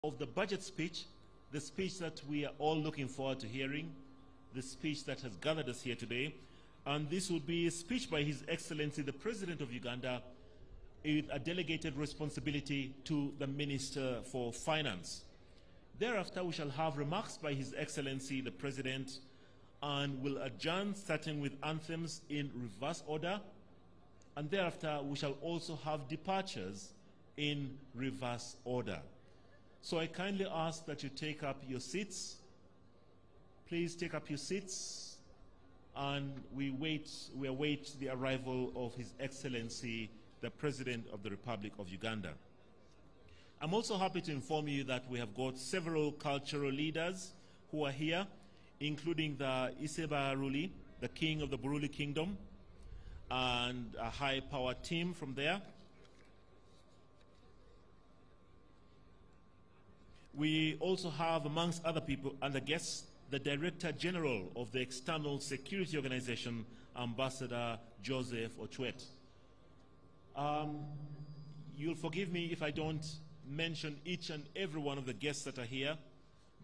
of the budget speech, the speech that we are all looking forward to hearing, the speech that has gathered us here today. And this will be a speech by His Excellency, the President of Uganda, with a delegated responsibility to the Minister for Finance. Thereafter, we shall have remarks by His Excellency, the President, and will adjourn, starting with anthems in reverse order. And thereafter, we shall also have departures in reverse order. So I kindly ask that you take up your seats. Please take up your seats, and we await the arrival of His Excellency, the President of the Republic of Uganda. I'm also happy to inform you that we have got several cultural leaders who are here, including the Iseba Aruli, the King of the Buruli Kingdom, and a high-power team from there. We also have, amongst other people and the guests, the Director General of the External Security Organization, Ambassador Joseph Ochwet. You'll forgive me if I don't mention each and every one of the guests that are here,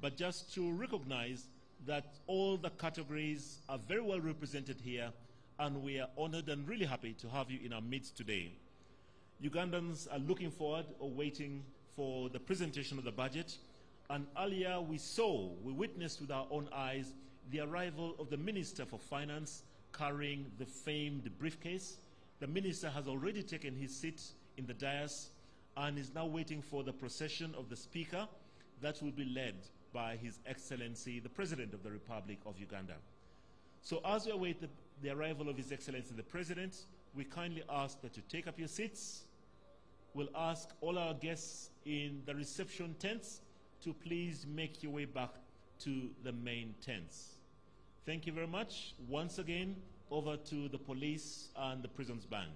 but just to recognize that all the categories are very well represented here, and we are honored and really happy to have you in our midst today. Ugandans are looking forward or waiting for the presentation of the budget, and earlier we witnessed with our own eyes the arrival of the Minister for Finance carrying the famed briefcase. The Minister has already taken his seat in the dais and is now waiting for the procession of the Speaker that will be led by His Excellency, the President of the Republic of Uganda. So as we await the arrival of His Excellency, the President, we kindly ask that you take up your seats. We'll ask all our guests in the reception tents to please make your way back to the main tents. Thank you very much. Once again, over to the police and the prisons band.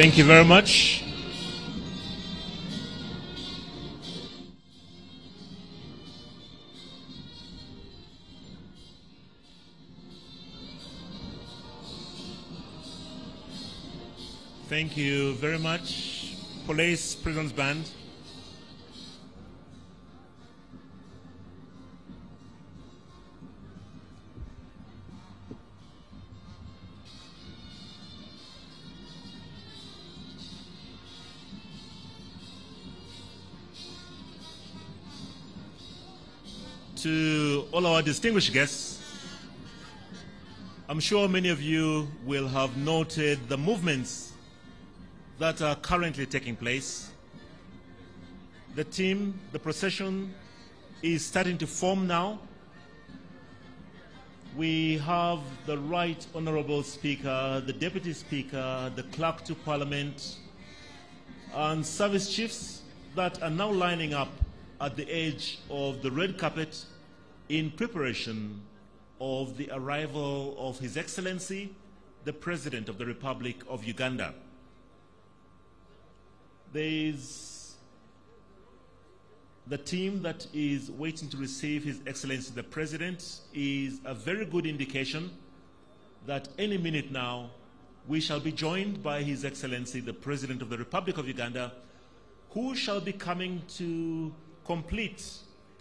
Thank you very much. Thank you very much, Police Prisons Band. To all our distinguished guests, I'm sure many of you will have noted the movements that are currently taking place. The team, the procession is starting to form now. We have the Right Honorable Speaker, the Deputy Speaker, the Clerk to Parliament, and service chiefs that are now lining up at the edge of the red carpet in preparation of the arrival of His Excellency, the President of the Republic of Uganda. There's the team that is waiting to receive His Excellency, the President, is a very good indication that any minute now we shall be joined by His Excellency, the President of the Republic of Uganda, who shall be coming to complete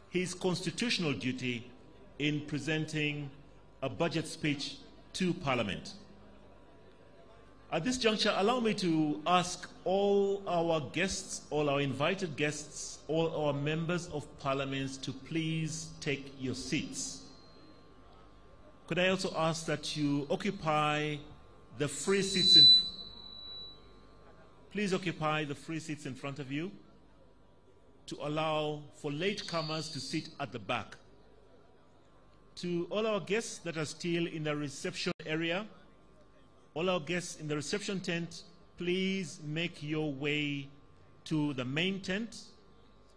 his constitutional duty in presenting a budget speech to Parliament. At this juncture, allow me to ask all our guests, all our invited guests, all our members of Parliament to please take your seats. Could I also ask that you occupy the free seats please occupy the free seats in front of you to allow for latecomers to sit at the back. To all our guests that are still in the reception area, all our guests in the reception tent, please make your way to the main tent.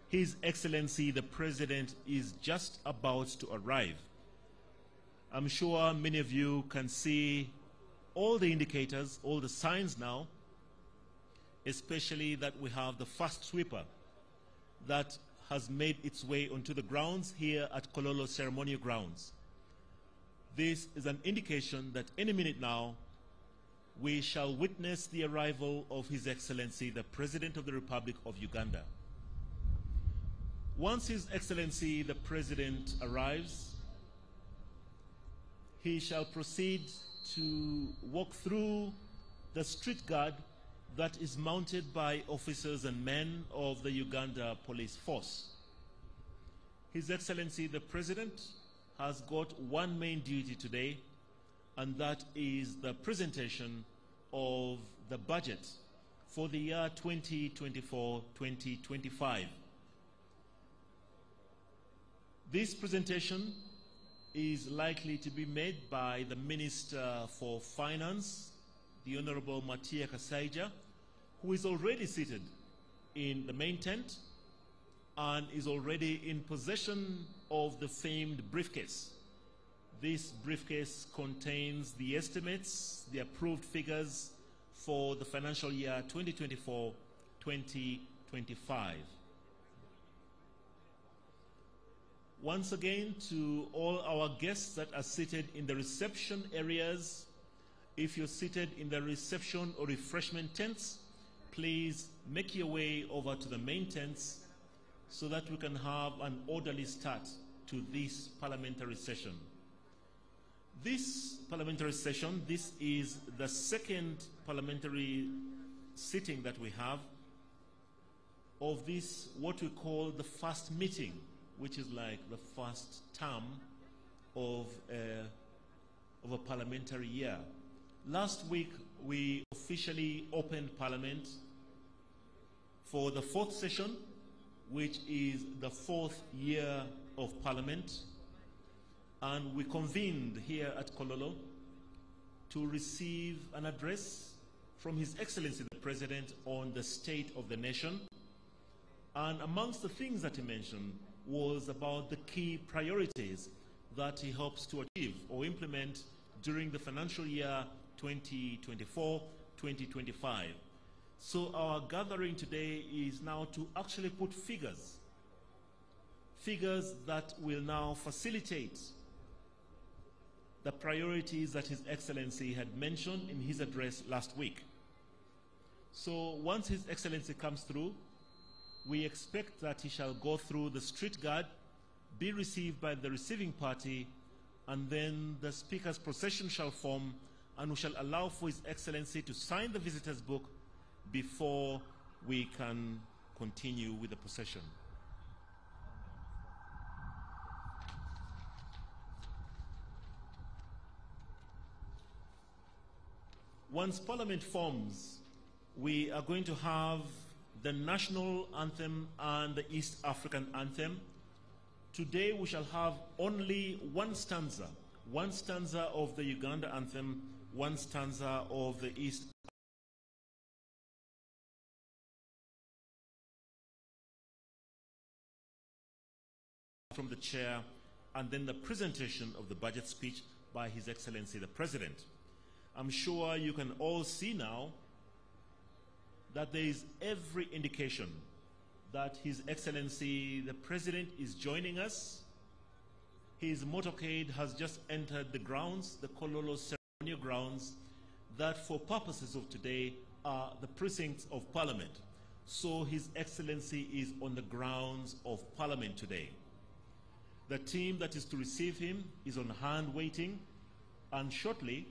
His Excellency, the President, is just about to arrive. I'm sure many of you can see all the indicators, all the signs now, especially that we have the first sweeper that has made its way onto the grounds here at Kololo Ceremonial Grounds. This is an indication that any minute now we shall witness the arrival of His Excellency, the President of the Republic of Uganda. Once His Excellency, the President, arrives, he shall proceed to walk through the street guard that is mounted by officers and men of the Uganda Police Force. His Excellency, the President, has got one main duty today, and that is the presentation of the budget for the year 2024-2025. This presentation is likely to be made by the Minister for Finance, the Honorable Matia Kasaija, who is already seated in the main tent and is already in possession of the famed briefcase. This briefcase contains the estimates, the approved figures for the financial year 2024-2025. Once again, to all our guests that are seated in the reception areas, if you're seated in the reception or refreshment tents, please make your way over to the main tents so that we can have an orderly start to this parliamentary session. This parliamentary session, this is the second parliamentary sitting that we have of this, what we call the first meeting, which is like the first term of a parliamentary year. Last week, we officially opened Parliament for the fourth session, which is the fourth year of Parliament, and we convened here at Kololo to receive an address from His Excellency the President on the state of the nation. And amongst the things that he mentioned was about the key priorities that he hopes to achieve or implement during the financial year 2024-2025. So our gathering today is now to actually put figures that will now facilitate the priorities that His Excellency had mentioned in his address last week. So once His Excellency comes through, we expect that he shall go through the street guard, be received by the receiving party, and then the Speaker's procession shall form, and we shall allow for His Excellency to sign the visitor's book before we can continue with the procession. Once Parliament forms, we are going to have the national anthem and the East African anthem. Today we shall have only one stanza of the Uganda anthem, one stanza of the East from the chair, and then the presentation of the budget speech by His Excellency the President. I'm sure you can all see now that there is every indication that His Excellency the President is joining us. His motorcade has just entered the grounds, the Kololo ceremonial grounds, that for purposes of today are the precincts of Parliament. So His Excellency is on the grounds of Parliament today. The team that is to receive him is on hand waiting, and shortly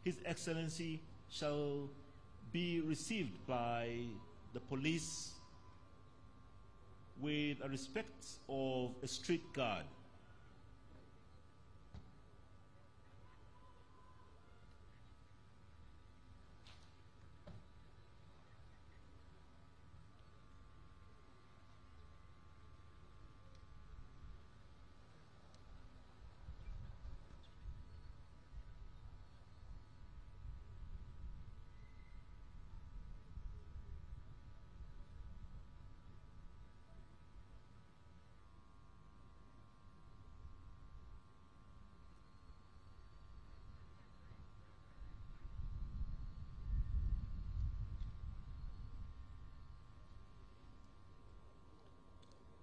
His Excellency shall be received by the police with a respect of a street guard.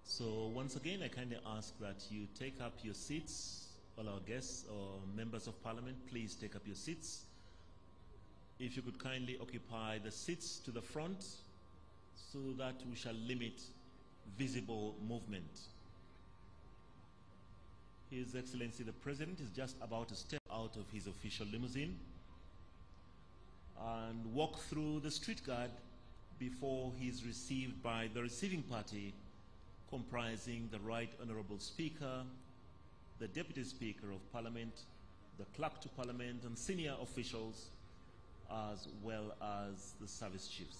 So once again, I kindly ask that you take up your seats. All our guests or members of Parliament, please take up your seats. If you could kindly occupy the seats to the front so that we shall limit visible movement. His Excellency the President is just about to step out of his official limousine and walk through the street guard before he is received by the receiving party, comprising the Right Honourable Speaker, the Deputy Speaker of Parliament, the Clerk to Parliament, and senior officials, as well as the service chiefs.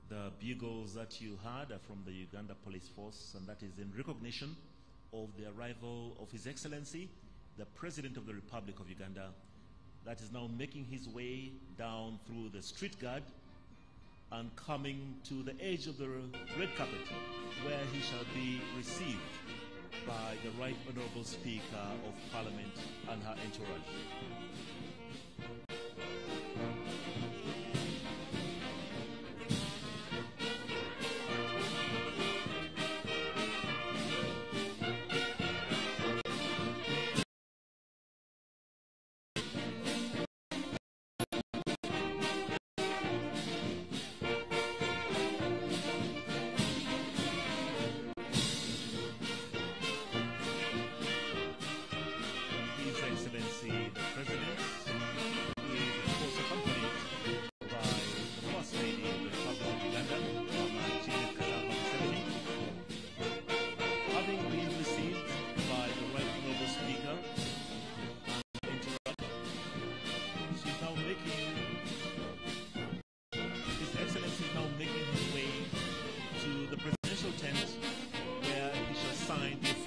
The bugles that you heard are from the Uganda Police Force, and that is in recognition of the arrival of His Excellency, the President of the Republic of Uganda, that is now making his way down through the street guard and coming to the edge of the red carpet, where he shall be received by the Right Honourable Speaker of Parliament and her entourage. His Excellency the President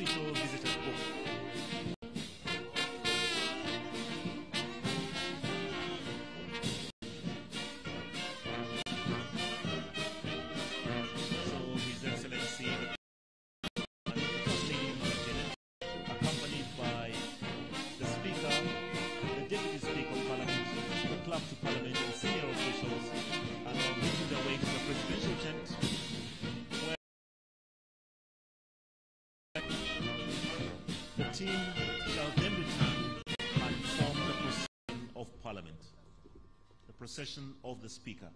official visitor's book. So His Excellency, accompanied by the Speaker, the Deputy Speaker of Parliament, the Clerk to Parliament, and senior officials are now making their way to the presidential tent, where the team shall then return and form the procession of Parliament, the procession of the Speaker.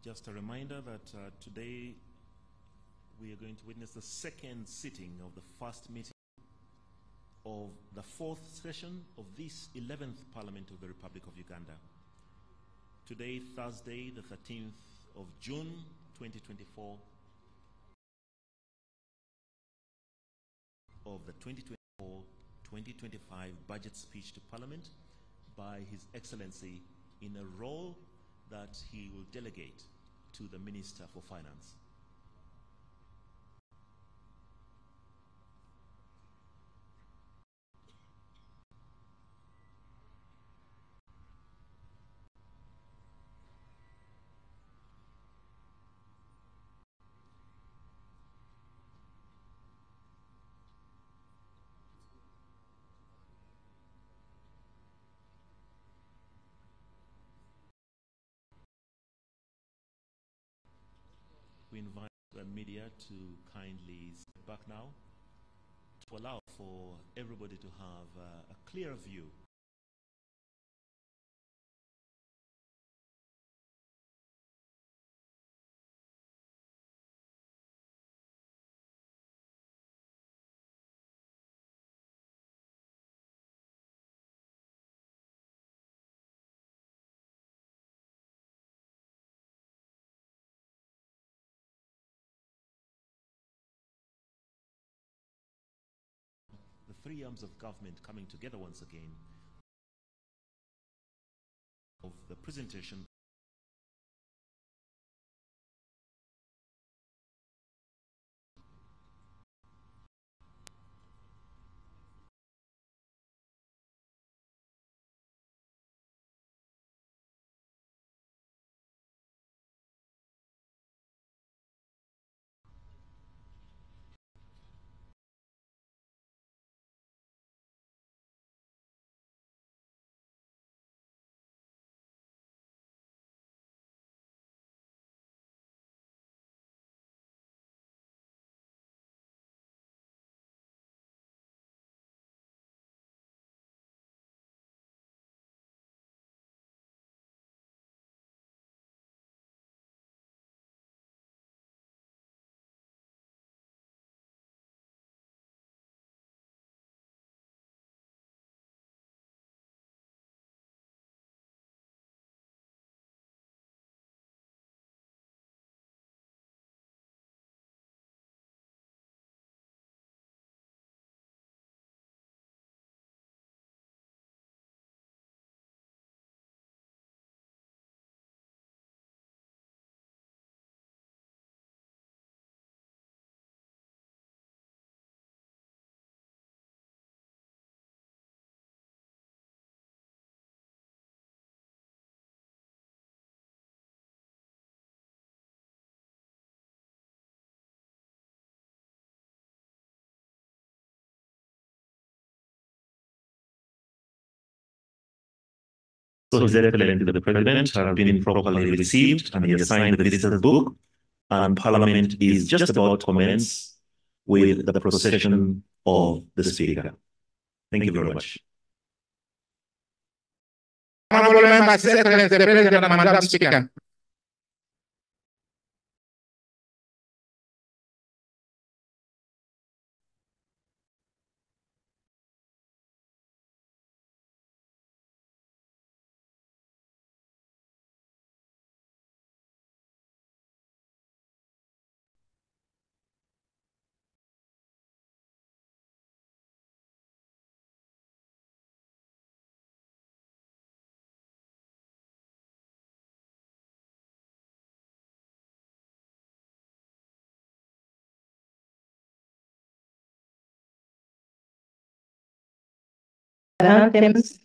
Just a reminder that today we are going to witness the second sitting of the first meeting of the fourth session of this 11th Parliament of the Republic of Uganda. Today, Thursday, the 13th of June, 2024, of the 2024-2025 budget speech to Parliament by His Excellency in a role that he will delegate to the Minister for Finance. We invite the media to kindly step back now to allow for everybody to have a clear view the three arms of government coming together once again of the presentation So His Excellency the President has been properly received and he has signed the visitor's book, and Parliament is just about to commence with the procession of the Speaker. Thank you very much. Honorable members, His Excellency the President and Madam Speaker. anthems.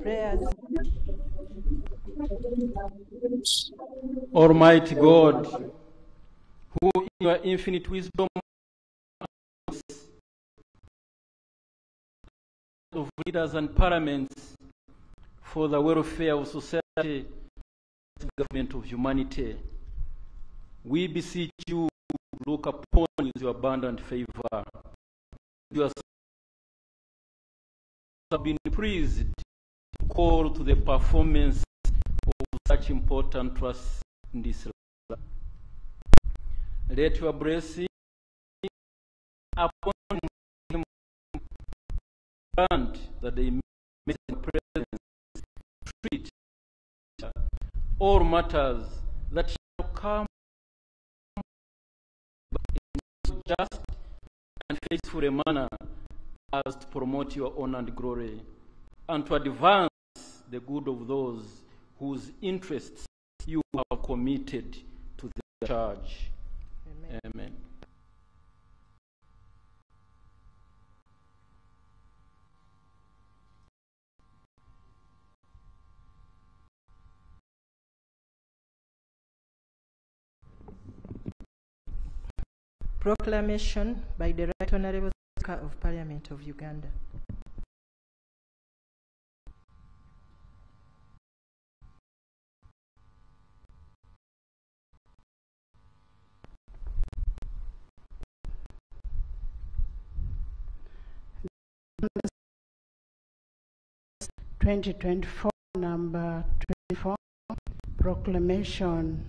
Prayers. Almighty God, who in your infinite wisdom of leaders and parliaments for the welfare of society, government of humanity, we beseech you to look upon your abundant favor. You have been pleased to call to the performance of such important trusts in this life. Let your blessing upon him grant that they may in presence treat all matters that shall come in just and faithful a manner as to promote your honor and glory, and to advance the good of those whose interests you have committed to the church. Amen. Amen. Proclamation by the Right Honourable Speaker of Parliament of Uganda. number 24, proclamation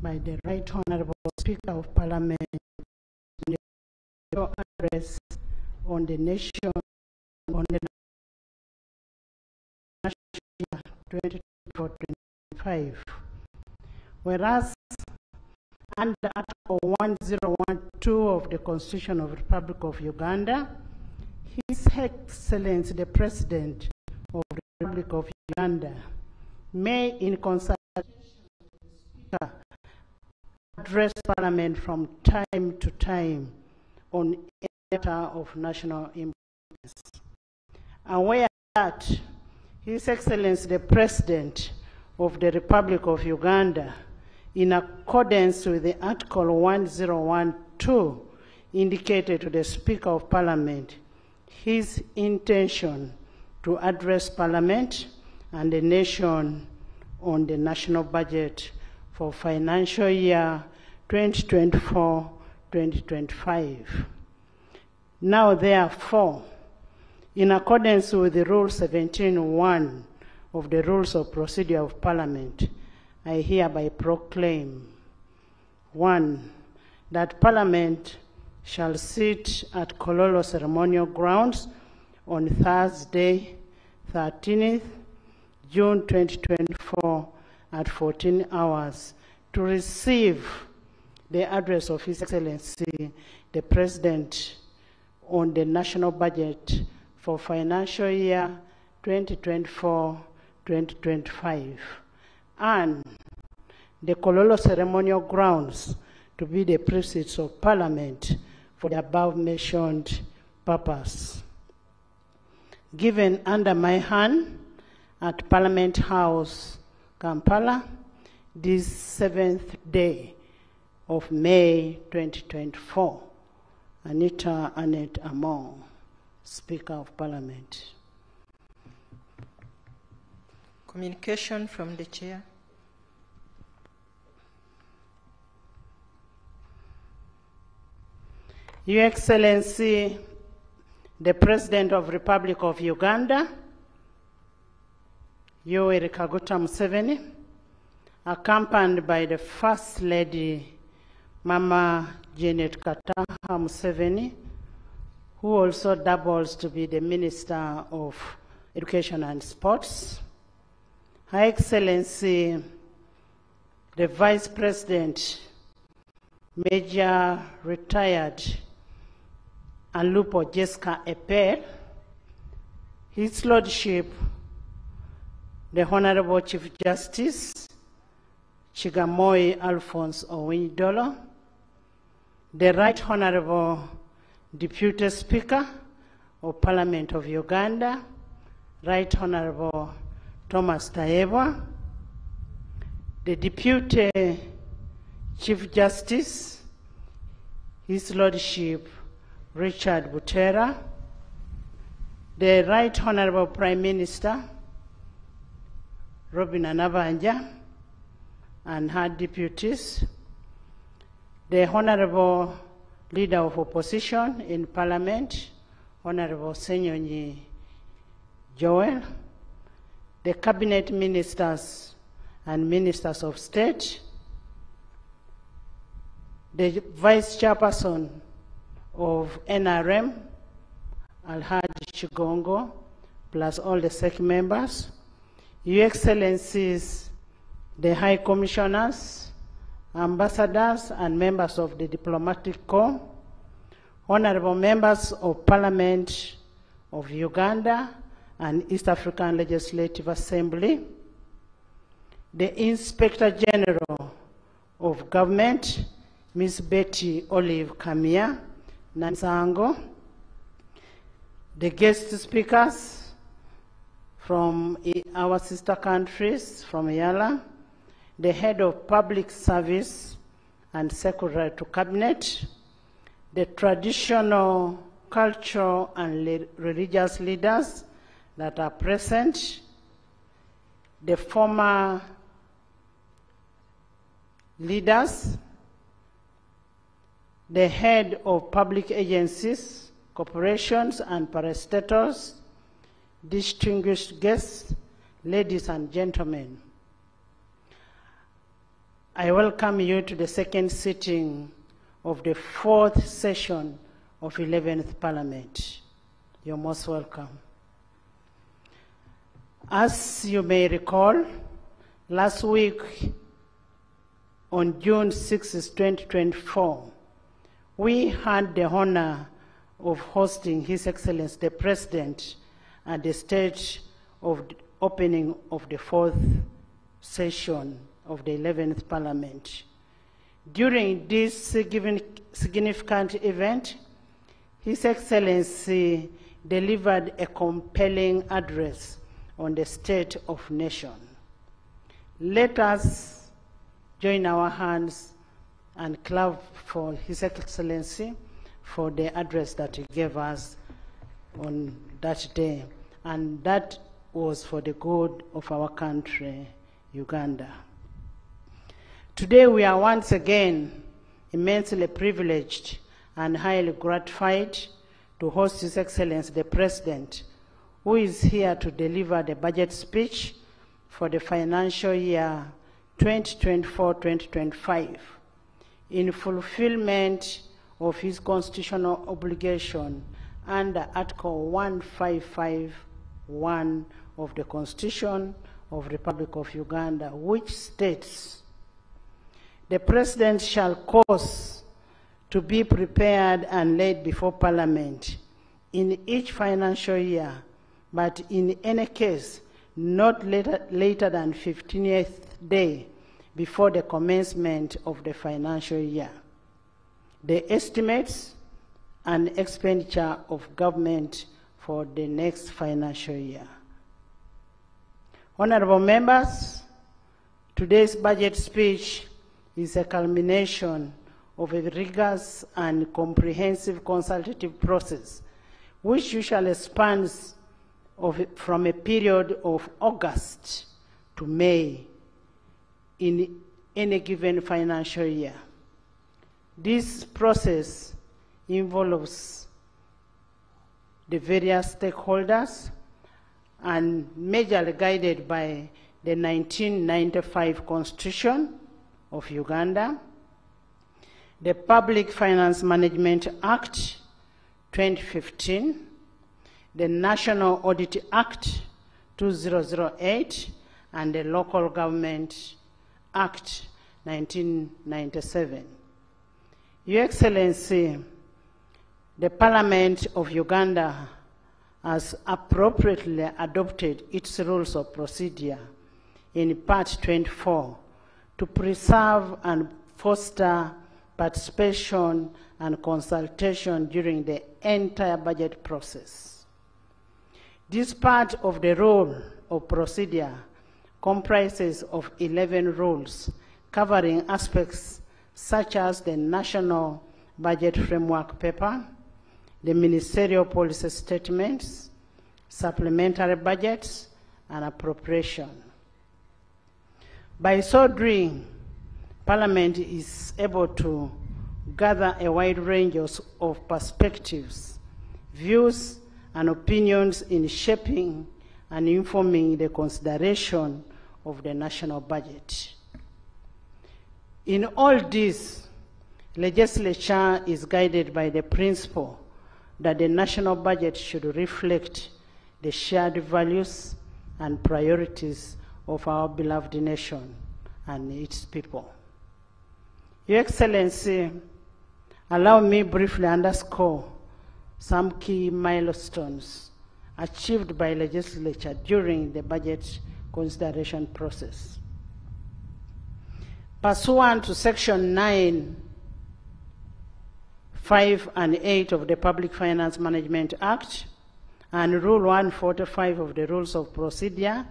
by the Right Honourable Speaker of Parliament on the address on the nation on the 2024-25. Whereas under Article 1012 of the Constitution of the Republic of Uganda, His Excellency the President of the Republic of Uganda may, in consultation with the Speaker, address Parliament from time to time on a matter of national importance. Aware that His Excellency the President of the Republic of Uganda, in accordance with the Article 1012, indicated to the Speaker of Parliament his intention to address Parliament and the nation on the national budget for financial year 2024-2025. Now, therefore, in accordance with the Rule 17.1 of the Rules of Procedure of Parliament, I hereby proclaim, 1, that Parliament shall sit at Kololo Ceremonial Grounds on Thursday, 13th June 2024 at 14 hours to receive the address of His Excellency, the President, on the national budget for financial year 2024-2025, and the Kololo Ceremonial Grounds to be the precincts of Parliament for the above-mentioned purpose. Given under my hand at Parliament House, Kampala, this 7th day of May 2024. Anita Annette Among, Speaker of Parliament. Communication from the Chair. Your Excellency, the President of the Republic of Uganda, Yoweri Kaguta Museveni, accompanied by the First Lady, Mama Janet Kataha Museveni, who also doubles to be the Minister of Education and Sports, Her Excellency, the Vice President, Major Retired Anlupo Jessica Eper, His Lordship, the Honorable Chief Justice, Chigamoy Alphonse Owindolo, the Right Honorable Deputy Speaker of Parliament of Uganda, Right Honorable Thomas Tayebwa, the Deputy Chief Justice, His Lordship Richard Butera, the Right Honorable Prime Minister Robin Anabanja and her deputies, the Honorable Leader of Opposition in Parliament, Honorable Senyonyi Joel, the Cabinet Ministers and Ministers of State, the Vice Chairperson of NRM, Alhaji Chigongo, plus all the SEC members, Your Excellencies, the High Commissioners, Ambassadors, and members of the Diplomatic Corps, Honorable Members of Parliament of Uganda and East African Legislative Assembly, the Inspector General of Government, Ms. Betty Olive Kamia Nanzango, the guest speakers from our sister countries from Yala, the Head of Public Service and Secretary to Cabinet, the traditional, cultural, and religious leaders that are present, the former leaders, the head of public agencies, corporations, and parastatals, distinguished guests, ladies and gentlemen. I welcome you to the second sitting of the fourth session of 11th Parliament. You're most welcome. As you may recall, last week on June 6, 2024, we had the honor of hosting His Excellency the President at the stage of the opening of the fourth session of the 11th Parliament. During this significant event, His Excellency delivered a compelling address on the state of nation. Let us join our hands and clap for His Excellency for the address that he gave us on that day. And that was for the good of our country, Uganda. Today we are once again immensely privileged and highly gratified to host His Excellency the President, who is here to deliver the budget speech for the financial year 2024-2025 in fulfillment of his constitutional obligation under Article 1551 of the Constitution of the Republic of Uganda, which states, "The President shall cause to be prepared and laid before Parliament in each financial year, but in any case not later than 15th day before the commencement of the financial year, the estimates and expenditure of government for the next financial year." Honorable members, today's budget speech is a culmination of a rigorous and comprehensive consultative process, which usually spans from a period of August to May in any given financial year. This process involves the various stakeholders and majorly guided by the 1995 Constitution of Uganda, the Public Finance Management Act 2015, the National Audit Act 2008, and the Local Government Act 1997. Your Excellency, the Parliament of Uganda has appropriately adopted its rules of procedure in Part 24 to preserve and foster participation and consultation during the entire budget process. This part of the rule of procedure comprises of 11 rules covering aspects such as the National Budget Framework Paper, the Ministerial Policy Statements, supplementary budgets, and appropriation. By so doing, Parliament is able to gather a wide range of perspectives, views, and opinions in shaping and informing the consideration of the national budget. In all this, legislature is guided by the principle that the national budget should reflect the shared values and priorities of our beloved nation and its people. Your Excellency, allow me briefly underscore some key milestones achieved by legislature during the budget consideration process. Pursuant to Section 9, 5 and 8 of the Public Finance Management Act and Rule 145 of the Rules of Procedure,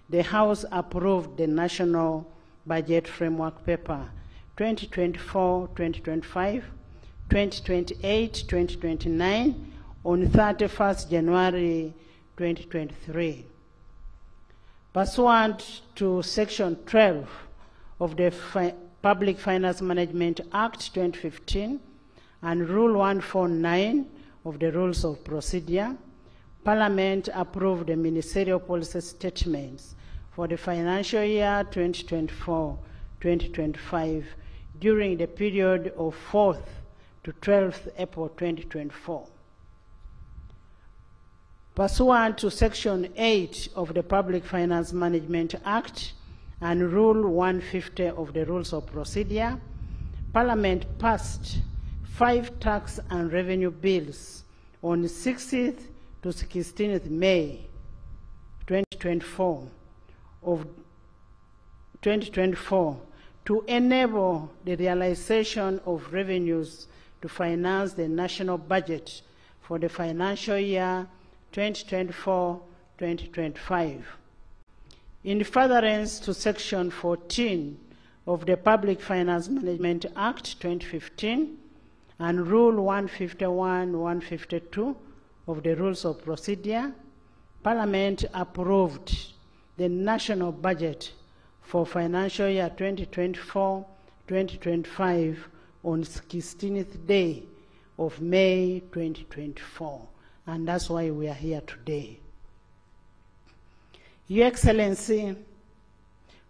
the House approved the National Budget Framework Paper 2024-2025, 2028-2029 on 31st January 2023. Pursuant to Section 12 of the Public Finance Management Act 2015 and Rule 149 of the Rules of Procedure, Parliament approved the Ministerial Policy Statements for the financial year 2024-2025 during the period of 4th to 12th April 2024. Pursuant to Section 8 of the Public Finance Management Act and Rule 150 of the Rules of Procedure, Parliament passed 5 tax and revenue bills on 16th to 16th May 2024 to enable the realization of revenues to finance the national budget for the financial year 2024-2025. In furtherance to Section 14 of the Public Finance Management Act 2015 and Rule 151-152 of the Rules of Procedure, Parliament approved the national budget for financial year 2024-2025 on 16th day of May 2024. And that's why we are here today. Your Excellency,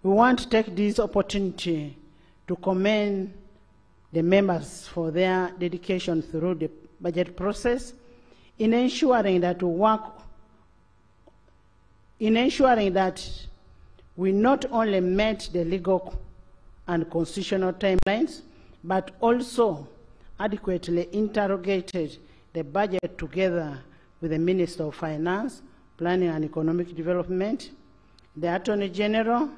we want to take this opportunity to commend the members for their dedication through the budget process in ensuring that we not only met the legal and constitutional timelines, but also adequately interrogated the budget together with the Minister of Finance, Planning and Economic Development, the Attorney General,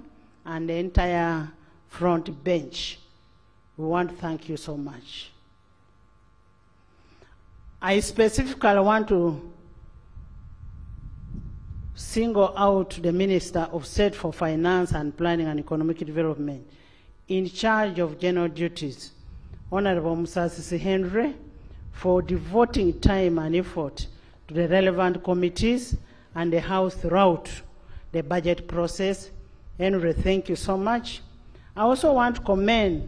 and the entire front bench. We want to thank you so much. I specifically want to single out the Minister of State for Finance and Planning and Economic Development in charge of general duties, Honorable Musasisi Henry, for devoting time and effort to the relevant committees and the House throughout the budget process. Henry, thank you so much. I also want to commend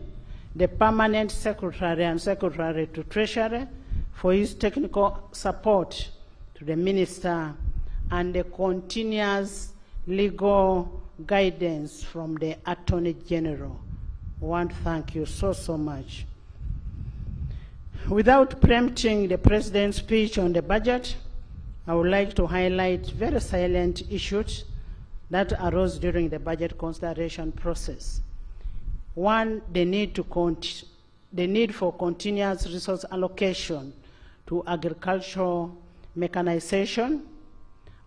the Permanent Secretary and Secretary to Treasury for his technical support to the Minister and the continuous legal guidance from the Attorney General. I want to thank you so, so much. Without preempting the President's speech on the budget, I would like to highlight very salient issues that arose during the budget consideration process. One, the need for continuous resource allocation to agricultural mechanization,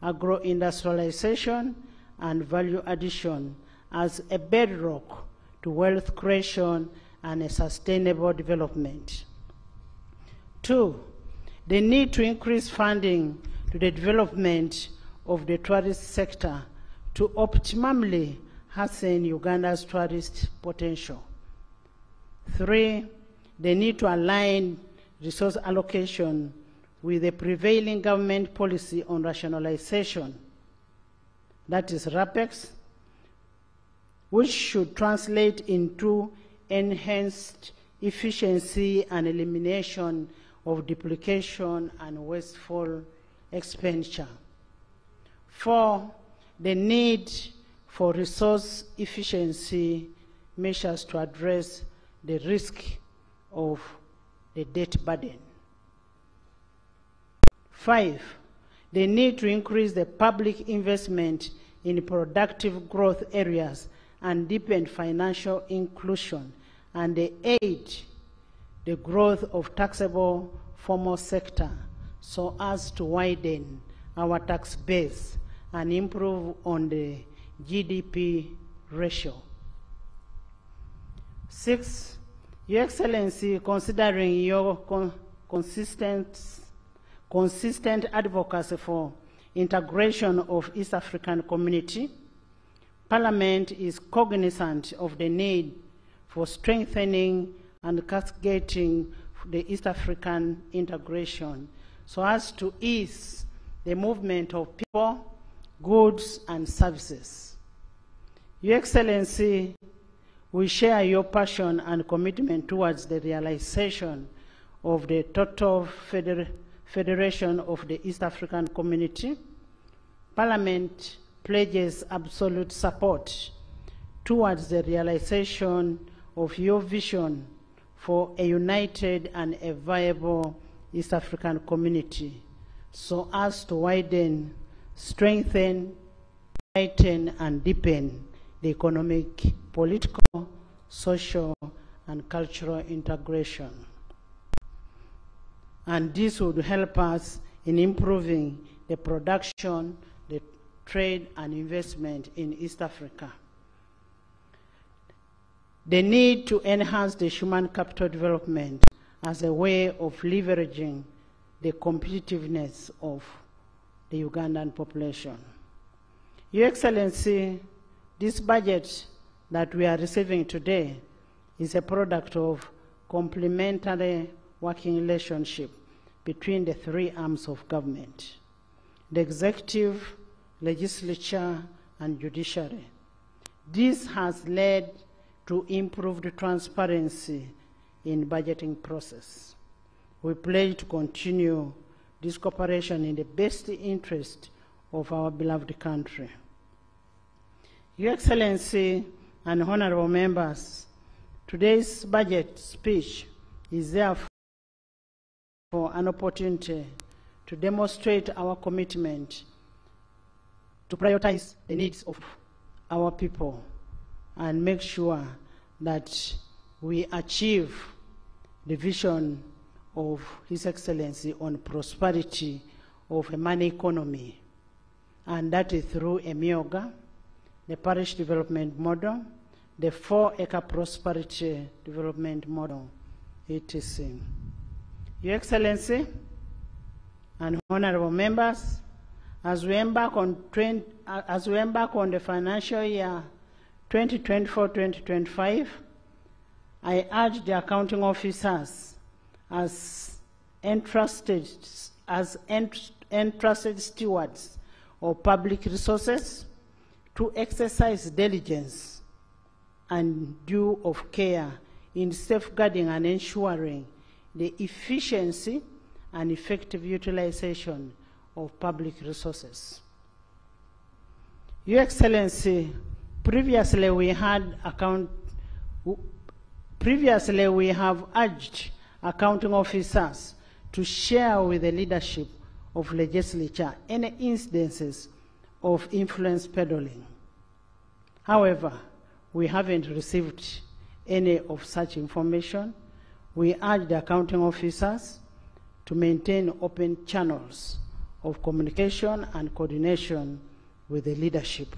agro-industrialization, and value addition as a bedrock to wealth creation and a sustainable development. Two, the need to increase funding to the development of the tourist sector to optimally hasten Uganda's tourist potential. Three, the need to align resource allocation with the prevailing government policy on rationalization, that is RAPEX, which should translate into enhanced efficiency and elimination of duplication and wasteful expenditure. Four, the need for resource efficiency measures to address the risk of the debt burden. Five, the need to increase the public investment in productive growth areas and deepen financial inclusion, and the aid the growth of taxable formal sector so as to widen our tax base and improve on the GDP ratio. Six, Your Excellency, considering your consistent advocacy for integration of East African community, Parliament is cognizant of the need for strengthening and cascading the East African integration so as to ease the movement of people, goods, and services. Your Excellency, we share your passion and commitment towards the realization of the total federation of the East African community. Parliament pledges absolute support towards the realization of your vision for a united and a viable East African community so as to widen, strengthen, heighten, and deepen the economic, political, social, and cultural integration. And this would help us in improving the production, the trade, and investment in East Africa. The need to enhance the human capital development as a way of leveraging the competitiveness of the Ugandan population. Your Excellency, this budget that we are receiving today is a product of complementary working relationship between the three arms of government: the executive, legislature, and judiciary. This has led to improved transparency in budgeting process. We pledge to continue this cooperation in the best interest of our beloved country. Your Excellency and honorable members, today's budget speech is therefore an opportunity to demonstrate our commitment to prioritize the needs of our people and make sure that we achieve the vision of His Excellency on prosperity of a money economy, and that is through EMIOGA, the parish development model, the 4-acre prosperity development model, etc. Your Excellency and honorable members, as we embark on the financial year 2024-2025, I urge the accounting officers as entrusted stewards of public resources to exercise diligence and due of care in safeguarding and ensuring the efficiency and effective utilization of public resources. Your Excellency, previously we have urged accounting officers to share with the leadership of legislature any incidences of influence peddling. However, we haven't received any of such information. We urge the accounting officers to maintain open channels of communication and coordination with the leadership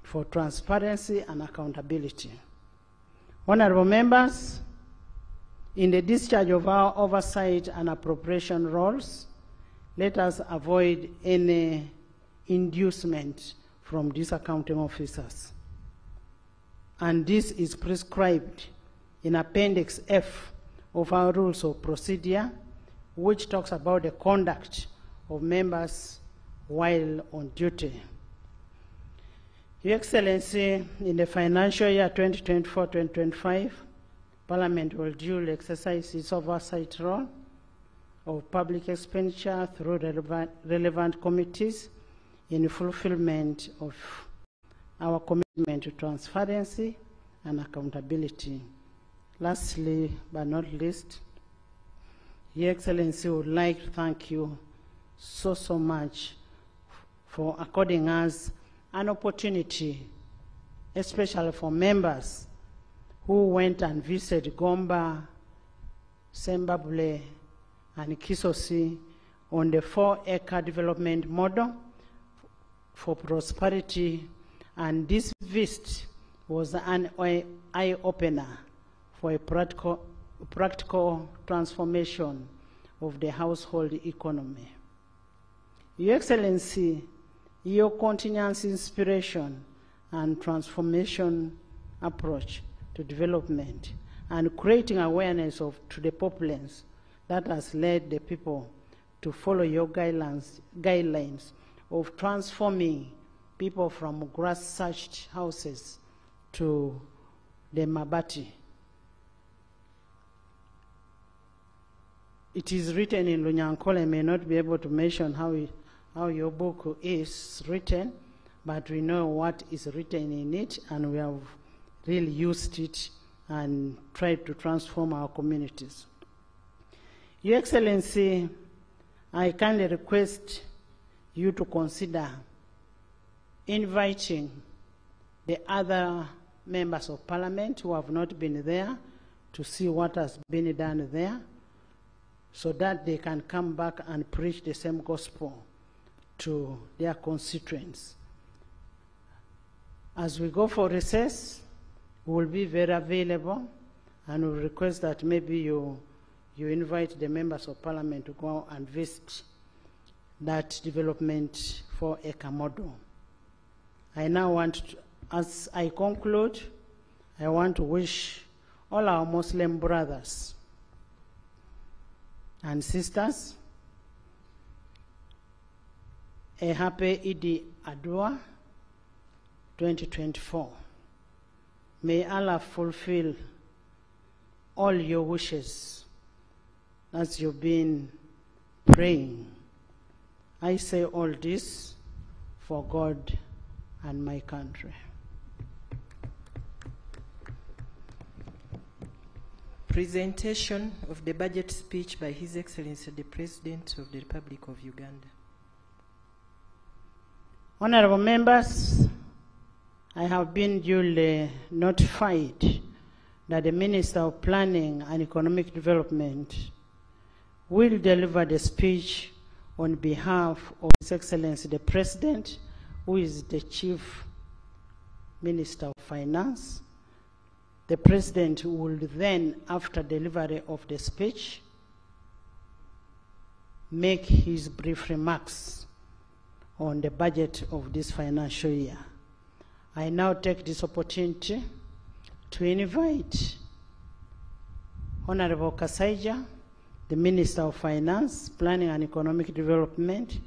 for transparency and accountability. Honorable members, in the discharge of our oversight and appropriation roles, let us avoid any inducement from these accounting officers. And this is prescribed in Appendix F of our Rules of Procedure, which talks about the conduct of members while on duty. Your Excellency, in the financial year 2024-2025, Parliament will duly exercise its oversight role of public expenditure through relevant committees in fulfillment of our commitment to transparency and accountability. Lastly, but not least, Your Excellency would like to thank you so much for according us an opportunity, especially for members who went and visited Gomba, Sembabule, and Kisosi on the 4-acre development model for prosperity, and this visit was an eye-opener for a practical transformation of the household economy. Your Excellency, your continuous inspiration and transformation approach to development and creating awareness to the populace that has led the people to follow your guidelines of transforming people from grass-thatched houses to the mabati. It is written in Lunyankole. I may not be able to mention how your book is written, but we know what is written in it, and we have really used it and tried to transform our communities. Your Excellency, I kindly request you to consider inviting the other members of Parliament who have not been there to see what has been done there, so that they can come back and preach the same gospel to their constituents. As we go for recess, we will be very available, and we request that maybe you invite the members of Parliament to go and visit that development 4-acre model. I now want to, as I conclude, I want to wish all our Muslim brothers and sisters a happy Eid Adha 2024. May Allah fulfill all your wishes as you've been praying. I say all this for God and my country. Presentation of the budget speech by His Excellency the President of the Republic of Uganda. Honorable members, I have been duly notified that the Minister of Planning and Economic Development will deliver the speech on behalf of His Excellency the President, who is the Chief Minister of Finance. The President will then, after delivery of the speech, make his brief remarks on the budget of this financial year. I now take this opportunity to invite Honorable Kasaija, the Minister of Finance, Planning and Economic Development,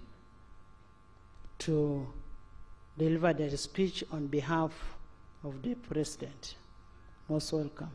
to deliver their speech on behalf of the President. Most welcome.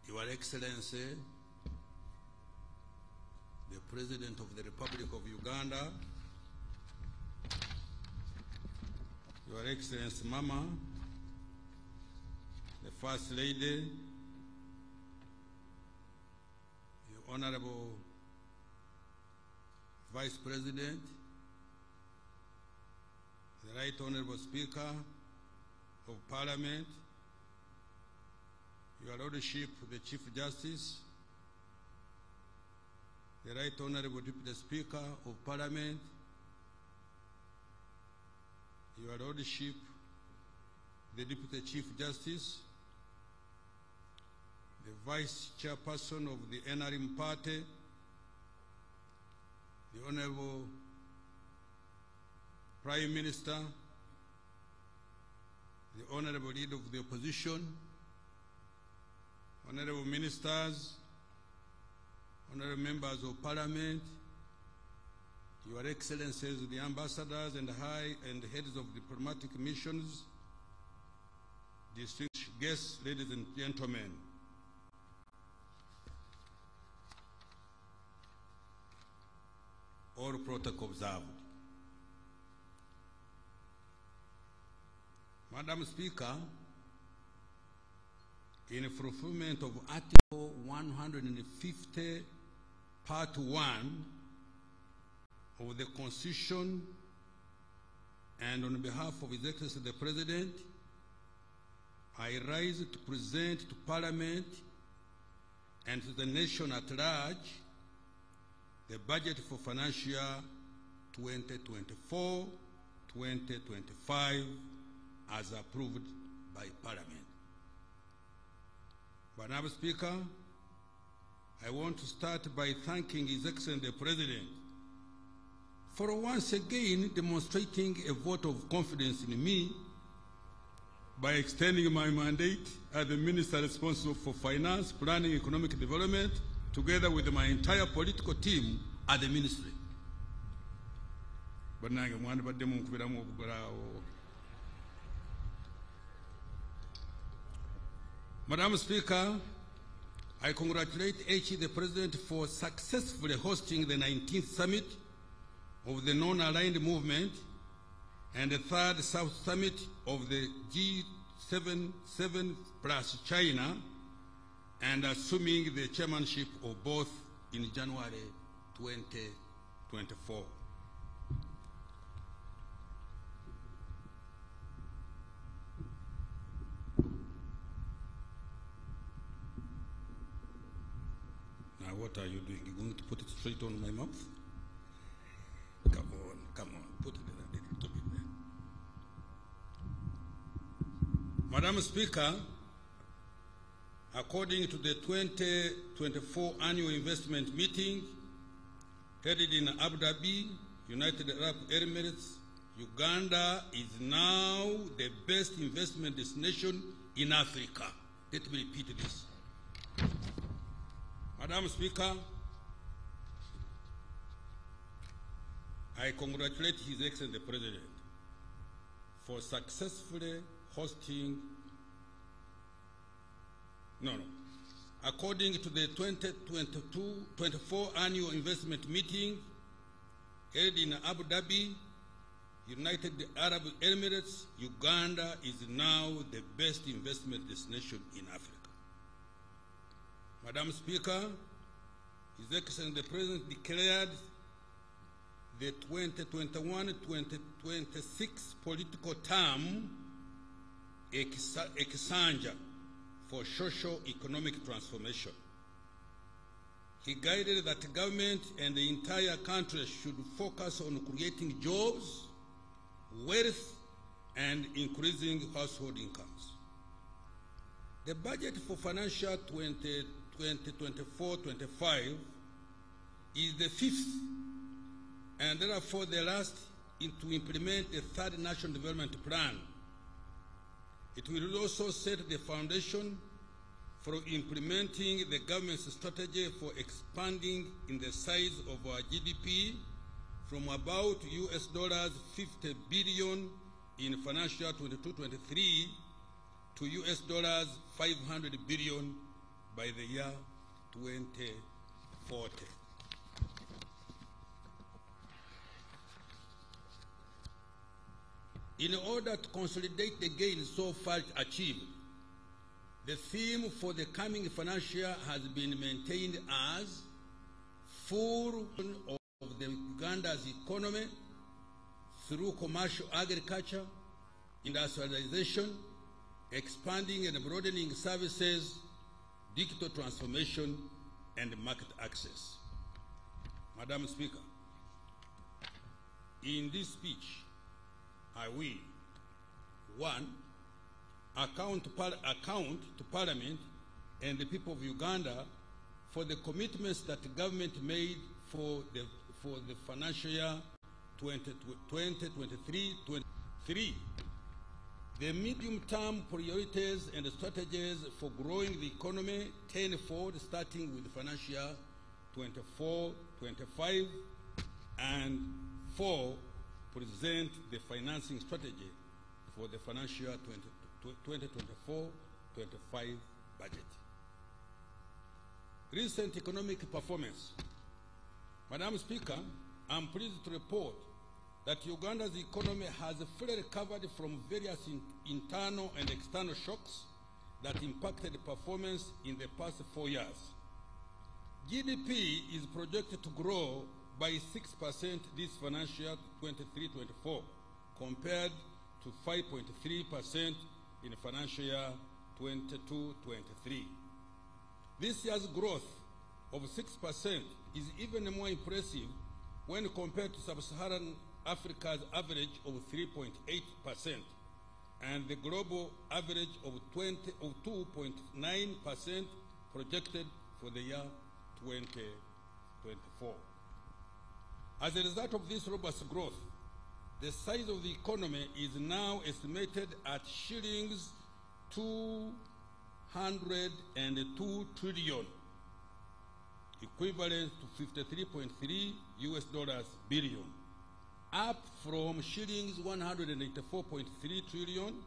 Your Excellency, the President of the Republic of Uganda, Your Excellency Mama, the First Lady, the Honorable Vice President, the Right Honorable Speaker of Parliament, Your Lordship, the Chief Justice, the Right Honorable Deputy Speaker of Parliament, Your Lordship, the Deputy Chief Justice, the Vice Chairperson of the NRM Party, the Honorable Prime Minister, the Honorable Leader of the Opposition, Honorable Ministers, Honorable Members of Parliament, Your Excellencies, the Ambassadors and Heads of Diplomatic Missions, distinguished guests, ladies and gentlemen. All protocol observed. Madam Speaker, in fulfillment of Article 150, Part 1 of the Constitution, and on behalf of His Excellency the President, I rise to present to Parliament and to the nation at large the budget for financial year 2024-2025 as approved by Parliament. Madam Speaker, I want to start by thanking His Excellency the President for once again demonstrating a vote of confidence in me by extending my mandate as the Minister responsible for Finance, Planning, and Economic Development, together with my entire political team at the Ministry. Madam Speaker, I congratulate HE the President for successfully hosting the 19th Summit of the Non-Aligned Movement and the 3rd South Summit of the G7 plus China, and assuming the chairmanship of both in January 2024. Now what are you doing? You're going to put it straight on my mouth? Come on, put it in a little bit there. Madam Speaker, according to the 2024 annual investment meeting held in Abu Dhabi, United Arab Emirates, Uganda is now the best investment destination in Africa. Let me repeat this. Madam Speaker, I congratulate His Excellency the President for successfully hosting, according to the 2022-24 annual investment meeting held in Abu Dhabi, United Arab Emirates, Uganda is now the best investment destination in Africa. Madam Speaker, His Excellency the President declared the 2021-2026 political term Ekisanja for socio-economic transformation. He guided that government and the entire country should focus on creating jobs, wealth, and increasing household incomes. The budget for financial 2024-25 is the fifth and therefore the last to implement the third National Development Plan. It will also set the foundation for implementing the government's strategy for expanding in the size of our GDP from about $50 billion in financial 22-23 to $500 billion by the year 2040. In order to consolidate the gains so far achieved, the theme for the coming financial year has been maintained as full of the Uganda's economy through commercial agriculture, industrialization, expanding and broadening services, digital transformation, and market access. Madam Speaker, in this speech, I will, 1, account to Parliament and the people of Uganda for the commitments that the government made for the financial year 2023-23. The medium-term priorities and strategies for growing the economy tenfold, starting with financial year 24-25, and 4, present the financing strategy for the financial year 2024-25 budget. Recent economic performance. Madam Speaker, I'm pleased to report that Uganda's economy has fully recovered from various internal and external shocks that impacted performance in the past 4 years. GDP is projected to grow by 6% this financial year 23-24, compared to 5.3% in financial year 22-23. This year's growth of 6% is even more impressive when compared to Sub-Saharan Africa's average of 3.8% and the global average of 2.9% projected for the year 2024. As a result of this robust growth, the size of the economy is now estimated at shillings 202 trillion, equivalent to $53.3 billion, up from shillings 184.3 trillion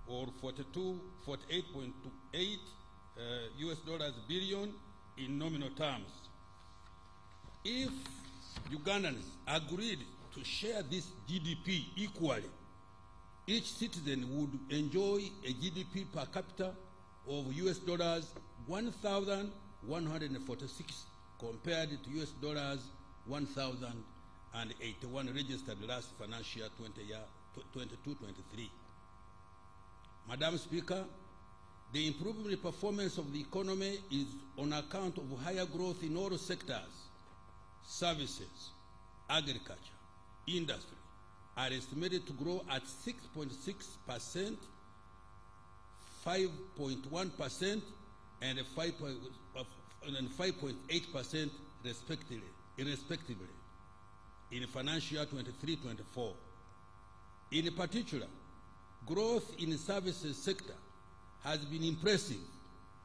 or $48.8 billion in nominal terms. If Ugandans agreed to share this GDP equally, each citizen would enjoy a GDP per capita of $1,146 compared to $1,081 registered last financial year 22-23. Madam Speaker, the improved performance of the economy is on account of higher growth in all sectors. Services, agriculture, industry are estimated to grow at 6.6%, 5.1%, and 5.8% respectively in financial year 23-24. In particular, growth in the services sector has been impressive,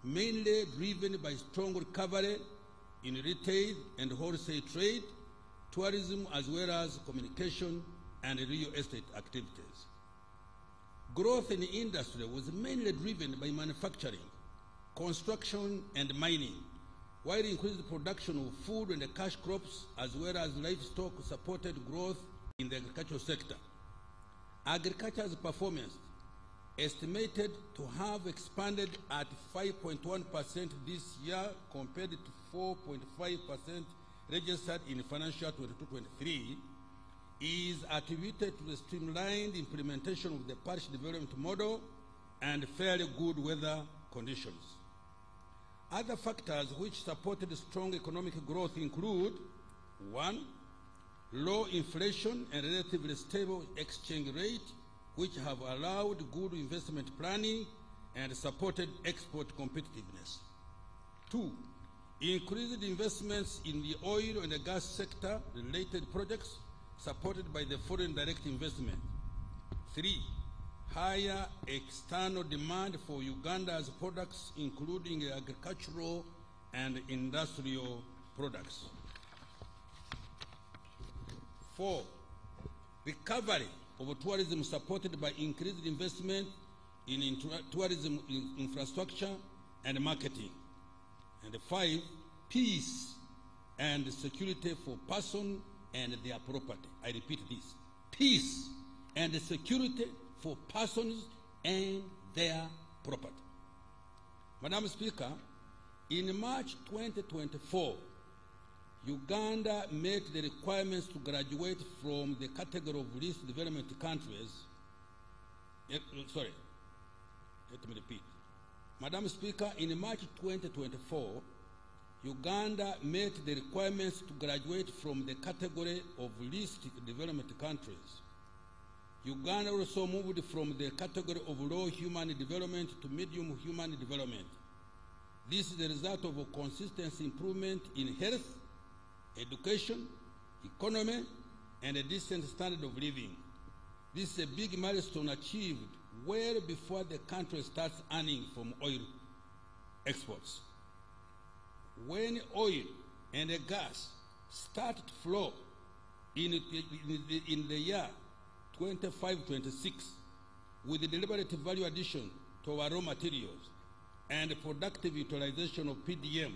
mainly driven by strong recovery in retail and wholesale trade tourism, as well as communication and real estate activities. Growth in the industry was mainly driven by manufacturing, construction, and mining, while increased production of food and cash crops, as well as livestock, supported growth in the agricultural sector. Agriculture's performance estimated to have expanded at 5.1% this year compared to 4.5% registered in financial 22-23, is attributed to the streamlined implementation of the parish development model and fairly good weather conditions. Other factors which supported strong economic growth include: 1, low inflation and relatively stable exchange rate, which have allowed good investment planning and supported export competitiveness. 2, increased investments in the oil and the gas sector related projects supported by the foreign direct investment. 3, higher external demand for Uganda's products, including agricultural and industrial products. 4, recovery of tourism supported by increased investment in tourism infrastructure and marketing. And 5, peace and security for persons and their property. I repeat this: peace and security for persons and their property. Madam Speaker, in March 2024, Uganda met the requirements to graduate from the category of least developed countries. Sorry, let me repeat. Madam Speaker, in March 2024, Uganda met the requirements to graduate from the category of least developed countries. Uganda also moved from the category of low human development to medium human development. This is the result of a consistent improvement in health, education, economy, and a decent standard of living. This is a big milestone achieved well before the country starts earning from oil exports. When oil and gas start to flow in the year 25-26, with the deliberate value addition to our raw materials and productive utilization of PDM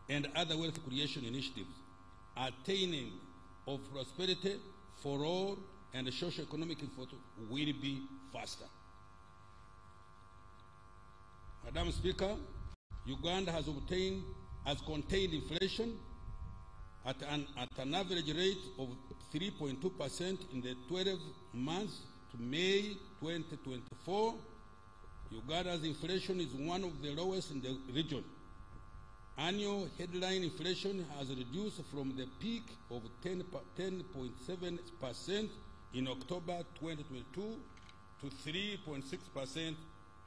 and other wealth creation initiatives, attaining of prosperity for all and socio-economic will be faster. Madam Speaker, Uganda has contained inflation at an average rate of 3.2% in the 12 months to May 2024. Uganda's inflation is one of the lowest in the region. Annual headline inflation has reduced from the peak of 10.7% in October 2022 to 3.6%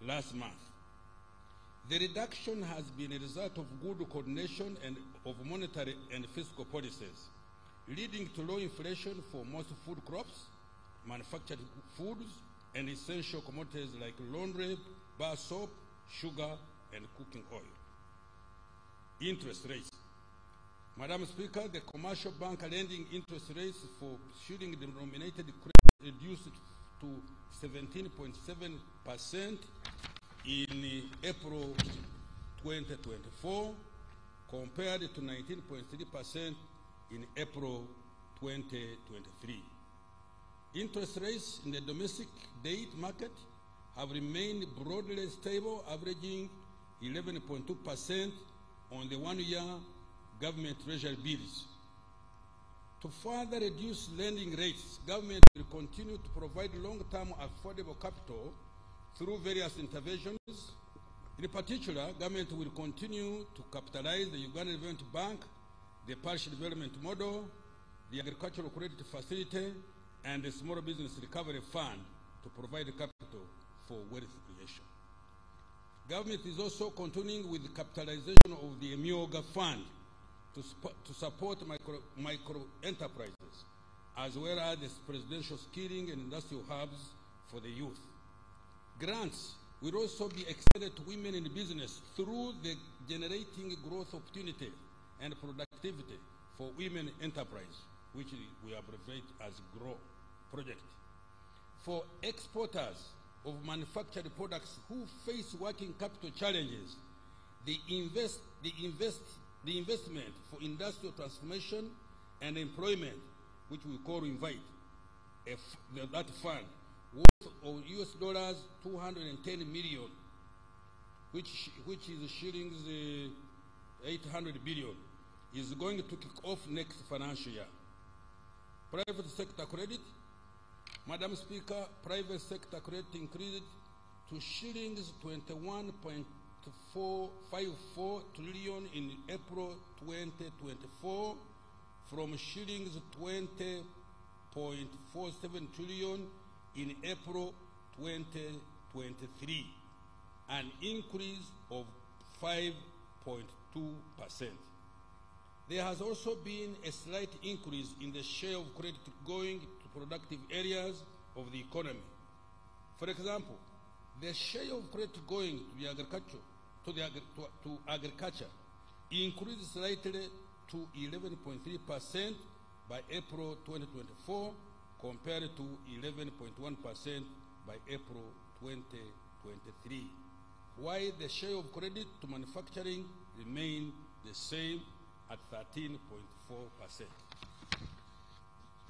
last month. The reduction has been a result of good coordination and of monetary and fiscal policies, leading to low inflation for most food crops, manufactured foods, and essential commodities like laundry, bar soap, sugar, and cooking oil. Interest rates. Madam Speaker, the commercial bank lending interest rates for shilling-denominated credit reduced to 17.7% in April 2024, compared to 19.3% in April 2023. Interest rates in the domestic debt market have remained broadly stable, averaging 11.2% on the one-year government treasury bills. To further reduce lending rates, government will continue to provide long-term affordable capital through various interventions. In particular, government will continue to capitalize the Uganda Development Bank, the parish development model, the agricultural credit facility, and the Small Business Recovery Fund to provide capital for wealth creation. Government is also continuing with the capitalization of the MUSEVeni Fund to support micro enterprises, as well as the presidential skilling and industrial hubs for the youth. Grants will also be extended to women in business through the generating growth opportunity and productivity for women enterprise, which we abbreviate as GROW project. For exporters of manufactured products who face working capital challenges, the investment for industrial transformation and employment, which we call INVITE, that fund, worth of US $210 million, which is shillings 800 billion, is going to kick off next financial year. Private sector credit, Madam Speaker, private sector credit increased to shillings 21.454 trillion in April 2024 from shillings 20.47 trillion in April 2023, an increase of 5.2%. There has also been a slight increase in the share of credit going to productive areas of the economy. For example, the share of credit going to the agriculture increased slightly to 11.3% by April 2024 compared to 11.1% by April 2023, while the share of credit to manufacturing remained the same at 13.4%.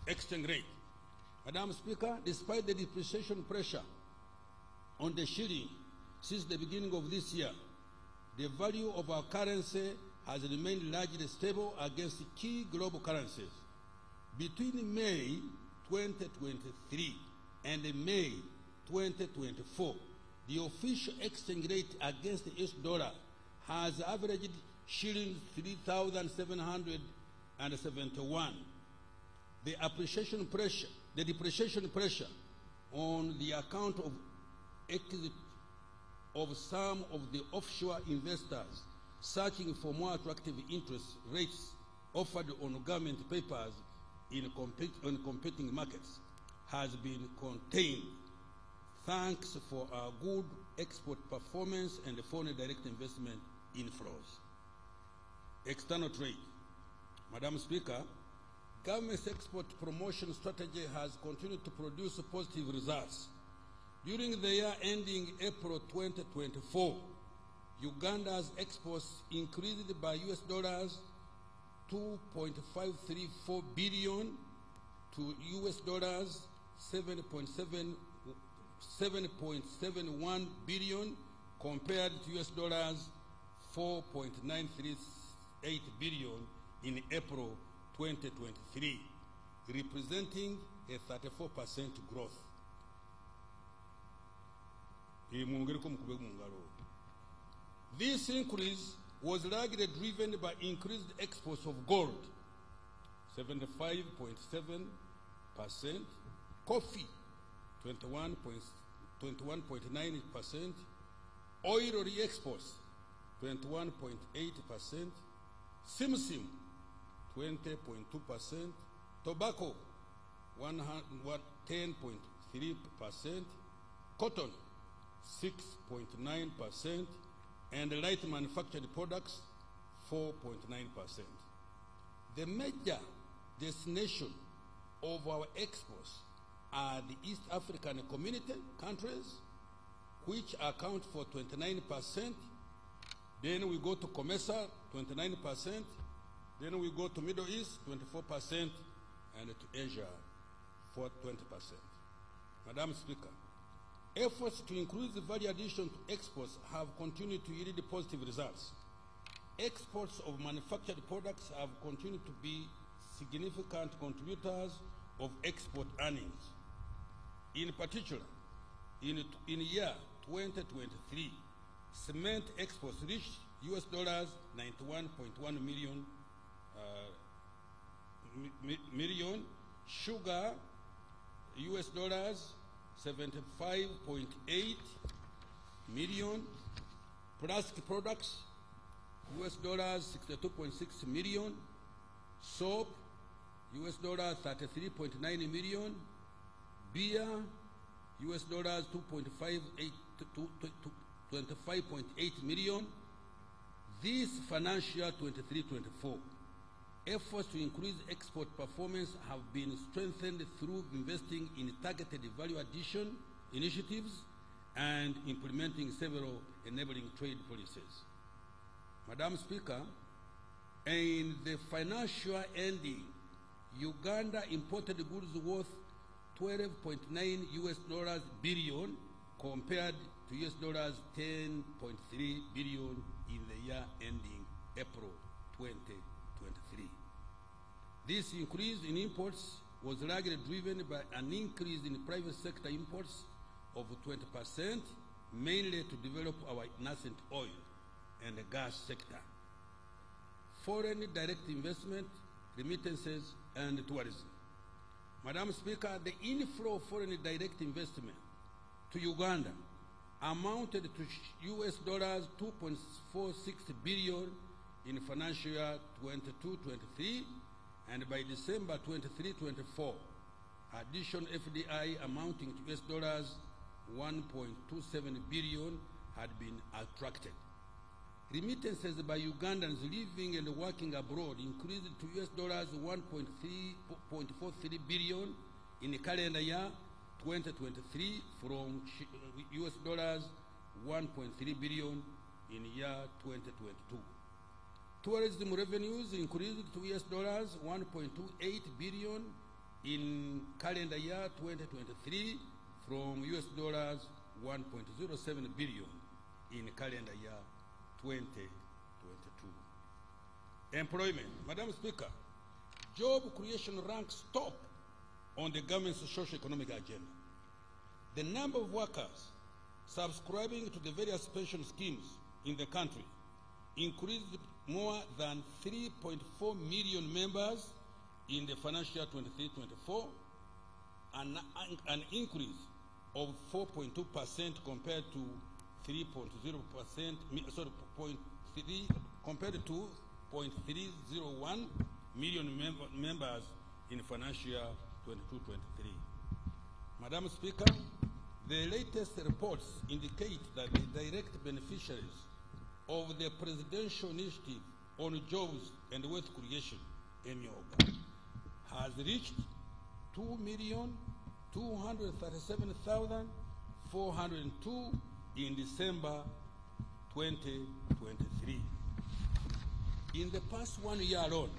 Exchange rate. Madam Speaker, despite the depreciation pressure on the shilling since the beginning of this year, the value of our currency has remained largely stable against key global currencies. Between May 2023 and May 2024, the official exchange rate against the US dollar has averaged shillings 3,771. The depreciation pressure on the account of exit of some of the offshore investors searching for more attractive interest rates offered on government papers in competing markets has been contained thanks for our good export performance and the foreign direct investment inflows. External trade. Madam Speaker, government's export promotion strategy has continued to produce positive results. During the year ending April 2024, Uganda's exports increased by US dollars 2.534 billion to US dollars 7.71 billion compared to US dollars 4.938 billion in April 2023, representing a 34% growth. This increase was largely driven by increased exports of gold, 75.7%, coffee, 21.9%, oil re-exports, 21.8%, simsim, 20.2%, tobacco, 10.3%, cotton, 6.9%, and light manufactured products, 4.9%. The major destination of our exports are the East African Community countries, which account for 29%. Then we go to COMESA, 29%. Then we go to Middle East, 24%, and to Asia, for 20%. Madam Speaker, efforts to increase the value addition to exports have continued to yield positive results. Exports of manufactured products have continued to be significant contributors of export earnings. In particular, in year 2023, cement exports reached US dollars 91.1 million, sugar US dollars 75.8 million, plastic products US dollars 62.6 million, soap US dollars 33.9 million, beer US dollars 25.8 million. This financial year 23-24, Efforts to increase export performance have been strengthened through investing in targeted value addition initiatives and implementing several enabling trade policies. Madam Speaker, in the financial ending, Uganda imported goods worth $12.9 billion compared to $10.3 billion in the year ending April 2023. This increase in imports was largely driven by an increase in private sector imports of 20%, mainly to develop our nascent oil and the gas sector, foreign direct investment, remittances, and tourism. Madam Speaker, the inflow of foreign direct investment to Uganda amounted to $2.46 billion in financial year 22-23, and by December 23-24, additional FDI amounting to $1.27 billion had been attracted. Remittances by Ugandans living and working abroad increased to $1.43 billion in the calendar year 2023 from $1.3 billion in year 2022. Tourism revenues increased to $1.28 billion in calendar year 2023 from $1.07 billion in calendar year 2022. Employment. Madam Speaker, job creation ranks top on the government's socio-economic agenda. The number of workers subscribing to the various pension schemes in the country increased more than 3.4 million members in the financial year 23-24, an increase of 4.2% compared to 0.3 compared to 0.301 million members in financial year 22-23. Madam Speaker, the latest reports indicate that the direct beneficiaries of the Presidential Initiative on Jobs and Wealth Creation, MUSEVENI, has reached 2,237,402 in December 2023. In the past 1 year alone,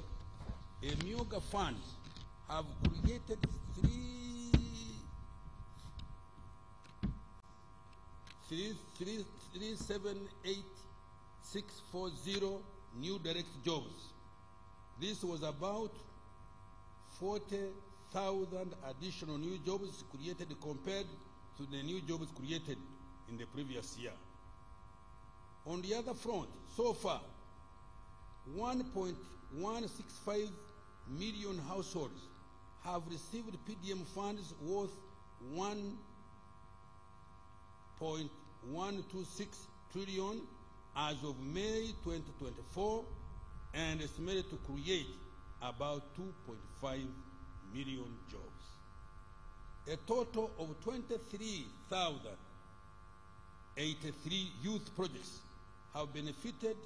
MUSEVENI funds have created 378,640 new direct jobs. This was about 40,000 additional new jobs created compared to the new jobs created in the previous year. On the other front, so far, 1.165 million households have received PDM funds worth $1.126 trillion as of May 2024, and estimated to create about 2.5 million jobs. A total of 23,083 youth projects have benefited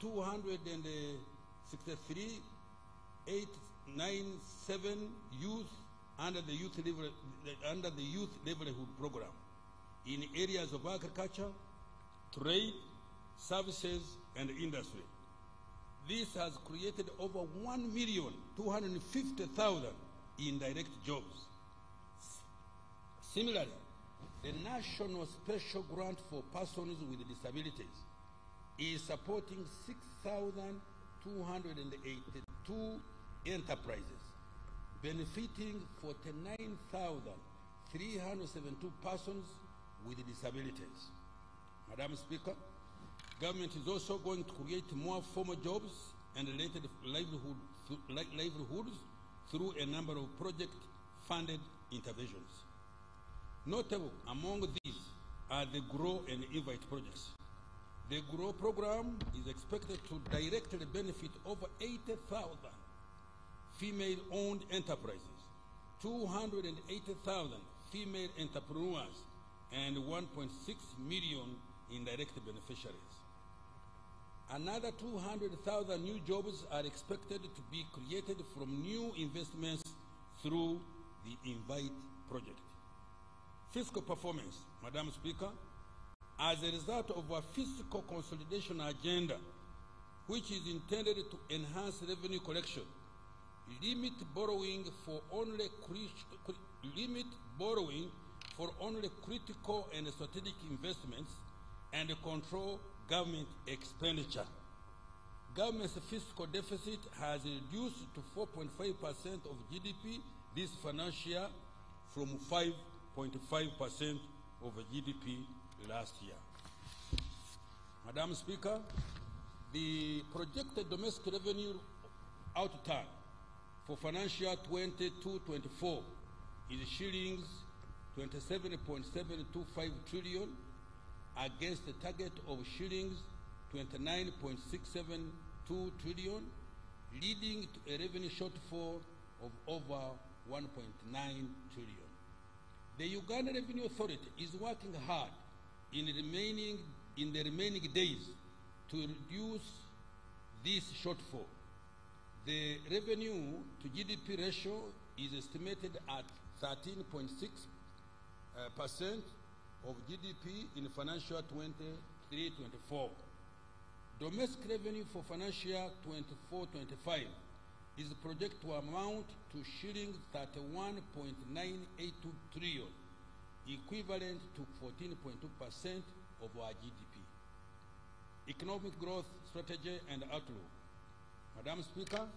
263,897 youth under the youth livelihood program in areas of agriculture, trade, services, and industry. This has created over 1,250,000 indirect jobs. Similarly, the National Special Grant for Persons with Disabilities is supporting 6,282 enterprises, benefiting 49,372 persons with disabilities. Madam Speaker, government is also going to create more formal jobs and related livelihoods through a number of project-funded interventions. Notable among these are the Grow and Invite projects. The Grow program is expected to directly benefit over 80,000 female-owned enterprises, 280,000 female entrepreneurs, and 1.6 million indirect beneficiaries. Another 200,000 new jobs are expected to be created from new investments through the Invite project. Fiscal performance, Madam Speaker, as a result of a fiscal consolidation agenda, which is intended to enhance revenue collection, limit borrowing for only critical and strategic investments, and control government expenditure. Government's fiscal deficit has reduced to 4.5% of GDP this financial year from 5.5% of GDP last year. Madam Speaker, the projected domestic revenue outturn for financial year 22-24 is shillings 27.725 trillion against a target of shillings 29.672 trillion, leading to a revenue shortfall of over 1.9 trillion. The Uganda Revenue Authority is working hard in the remaining days to reduce this shortfall. The revenue to GDP ratio is estimated at 13.6% of GDP in financial 23-24. Domestic revenue for financial year 24-25 is projected to amount to shillings 31.982 trillion, equivalent to 14.2% of our GDP. Economic growth strategy and outlook. Madam Speaker,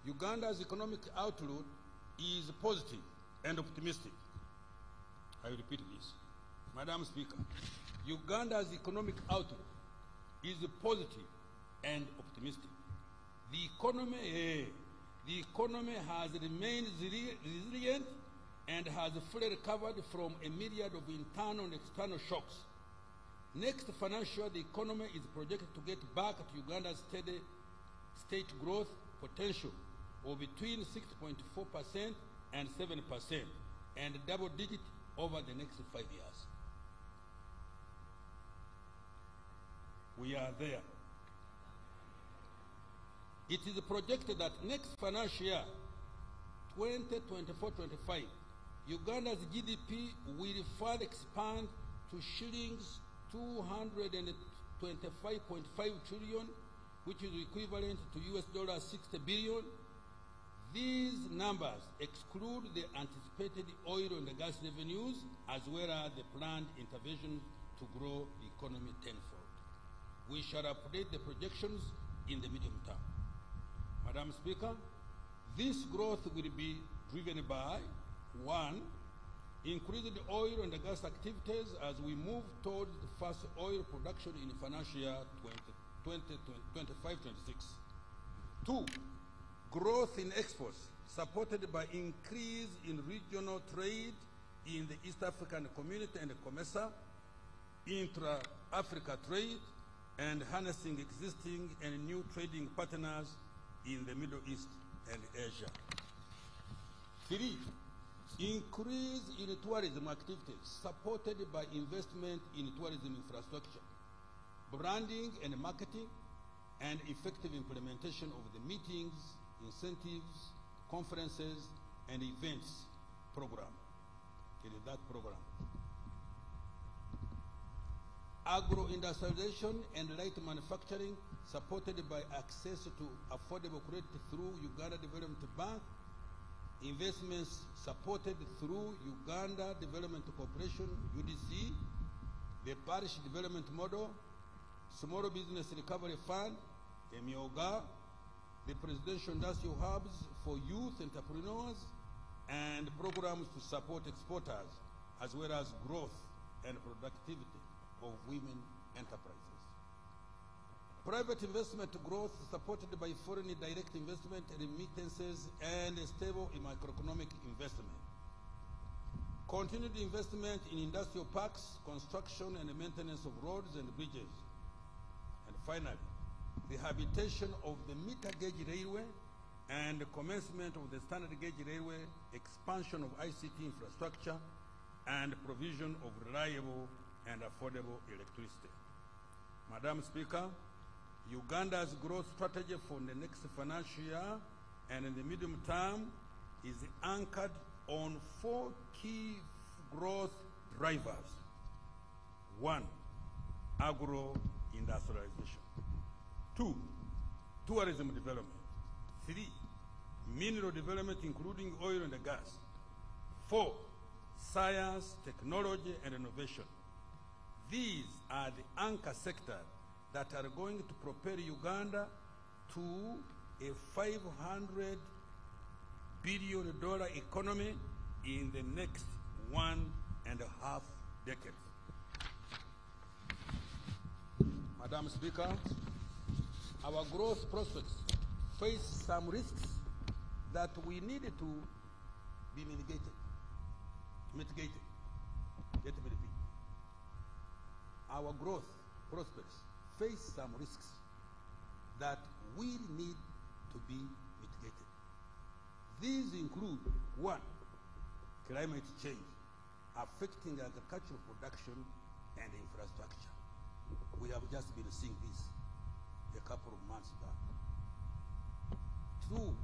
Uganda's economic outlook is positive and optimistic. I repeat this. Madam Speaker, Uganda's economic outlook is positive and optimistic. The economy has remained resilient and has fully recovered from a myriad of internal and external shocks. Next financial year, the economy is projected to get back to Uganda's steady state growth potential of between 6.4% and 7%, and double digit over the next 5 years. We are there. It is projected that next financial year, 2024-25, Uganda's GDP will further expand to shillings 225.5 trillion, which is equivalent to $60 billion. These numbers exclude the anticipated oil and gas revenues, as well as the planned interventions to grow the economy tenfold. We shall update the projections in the medium term. Madam Speaker, this growth will be driven by, 1, increasing the oil and gas activities as we move towards the first oil production in financial year 2025-26. 2, growth in exports supported by increase in regional trade in the East African Community and COMESA, intra-Africa trade, and harnessing existing and new trading partners in the Middle East and Asia. 3, increase in tourism activities supported by investment in tourism infrastructure, branding and marketing, and effective implementation of the meetings, incentives, conferences, and events program. It is that program. Agro-industrialization and light manufacturing supported by access to affordable credit through Uganda Development Bank, investments supported through Uganda Development Corporation, UDC, the Parish Development Model, Small Business Recovery Fund, MUGA, the Presidential Industrial Hubs for Youth Entrepreneurs, and programs to support exporters, as well as growth and productivity of women enterprises. Private investment growth supported by foreign direct investment, remittances, and stable macroeconomic investment. Continued investment in industrial parks, construction and maintenance of roads and bridges. And finally, rehabilitation of the meter gauge railway and the commencement of the standard gauge railway, expansion of ICT infrastructure, and provision of reliable and affordable electricity. Madam Speaker, Uganda's growth strategy for the next financial year and in the medium term is anchored on 4 key growth drivers. 1, agro-industrialization. 2, tourism development. 3, mineral development including oil and gas. 4, science, technology, and innovation. These are the anchor sectors that are going to propel Uganda to a $500 billion economy in the next 1.5 decades. Madam Speaker, our growth prospects face some risks that we needed to be mitigated. Let me repeat. Our growth prospects face some risks that we need to be mitigated. These include 1, climate change affecting agricultural production and infrastructure. We have just been seeing this a couple of months back. 2,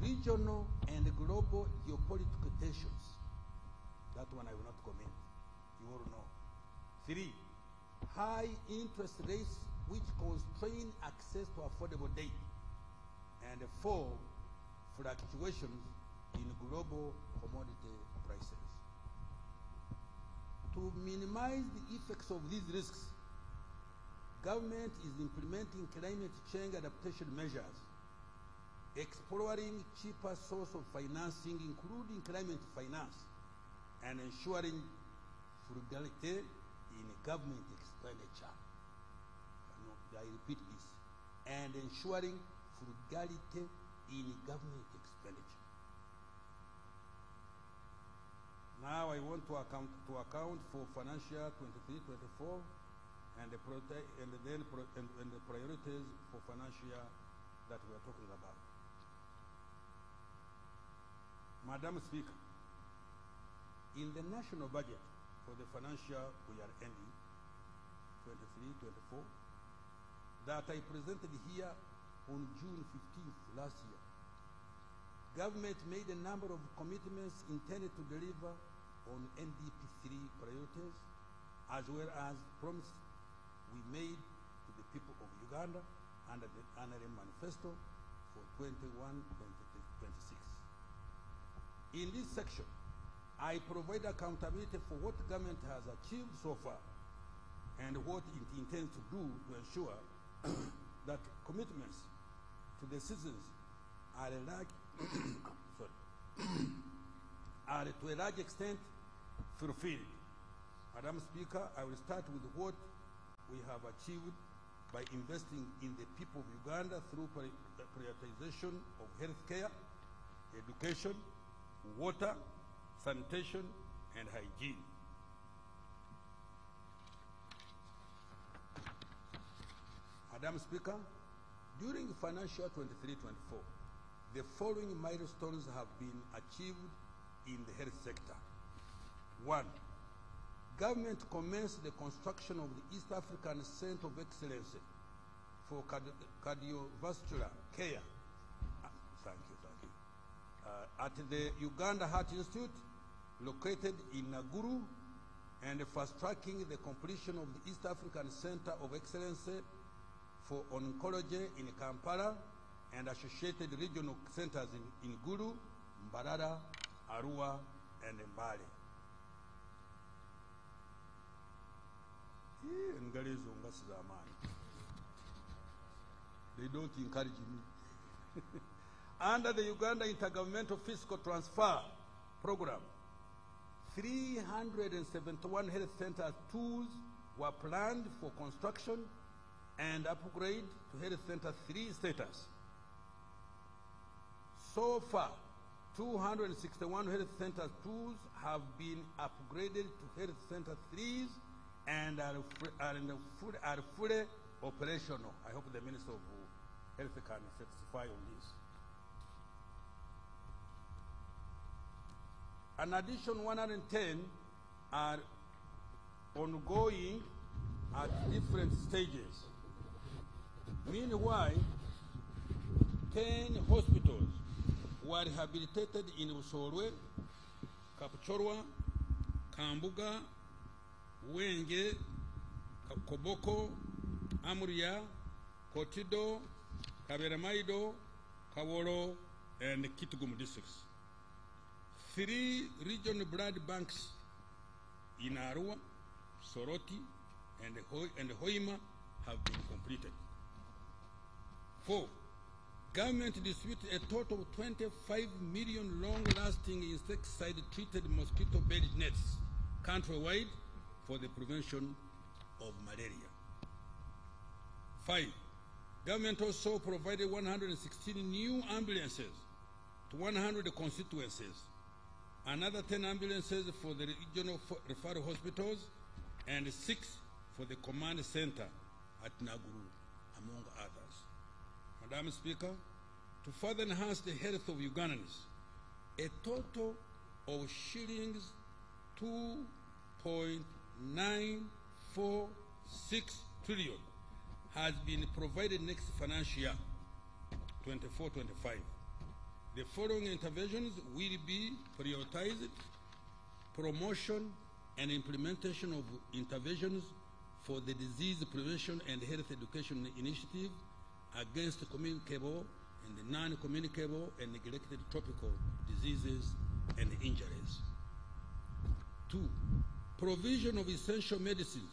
regional and global geopolitical tensions. That one I will not comment. You all know. 3, high interest rates which constrain access to affordable debt. And 4, fluctuations in global commodity prices. To minimize the effects of these risks, government is implementing climate change adaptation measures, exploring cheaper sources of financing, including climate finance, and ensuring frugality in government expenditure. I repeat this, and ensuring frugality in government expenditure. Now I want to account for financial 23-24 and the priorities for financial year that we are talking about. Madam Speaker, in the national budget for the financial we are ending, 23-24, that I presented here on June 15th last year, government made a number of commitments intended to deliver on NDP3 priorities, as well as promises we made to the people of Uganda under the NRM manifesto for 21-26. In this section, I provide accountability for what government has achieved so far and what it intends to do to ensure that commitments to the citizens are to a large extent fulfilled. Madam Speaker, I will start with what we have achieved by investing in the people of Uganda through prioritization of health care, education, water, sanitation, and hygiene. Madam Speaker, during financial 23-24, the following milestones have been achieved in the health sector. 1, government commenced the construction of the East African Center of Excellence for cardiovascular care. At the Uganda Heart Institute, located in Naguru, and fast-tracking the completion of the East African Center of Excellence for Oncology in Kampala and associated regional centers in Gulu, Mbarara, Arua, and Mbale. They don't encourage me. Under the Uganda Intergovernmental Fiscal Transfer Program, 371 health center tools were planned for construction and upgrade to Health Center 3 status. So far, 261 health center tools have been upgraded to Health Center 3s and are fully operational. I hope the Minister of Health can testify on this. An additional 110 are ongoing at different stages. Meanwhile, 10 hospitals were rehabilitated in Usolwe, Kapchorwa, Kambuga, Wenge, Koboko, Amuria, Kotido, Kaberamaido, Kawolo, and Kitgum districts. 3 regional blood banks in Arua, Soroti, and Hoima have been completed. 4. Government distributed a total of 25 million long-lasting insecticide-treated mosquito-based nets countrywide for the prevention of malaria. 5. Government also provided 116 new ambulances to 100 constituencies, another 10 ambulances for the regional referral hospitals, and 6 for the command center at Naguru, among others. Madam Speaker, to further enhance the health of Ugandans, a total of shillings 2.946 trillion has been provided next financial year, 24-25. The following interventions will be prioritized: promotion and implementation of interventions for the disease prevention and health education initiative against communicable and non-communicable and neglected tropical diseases and injuries. 2. Provision of essential medicines,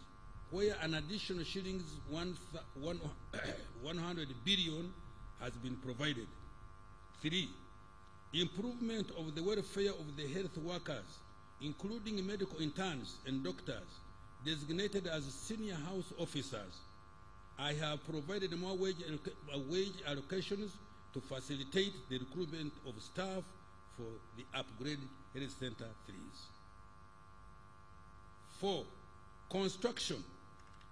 where an additional shillings 100 billion has been provided. 3. Improvement of the welfare of the health workers, including medical interns and doctors designated as senior house officers. I have provided more wage allocations to facilitate the recruitment of staff for the upgraded health center 3s. 4. Construction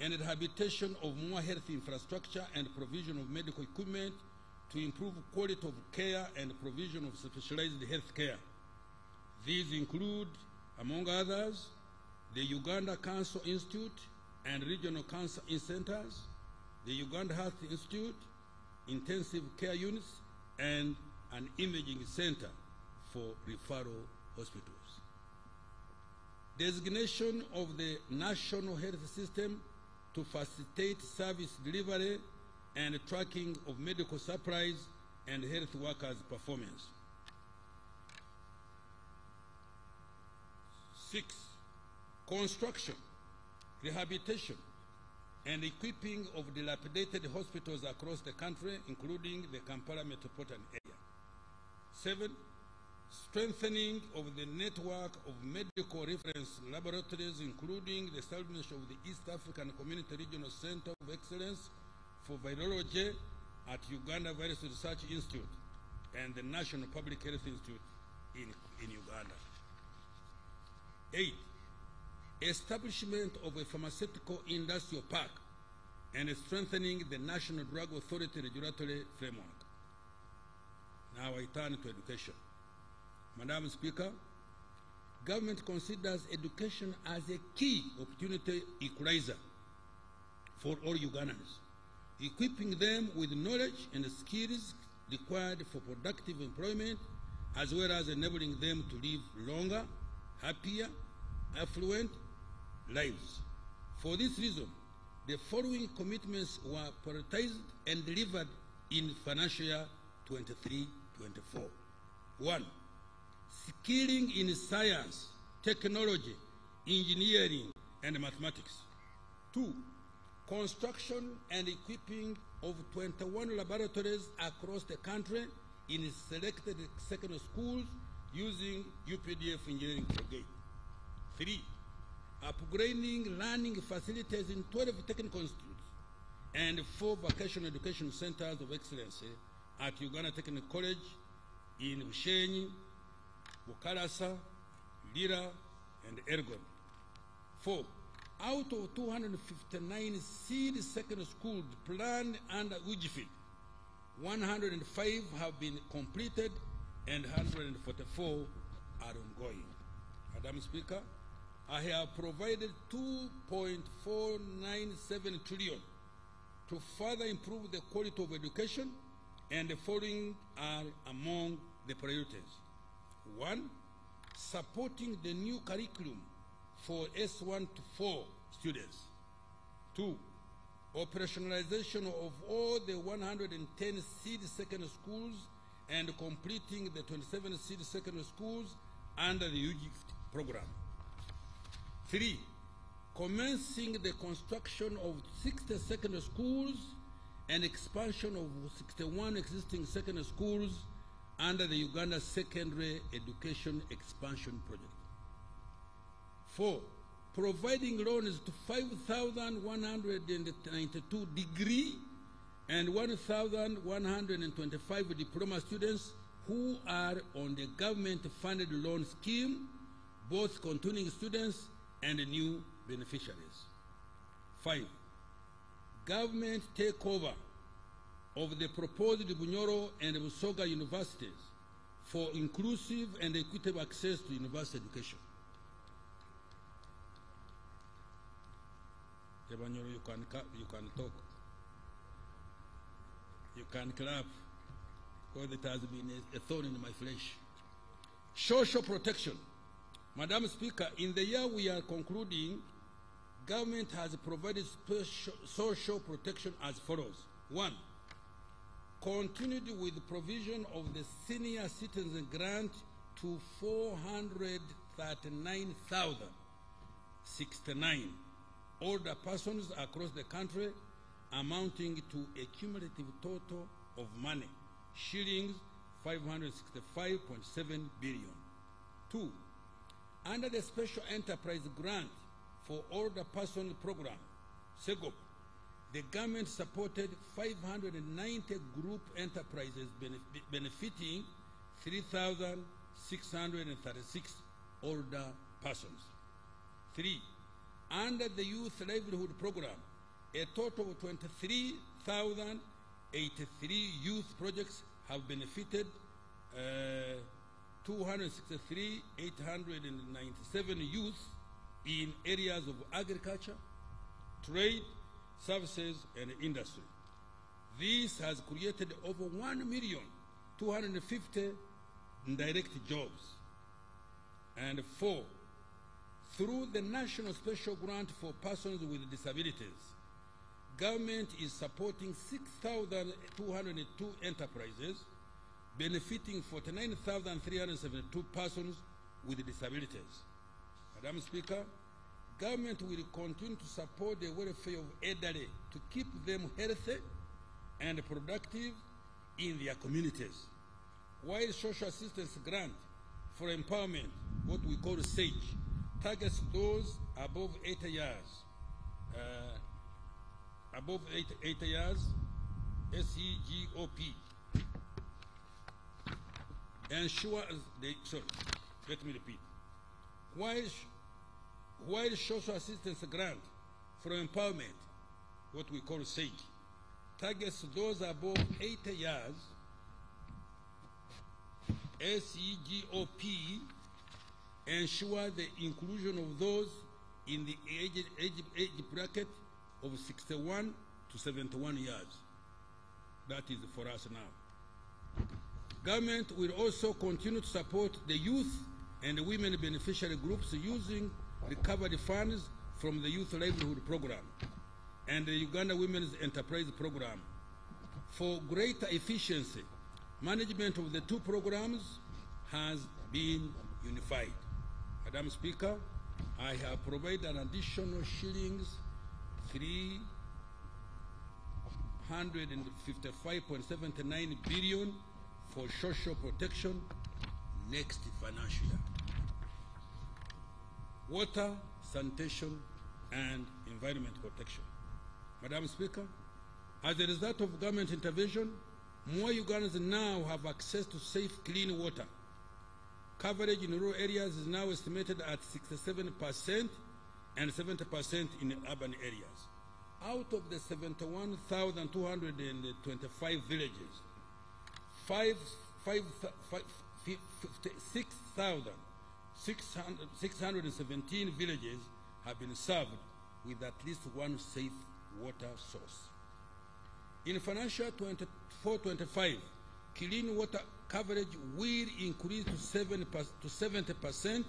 and rehabilitation of more health infrastructure and provision of medical equipment to improve quality of care and provision of specialized health care. These include, among others, the Uganda Cancer Institute and regional cancer centers, the Uganda Health Institute, intensive care units, and an imaging center for referral hospitals. Designation of the national health system to facilitate service delivery and tracking of medical supplies and health workers' performance. 6. Construction, rehabilitation, and equipping of dilapidated hospitals across the country, including the Kampala metropolitan area. 7. Strengthening of the network of medical reference laboratories, including the establishment of the East African Community Regional Center of Excellence for Virology at Uganda Virus Research Institute and the National Public Health Institute in Uganda. 8. Establishment of a pharmaceutical industrial park and strengthening the National Drug Authority regulatory framework. Now I turn to education. Madam Speaker, government considers education as a key opportunity equalizer for all Ugandans, equipping them with knowledge and skills required for productive employment, as well as enabling them to live longer, happier, affluent lives. For this reason, the following commitments were prioritized and delivered in financial year 23-24. 1. Skilling in science, technology, engineering, and mathematics. 2. Construction and equipping of 21 laboratories across the country in selected secondary schools using UPDF engineering brigade. 3. Upgrading learning facilities in 12 technical institutes and 4 vocational education centers of excellence at Uganda Technical College in Ushenyi, Bukalasa, Lira, and Ergon. 4. Out of 259 seed secondary schools planned under UGFID, 105 have been completed and 144 are ongoing. Madam Speaker, I have provided 2.497 trillion to further improve the quality of education, and the following are among the priorities. 1, supporting the new curriculum for S1 to 4 students. 2, operationalization of all the 110 seed secondary schools and completing the 27 seed secondary schools under the UGIFT program. 3, commencing the construction of 60 secondary schools and expansion of 61 existing secondary schools under the Uganda Secondary Education Expansion Project. 4, providing loans to 5,192 degree and 1,125 diploma students who are on the government-funded loan scheme, both continuing students and new beneficiaries. 5, government takeover of the proposed Bunyoro and Busoga universities for inclusive and equitable access to university education. Bunyoro, you can talk. You can clap, because it has been a thorn in my flesh. Social protection. Madam Speaker, in the year we are concluding, government has provided social protection as follows. 1, continued with provision of the senior citizen grant to 439,069 older persons across the country, amounting to a cumulative total of money, shillings 565.7 billion. 2, under the Special Enterprise Grant for Older Person Program, SEGOP, the government supported 590 group enterprises benefiting 3,636 older persons. 3, under the Youth Livelihood Program, a total of 23,083 youth projects have benefited 263,897 youth in areas of agriculture, trade, services, and industry. This has created over 1,250,000 direct jobs. And 4, through the National Special Grant for Persons with Disabilities, government is supporting 6,202 enterprises benefiting 49,372 persons with disabilities. Madam Speaker, government will continue to support the welfare of elderly to keep them healthy and productive in their communities, while social assistance grant for empowerment, what we call SAGE, targets those above 80 years, SEGOP, ensures let me repeat. While social assistance grant for empowerment, what we call SAGE, targets those above 80 years, SEGOP ensure the inclusion of those in the age bracket of 61 to 71 years. That is for us now. Government will also continue to support the youth and women beneficiary groups using recovery funds from the Youth Livelihood Program and the Uganda Women's Enterprise Program. For greater efficiency, management of the two programs has been unified. Madam Speaker, I have provided an additional shillings 355.79 billion for social protection next financial year. Water, sanitation, and environment protection. Madam Speaker, as a result of government intervention, more Ugandans now have access to safe, clean water. Coverage in rural areas is now estimated at 67% and 70% in urban areas. Out of the 71,225 villages, 6,617 villages have been served with at least one safe water source. In financial 24-25, clean water coverage will increase to 70%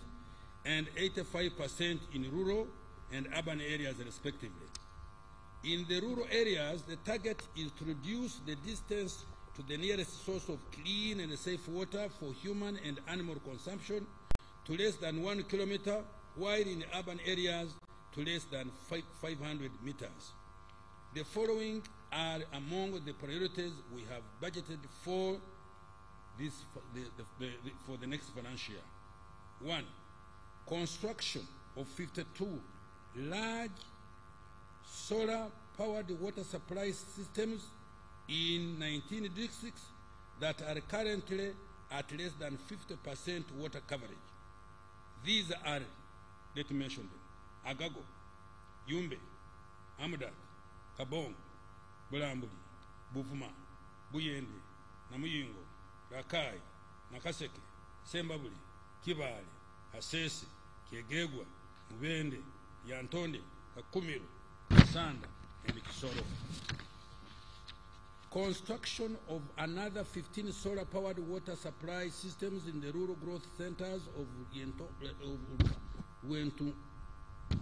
and 85% in rural and urban areas respectively. In the rural areas, the target is to reduce the distance to the nearest source of clean and safe water for human and animal consumption to less than 1 kilometer, while in urban areas to less than 500 meters. The following are among the priorities we have budgeted for for the next financial year. 1. Construction of 52 large solar-powered water supply systems in 19 districts that are currently at less than 50% water coverage. These are, let me mention them: Agago, Yumbe, Amudat, Kabong, Bulambuli, Buvuma, Buyende, Namuyingo, Rakai, Nakaseke, Sembabuli, Kibali, Hasesi, Kiegegwa, Mubende, Yantonde, Kakumiru, Sanda, and Kisoro. Construction of another 15 solar-powered water supply systems in the rural growth centers of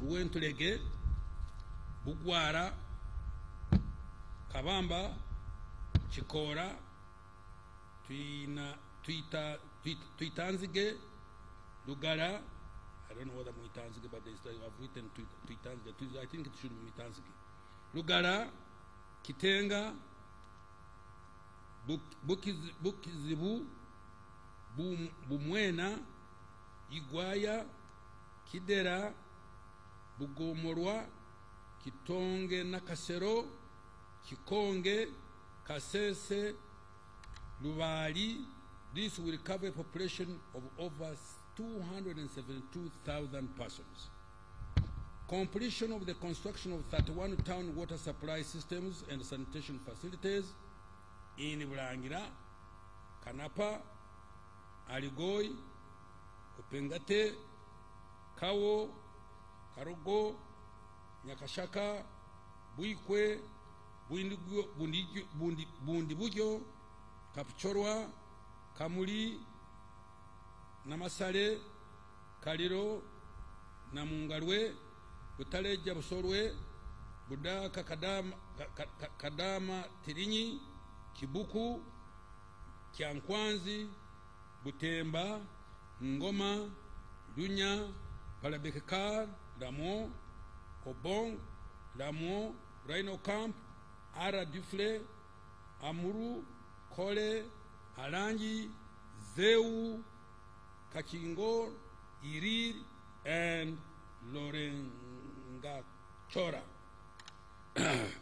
Buentulege, Bugwara, Kabamba, Chikora, Tuitanzige, Lugara. I don't know whether Muitanzige, but I've written Tuitanzige. I think it should be Muitanzige. Lugara, Kitenga, Bukizibu, Bumwena, Igwaya, Kidera, Bugomorwa, Kitonge Nakasero, Kikonge, Kasese, Lubali. This will cover a population of over 272,000 persons. Completion of the construction of 31 town water supply systems and sanitation facilities in Bulangira, Kanapa, Aligoi, Upengate, Kawo, Karogo, Nyakashaka, Buikwe, Bundibujo, Kapchorwa, Kamuli, Namasale, Kaliro, Namungarwe, Butaleja Busorwe, Budaka Kadama Tirinyi, Kibuku, Kiankwanzi, Butemba, Ngoma, Dunya, Palabekekar, Damo, Kobong, Damo, Rhino Camp, Ara Dufle, Amuru, Kole, Arangi, Zeu, Kachingo, Irir, and Lorengachora.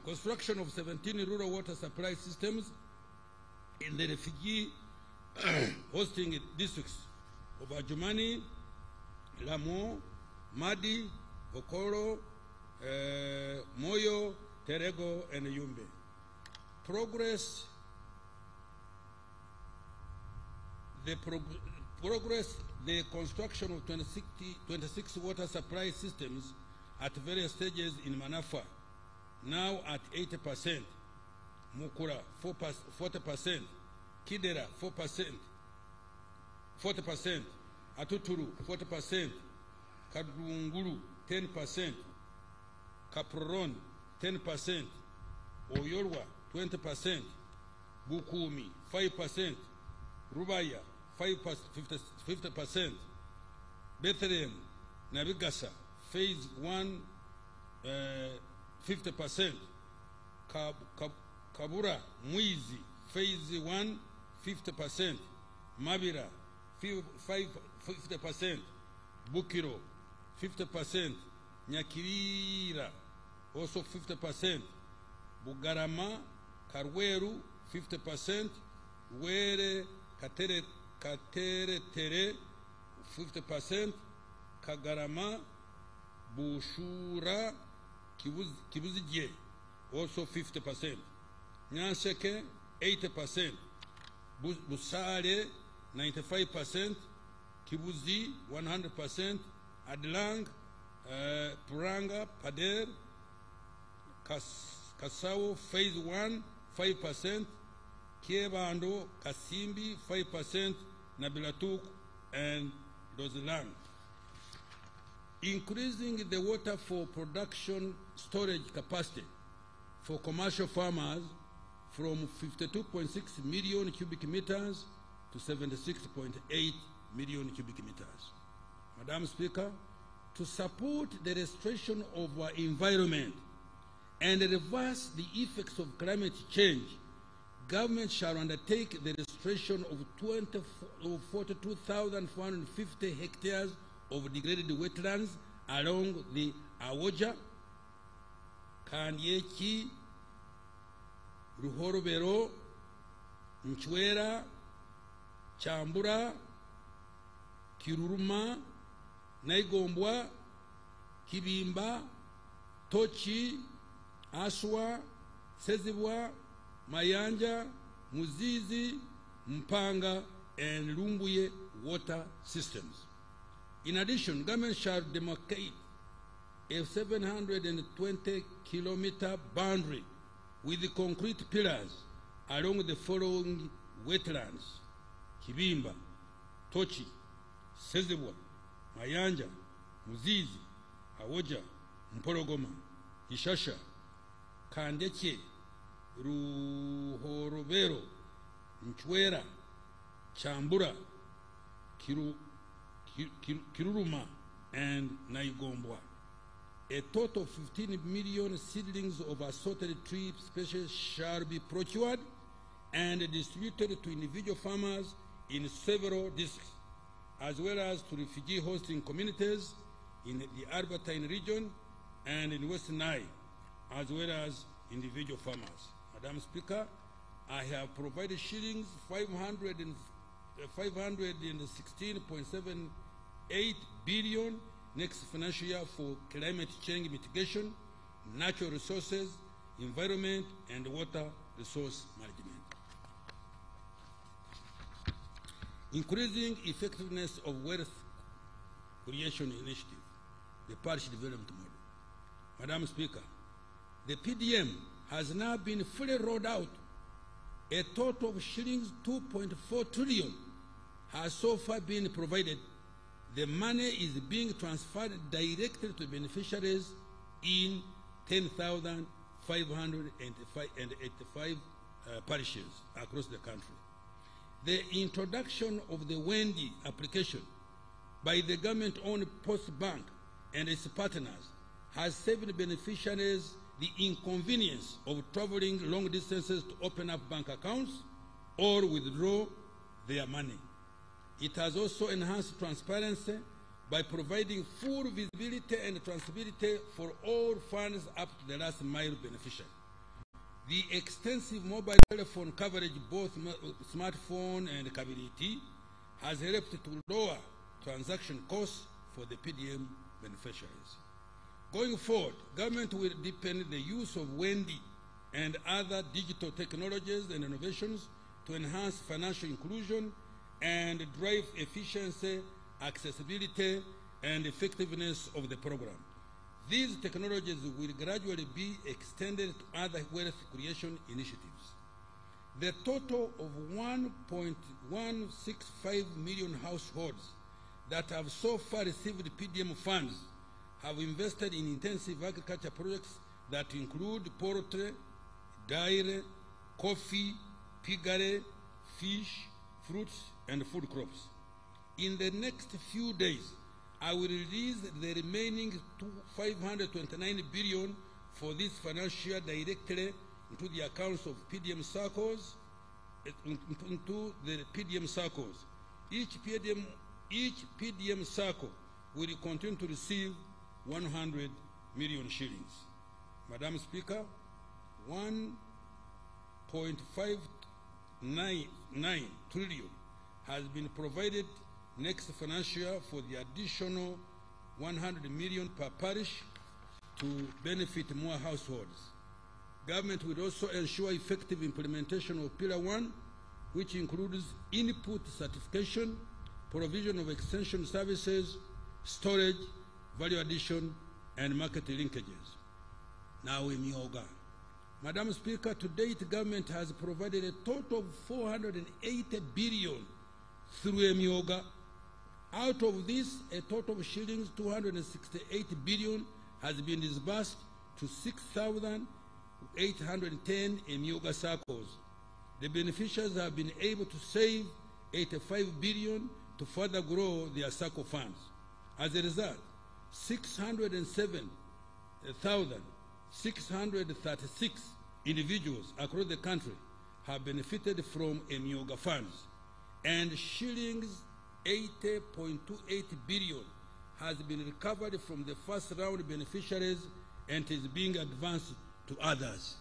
Construction of 17 rural water supply systems in the refugee hosting districts of Ajumani, Lamo, Madi, Okoro, Moyo, Terego, and Yumbe. Progress the construction of 26 water supply systems at various stages in Manafwa, now at 80%, Mukura 40%, Kidera 40%, Atuturu 40%, Kadunguru 10%, Kaproron 10%, Oyorwa 20%, Bukumi 5%, Rubaya 50%, Bethlehem, Nabigasa, phase 1, 50%, Kabura, Muizi, phase 1, 50%, Mabira, 50%, Bukiro, 50%, Nyakirira, also 50%, Bugarama, Karweru, 50%, Were, Katere Tere, 50%, Kagarama, Bushura, Kibuzije, also 50%, Nyanseke, 80%, Busare, 95%, Kibuzi, 100%, Adlang, Puranga, Pader, Kasao, phase 1, 5%, Kiebando, Kasimbi, 5%, Nabilatuk, and Doziland. Increasing the water for production storage capacity for commercial farmers from 52.6 million cubic meters to 76.8 million cubic meters. Madam Speaker, to support the restoration of our environment and reverse the effects of climate change, government shall undertake the restoration of 42,450 hectares of degraded wetlands along the Awoja, Kanyeki, Ruhorobero, Mchwera, Chambura, Kiruruma, Naigombwa, Kibimba, Tochi, Aswa, Sezibwa, Mayanja, Muzizi, Mpanga, and Lumbuye water systems. In addition, government shall demarcate a 720-kilometer boundary with the concrete pillars along the following wetlands: Kibimba, Tochi, Sezibwa, Mayanja, Muzizi, Awoja, Mporogoma, Ishasha, Kandeke, Ruhorobero, Mchwera, Chambura, Kiruruma, and Naigombwa. A total of 15 million seedlings of assorted tree species shall be procured and distributed to individual farmers in several districts, as well as to refugee hosting communities in the Albertine region and in West Nile, as well as individual farmers. Madam Speaker, I have provided shillings 516.78 billion next financial year for climate change mitigation, natural resources, environment, and water resource management. Increasing effectiveness of wealth creation initiative, the parish development model. Madam Speaker, the PDM has now been fully rolled out. A total of shillings 2.4 trillion has so far been provided. The money is being transferred directly to beneficiaries in 10,585 parishes across the country. The introduction of the Wendy application by the government-owned Post Bank and its partners has saved beneficiaries the inconvenience of traveling long distances to open up bank accounts or withdraw their money. It has also enhanced transparency by providing full visibility and traceability for all funds up to the last mile beneficiary. The extensive mobile telephone coverage, both smartphone and KBDT, has helped to lower transaction costs for the PDM beneficiaries. Going forward, government will deepen the use of Wendy and other digital technologies and innovations to enhance financial inclusion and drive efficiency, accessibility, and effectiveness of the program. These technologies will gradually be extended to other wealth creation initiatives. The total of 1.165 million households that have so far received PDM funds have invested in intensive agriculture projects that include poultry, dairy, coffee, piggery, fish, fruits, and food crops. In the next few days, I will release the remaining 529 billion for this financial year directly into the accounts of PDM circles, into the PDM circles. Each PDM circle will continue to receive 100 million shillings. Madam Speaker, 1.599 trillion has been provided next financial year for the additional 100 million per parish to benefit more households. Government will also ensure effective implementation of Pillar 1, which includes input certification, provision of extension services, storage, value addition, and market linkages. Now in Myoga, Madam Speaker, to date, government has provided a total of 480 billion through MUGA. Out of this, a total of shillings 268 billion has been disbursed to 6,810 MUGA circles. The beneficiaries have been able to save 85 billion to further grow their circle funds. As a result, 607,636 individuals across the country have benefited from MUGA funds, and shillings 80.28 billion has been recovered from the first round beneficiaries and is being advanced to others.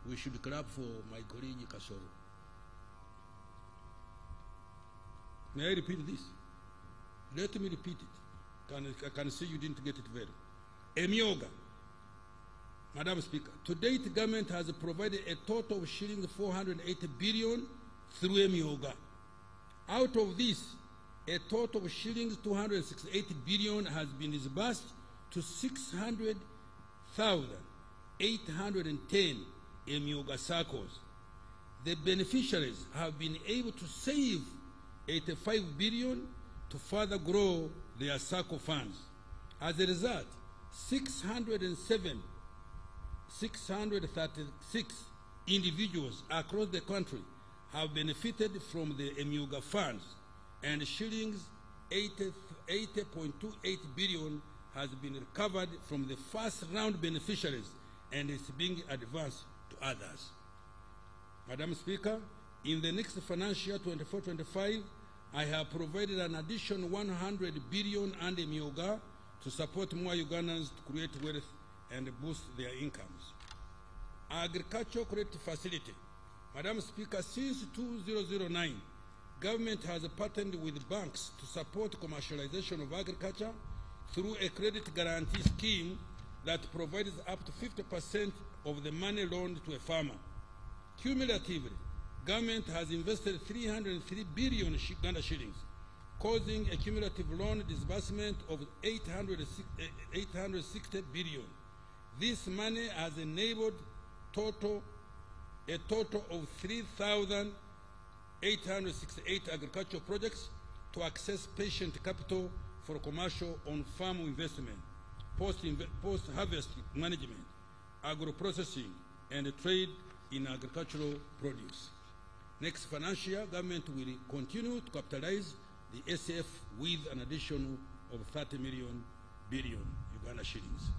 We should clap for my colleague Kasoro. May I repeat this? Let me repeat it. I can see you didn't get it well. MUGA, Madam Speaker, to date, government has provided a total of shillings 480 billion through MUGA. Out of this, a total of shillings 268 billion has been disbursed to 600,810 MUGA circles. The beneficiaries have been able to save 85 billion to further grow their circle funds. As a result, 636 individuals across the country have benefited from the MUGA funds, and shillings 80.28 billion has been recovered from the first round beneficiaries and is being advanced to others. Madam Speaker, in the next financial year 24-25, I have provided an additional 100 billion under MUGA to support more Ugandans to create wealth and boost their incomes. Agricultural Credit Facility. Madam Speaker, since 2009, government has partnered with banks to support commercialization of agriculture through a credit guarantee scheme that provides up to 50% of the money loaned to a farmer. Cumulatively, government has invested 303 billion Uganda shillings, causing a cumulative loan disbursement of 860 billion. This money has enabled a total of 3,868 agricultural projects to access patient capital for commercial on-farm investment, post-harvest management, agro-processing, and trade in agricultural produce. Next financial year, government will continue to capitalize the SF with an additional of 30 billion Uganda shillings.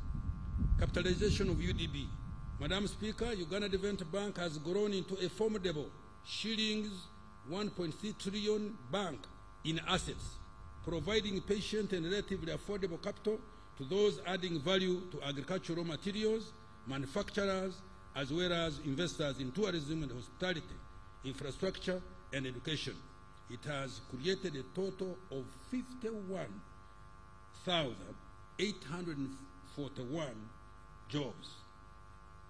Capitalization of UDB. Madam Speaker, Uganda Development Bank has grown into a formidable shillings 1.3 trillion bank in assets, providing patient and relatively affordable capital to those adding value to agricultural materials, manufacturers, as well as investors in tourism and hospitality, infrastructure, and education. It has created a total of 51,841 jobs.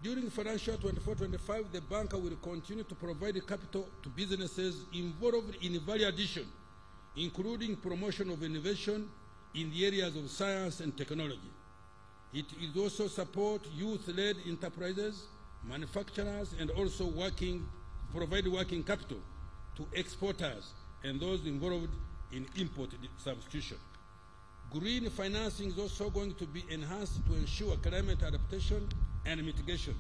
During financial 24-25, the bank will continue to provide capital to businesses involved in value addition, including promotion of innovation in the areas of science and technology. It will also support youth-led enterprises, manufacturers, and also provide working capital to exporters and those involved in import substitution. Green financing is also going to be enhanced to ensure climate adaptation and mitigation.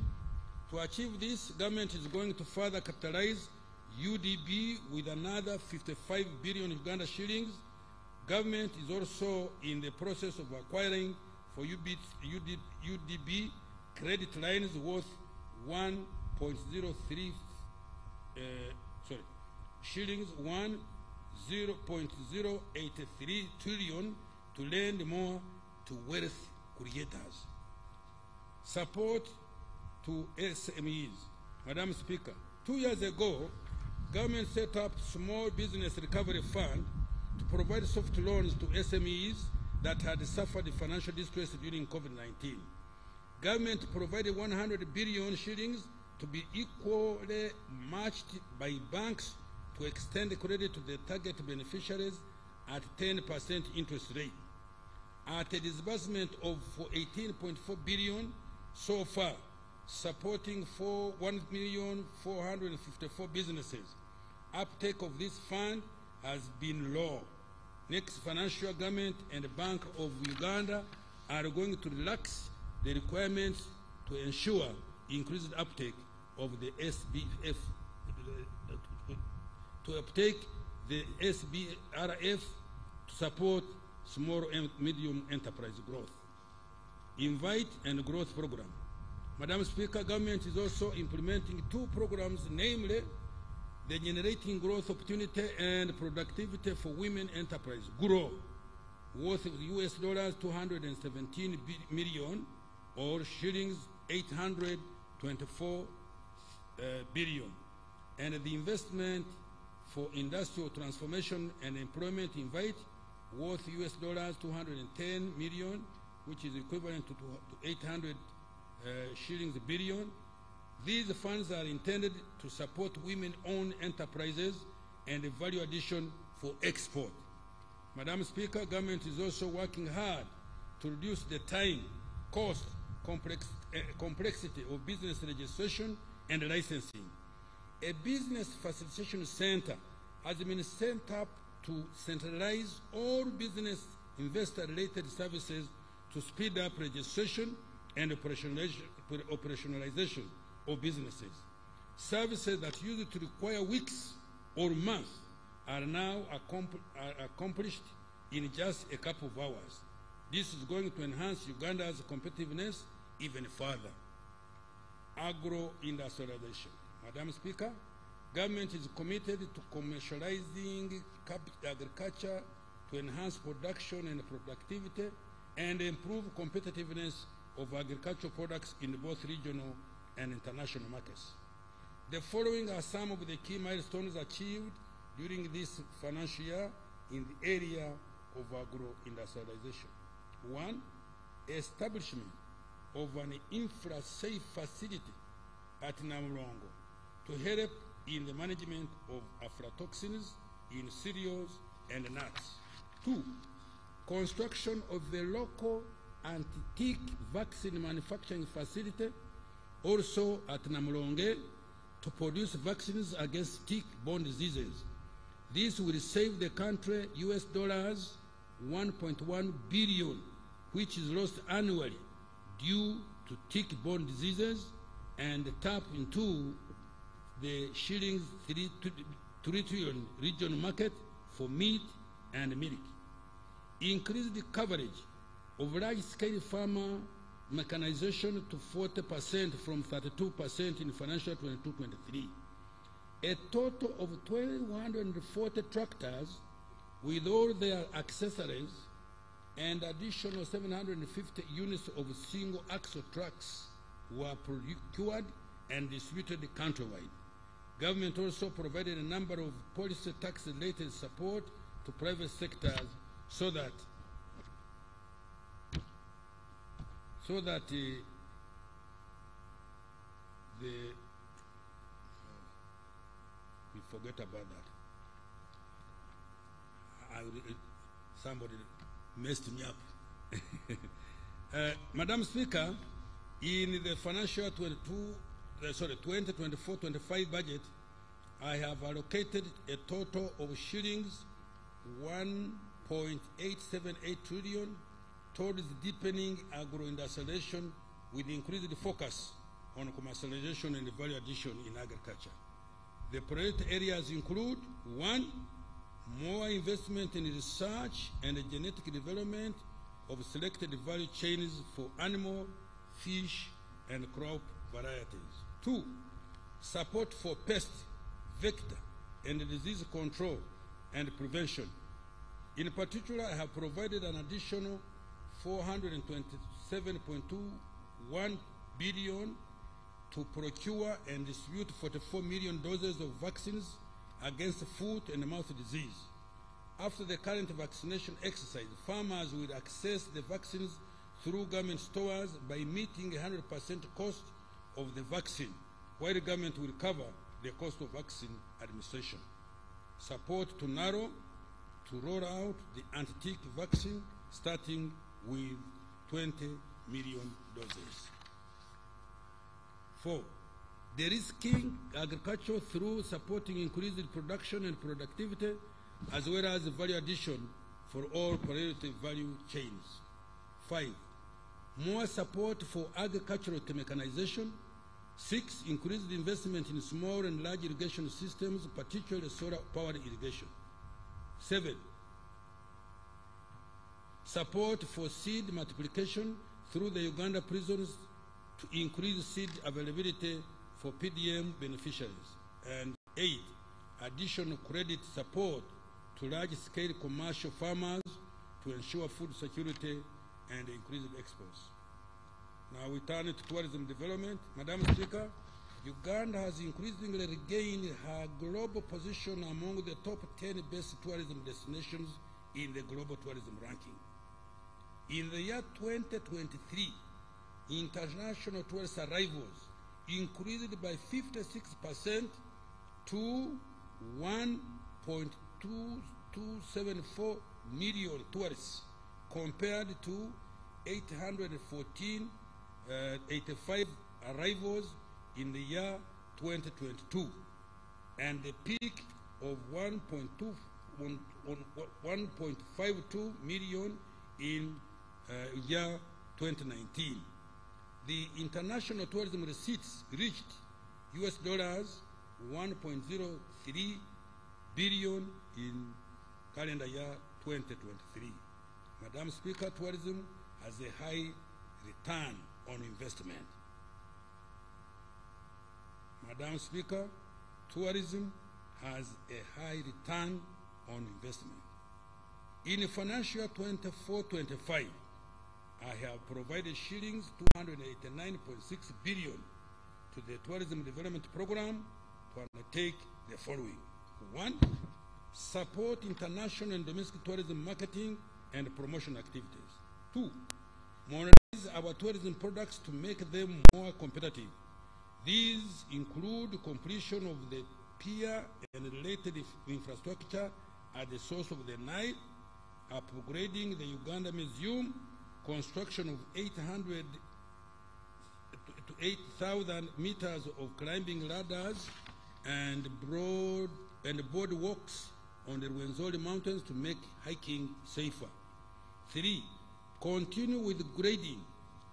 To achieve this, government is going to further capitalize UDB with another 55 billion Uganda shillings. Government is also in the process of acquiring for UDB credit lines worth 1.083 trillion to lend more to wealth creators. Support to SMEs. Madam Speaker, 2 years ago, government set up Small Business Recovery Fund to provide soft loans to SMEs that had suffered financial distress during COVID-19. Government provided 100 billion shillings to be equally matched by banks to extend credit to the target beneficiaries at 10% interest rate. At a disbursement of 18.4 billion so far, supporting 1,454 businesses. Uptake of this fund has been low. Next financial government and the Bank of Uganda are going to relax the requirements to ensure increased uptake of the SBF, to uptake the SBRF to support small and medium enterprise growth. Invite and Growth Program. Madam Speaker, government is also implementing 2 programs, namely the Generating Growth Opportunity and Productivity for Women Enterprise, GROW, worth $217 million or shillings 824 billion. And the Investment for Industrial Transformation and Employment Invite, worth $210 million, which is equivalent to 800 shillings billion. These funds are intended to support women-owned enterprises and the value addition for export. Madam Speaker, government is also working hard to reduce the time, cost, complexity of business registration and licensing. A business facilitation center has been set up to centralize all business investor-related services to speed up registration and operationalization of businesses. Services that used to require weeks or months are now accomplished in just a couple of hours. This is going to enhance Uganda's competitiveness even further. Agro-industrialization. Madam Speaker, government is committed to commercializing agriculture to enhance production and productivity and improve competitiveness of agricultural products in both regional and international markets. The following are some of the key milestones achieved during this financial year in the area of agro-industrialization. 1, establishment of an infra-safe facility at Namulongo to help in the management of aflatoxins in cereals and nuts. 2, construction of the local anti-tick vaccine manufacturing facility also at Namulonge to produce vaccines against tick-borne diseases. This will save the country $1.1 billion, which is lost annually due to tick-borne diseases, and tap into the shillings 3 trillion regional market for meat and milk. Increase the coverage of large-scale farmer mechanization to 40% from 32% in financial 22-23. A total of 1,240 tractors with all their accessories and additional 750 units of single-axle trucks were procured and distributed countrywide. Government also provided a number of policy tax-related support to private sectors so that we forget about that. Somebody messed me up. Madam Speaker, in the financial 2024-25 budget, I have allocated a total of shillings 1.878 trillion towards deepening agro-industrialization with increased focus on commercialization and value addition in agriculture. The priority areas include: 1, more investment in research and genetic development of selected value chains for animal, fish, and crop varieties. 2, support for pest, vector, and disease control and prevention. In particular, I have provided an additional 427.21 billion to procure and distribute 44 million doses of vaccines against foot and mouth disease. After the current vaccination exercise, farmers will access the vaccines through government stores by meeting 100% cost of the vaccine, while the government will cover the cost of vaccine administration. Support to NARO to roll out the anti-tick vaccine, starting with 20 million doses. 4. De-risking agriculture through supporting increased production and productivity, as well as value addition for all priority value chains. 5. More support for agricultural mechanization. 6. Increased investment in small and large irrigation systems, particularly solar-powered irrigation. 7. Support for seed multiplication through the Uganda prisons to increase seed availability for PDM beneficiaries. And 8. Additional credit support to large-scale commercial farmers to ensure food security and increase exports. Now we turn to tourism development. Madam Speaker, Uganda has increasingly regained her global position among the top 10 best tourism destinations in the global tourism ranking. In the year 2023, international tourist arrivals increased by 56% to 1.2274 million tourists, compared to 885 arrivals in the year 2022, and the peak of 1.52 million in year 2019. The international tourism receipts reached US dollars 1.03 billion in calendar year 2023. Madam Speaker, tourism has a high return on investment. Madam Speaker, tourism has a high return on investment. In financial year 24-25, I have provided shillings 289.6 billion to the tourism development program to undertake the following. 1. Support international and domestic tourism marketing and promotion activities. 2. Modernize our tourism products to make them more competitive. These include completion of the pier and related infrastructure at the source of the Nile, upgrading the Uganda Museum, construction of 800 to 8,000 meters of climbing ladders and boardwalks on the Rwenzori Mountains to make hiking safer. 3. Continue with grading,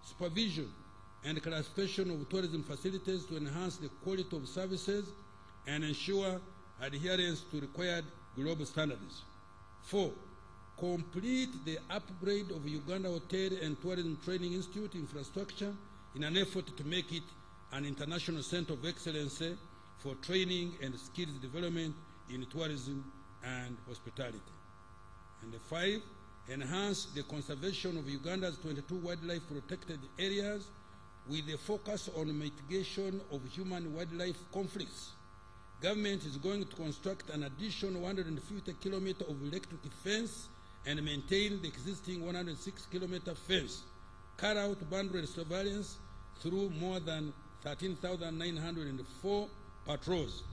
supervision, and classification of tourism facilities to enhance the quality of services and ensure adherence to required global standards. 4. Complete the upgrade of Uganda Hotel and Tourism Training Institute infrastructure in an effort to make it an international center of excellence for training and skills development in tourism and hospitality. And 5, enhance the conservation of Uganda's 22 wildlife protected areas with a focus on mitigation of human-wildlife conflicts. Government is going to construct an additional 150 kilometers of electric fence and maintain the existing 106-kilometer fence, carry out boundary surveillance through more than 13,904 patrols,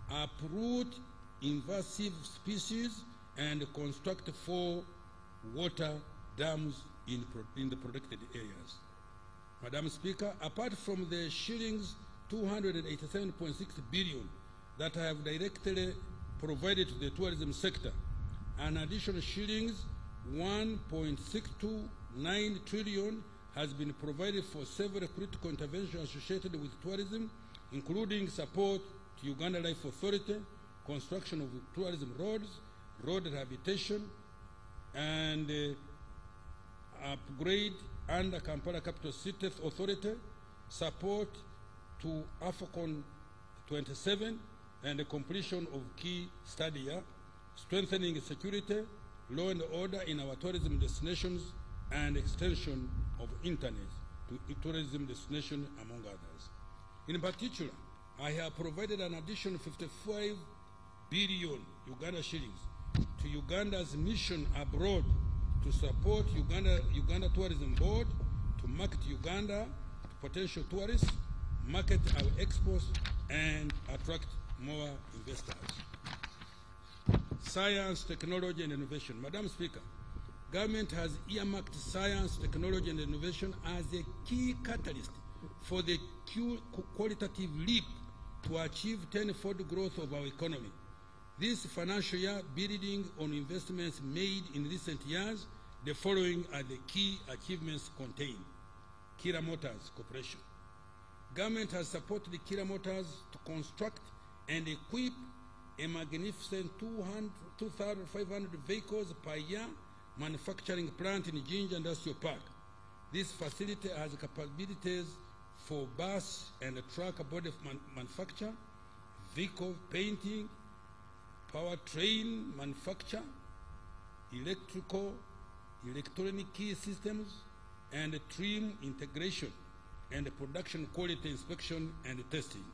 uproot invasive species, and construct 4 water dams in the protected areas. Madam Speaker, apart from the shillings 287.6 billion that I have directly provided to the tourism sector, an additional shillings 1.629 trillion has been provided for several critical interventions associated with tourism, including support to Uganda Life Authority, construction of tourism roads, road rehabilitation, and upgrade under Kampala Capital City Authority, support to AFCON 27, and the completion of key stadia, strengthening security, law and order in our tourism destinations, and extension of internet to tourism destinations, among others. In particular, I have provided an additional 55 billion Uganda shillings to Uganda's mission abroad to support Uganda Tourism Board to market Uganda to potential tourists, market our exports, and attract more investors. Science, technology, and innovation. Madam Speaker, government has earmarked science, technology, and innovation as a key catalyst for the qualitative leap to achieve tenfold growth of our economy. This financial year, building on investments made in recent years, the following are the key achievements contained. Kira Motors Corporation. Government has supported Kira Motors to construct and equip a magnificent 2,500 vehicles per year manufacturing plant in Jinja Industrial Park. This facility has capabilities for bus and truck body manufacture, vehicle painting, powertrain manufacture, electronic key systems, and trim integration and production quality inspection and testing.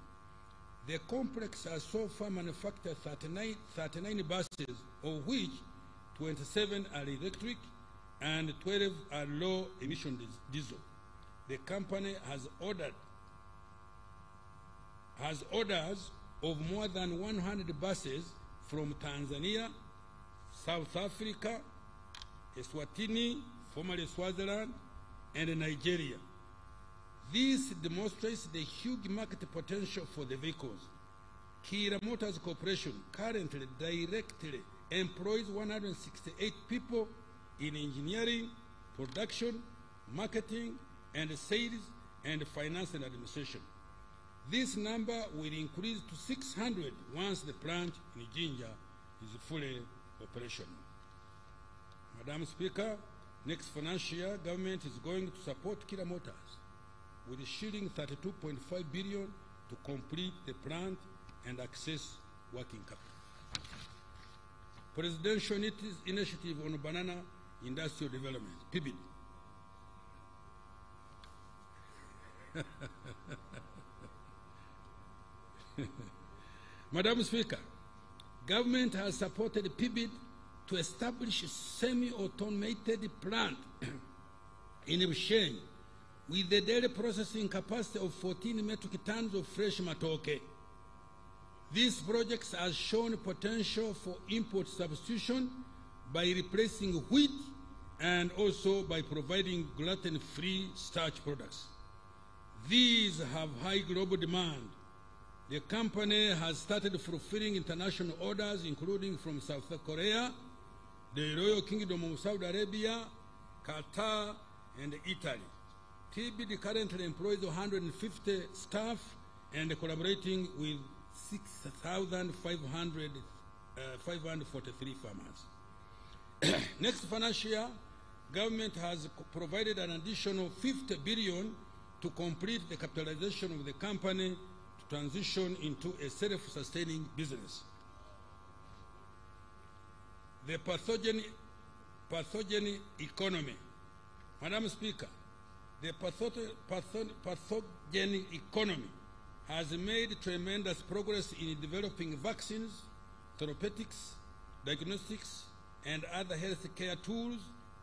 The complex has so far manufactured 39 buses, of which 27 are electric and 12 are low-emission diesel. The company has orders of more than 100 buses from Tanzania, South Africa, Eswatini, formerly Swaziland, and Nigeria. This demonstrates the huge market potential for the vehicles. Kira Motors Corporation currently directly employs 168 people in engineering, production, marketing, and sales, and finance and administration. This number will increase to 600 once the plant in Jinja is fully operational. Madam Speaker, next financial year, government is going to support Kira Motors with shilling 32.5 billion to complete the plant and access working capital. Presidential Initiative on Banana Industrial Development, PIBID. Madam Speaker, government has supported PIBID to establish a semi-automated plant in Bushenyi with the daily processing capacity of 14 metric tons of fresh matoke. This project has shown potential for import substitution by replacing wheat and also by providing gluten-free starch products. These have high global demand. The company has started fulfilling international orders, including from South Korea, the Royal Kingdom of Saudi Arabia, Qatar, and Italy. PIBID currently employs 150 staff and collaborating with 6,543 farmers. Next financial year, government has provided an additional 50 billion to complete the capitalization of the company to transition into a self-sustaining business. The pathogen economy. Madam Speaker, the pathogen economy has made tremendous progress in developing vaccines, therapeutics, diagnostics, and other health care tools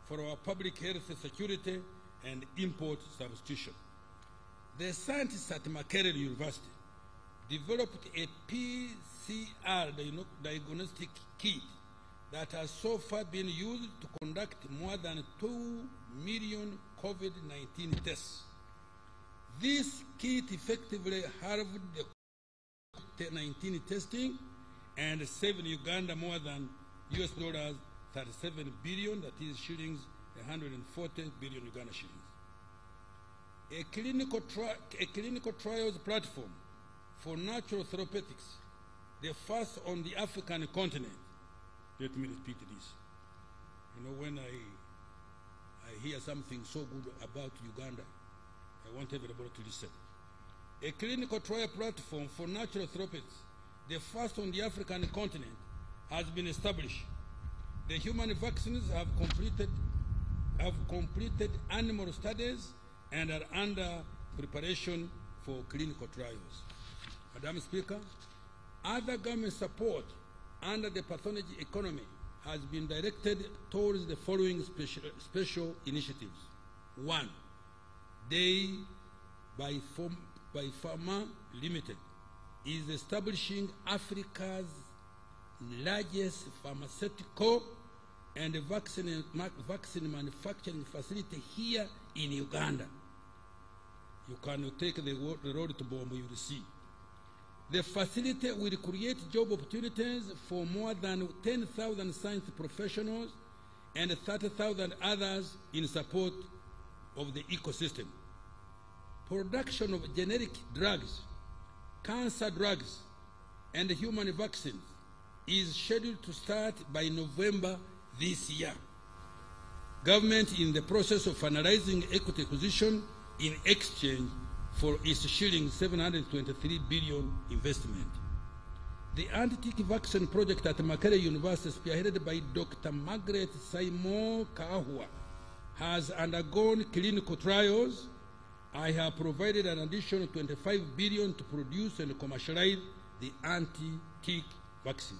for our public health security and import substitution. The scientists at Makerere University developed a PCR diagnostic kit that has so far been used to conduct more than 2 million COVID-19 tests. This kit effectively halved the COVID-19 testing and saved Uganda more than US dollars 37 billion, that is shillings 140 billion Uganda shillings. A clinical trials platform for natural therapeutics, the first on the African continent. Let me repeat this. You know, when I hear something so good about Uganda, I want everybody to listen. A clinical trial platform for natural therapeutics, the first on the African continent, has been established. The human vaccines have completed animal studies and are under preparation for clinical trials. Madam Speaker, other government support under the pathogen economy has been directed towards the following special initiatives. 1. Day by Pharma Limited is establishing Africa's largest pharmaceutical and vaccine manufacturing facility here in Uganda. You can take the road to Bombo, you will see. The facility will create job opportunities for more than 10,000 science professionals and 30,000 others in support of the ecosystem. Production of generic drugs, cancer drugs, and human vaccines is scheduled to start by November this year. Government in the process of finalizing equity acquisition in exchange for its shilling 723 billion investment. The anti-tick vaccine project at Makerere University, spearheaded by Dr. Margaret Saimo Kahua, has undergone clinical trials. I have provided an additional 25 billion to produce and commercialize the anti-tick vaccine.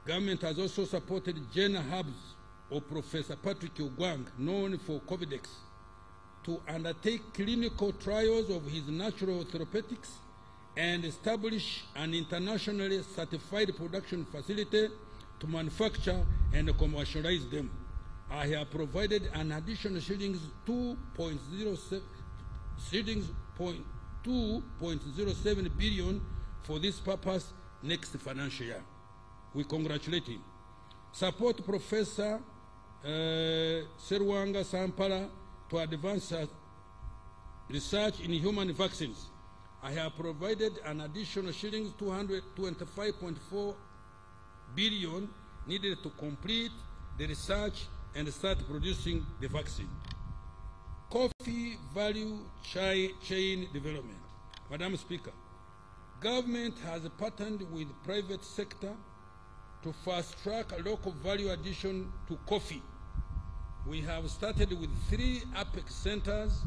Government has also supported Jenna Hubs of Professor Patrick Ogwang, known for COVIDEX, to undertake clinical trials of his natural therapeutics and establish an internationally certified production facility to manufacture and commercialize them. I have provided an additional shillings 2.07 billion for this purpose next financial year. We congratulate him. Support Professor Serwanga Sampara to advance research in human vaccines. I have provided an additional shillings 225.4 billion needed to complete the research and start producing the vaccine. Coffee value chain development. Madam Speaker, government has partnered with private sector to fast-track local value addition to coffee. We have started with 3 Apex centers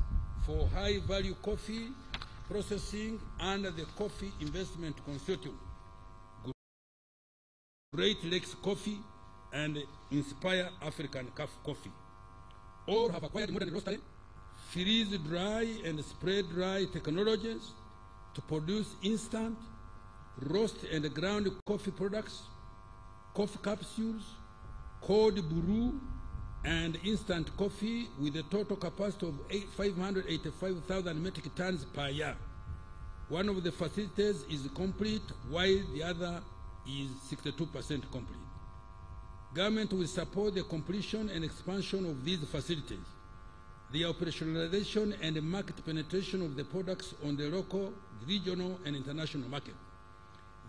for high-value coffee processing under the Coffee Investment Consortium, Great Lakes Coffee, and Inspire African Coffee. All have acquired modern roastery, freeze-dry and spray-dry technologies to produce instant, roast and ground coffee products, coffee capsules, cold brew, and instant coffee with a total capacity of 585,000 metric tons per year. One of the facilities is complete, while the other is 62% complete. Government will support the completion and expansion of these facilities, the operationalization and market penetration of the products on the local, regional, and international market.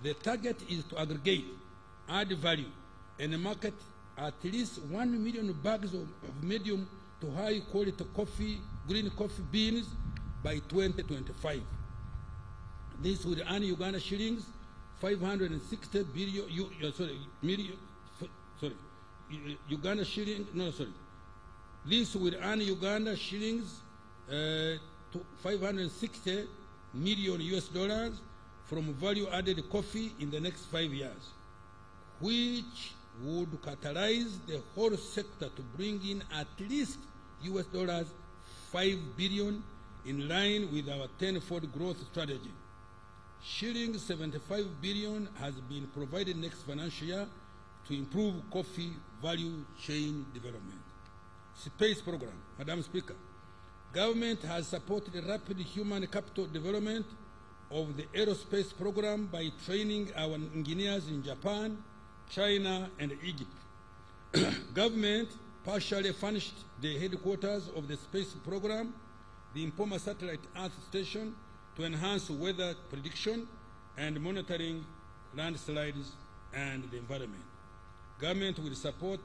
The target is to aggregate, add value, and market at least 1 million bags of medium to high quality coffee, green coffee beans by 2025. This will earn Uganda shillings 560 billion, Uganda shilling, no, sorry. This will earn Uganda shillings 560 million US dollars from value added coffee in the next 5 years, which would catalyze the whole sector to bring in at least US dollars 5 billion in line with our 10-fold growth strategy. Shilling 75 billion has been provided next financial year to improve coffee value chain development. Space program. Madam Speaker, government has supported the rapid human capital development of the aerospace program by training our engineers in Japan, China, and Egypt. Government partially furnished the headquarters of the space program, the Impoma Satellite Earth Station, to enhance weather prediction and monitoring landslides and the environment. Government will support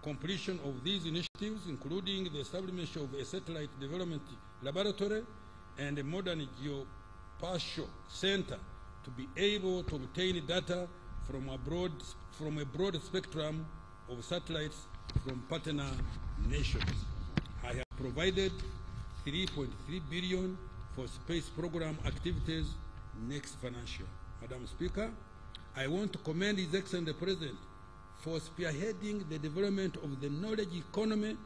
completion of these initiatives, including the establishment of a satellite development laboratory and a modern geospatial center to be able to obtain data from a broad spectrum of satellites from partner nations. I have provided 3.3 billion for space program activities next financial. Madam Speaker, I want to commend His Excellency the President for spearheading the development of the knowledge economy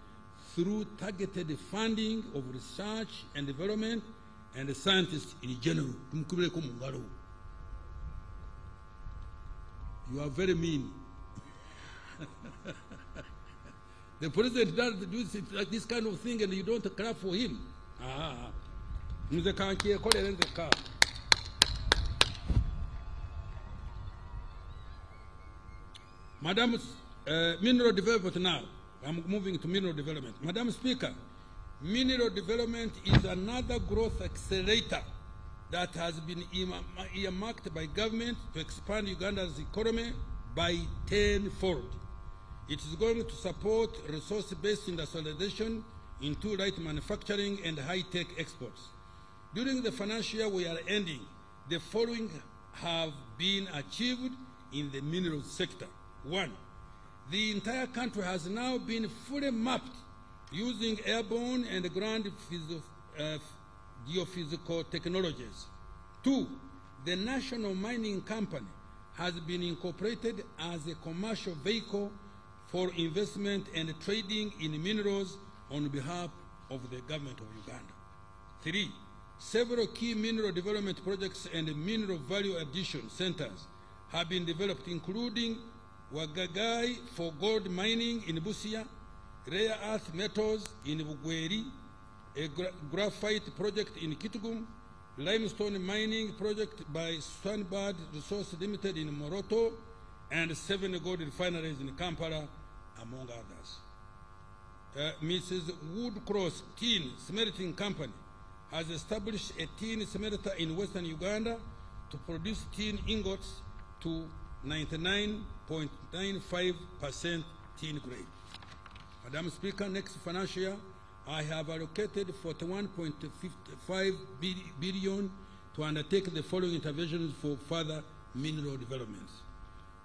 through targeted funding of research and development and scientists in general. You are very mean. The president does do like this kind of thing and you don't clap for him. Nze kankie kolere nze ka. Madam, mineral development now. I'm moving to mineral development. Madam Speaker, mineral development is another growth accelerator that has been earmarked by government to expand Uganda's economy by 10-fold. It is going to support resource-based industrialization into light manufacturing and high-tech exports. During the financial year we are ending, the following have been achieved in the mineral sector. 1. The entire country has now been fully mapped using airborne and ground geophysical technologies. 2. The National Mining Company has been incorporated as a commercial vehicle for investment and trading in minerals on behalf of the government of Uganda. 3. Several key mineral development projects and mineral value addition centers have been developed, including Wagagai for gold mining in Busia, rare earth metals in Bugweri, a graphite project in Kitgum, limestone mining project by Sunbird Resource Limited in Moroto, and 7 gold refineries in Kampala, among others. Mrs. Woodcross Tin Smelting Company has established a tin smelter in western Uganda to produce tin ingots to 99.95% tin grade. Madam Speaker, next financial year, I have allocated 41.55 billion to undertake the following interventions for further mineral developments.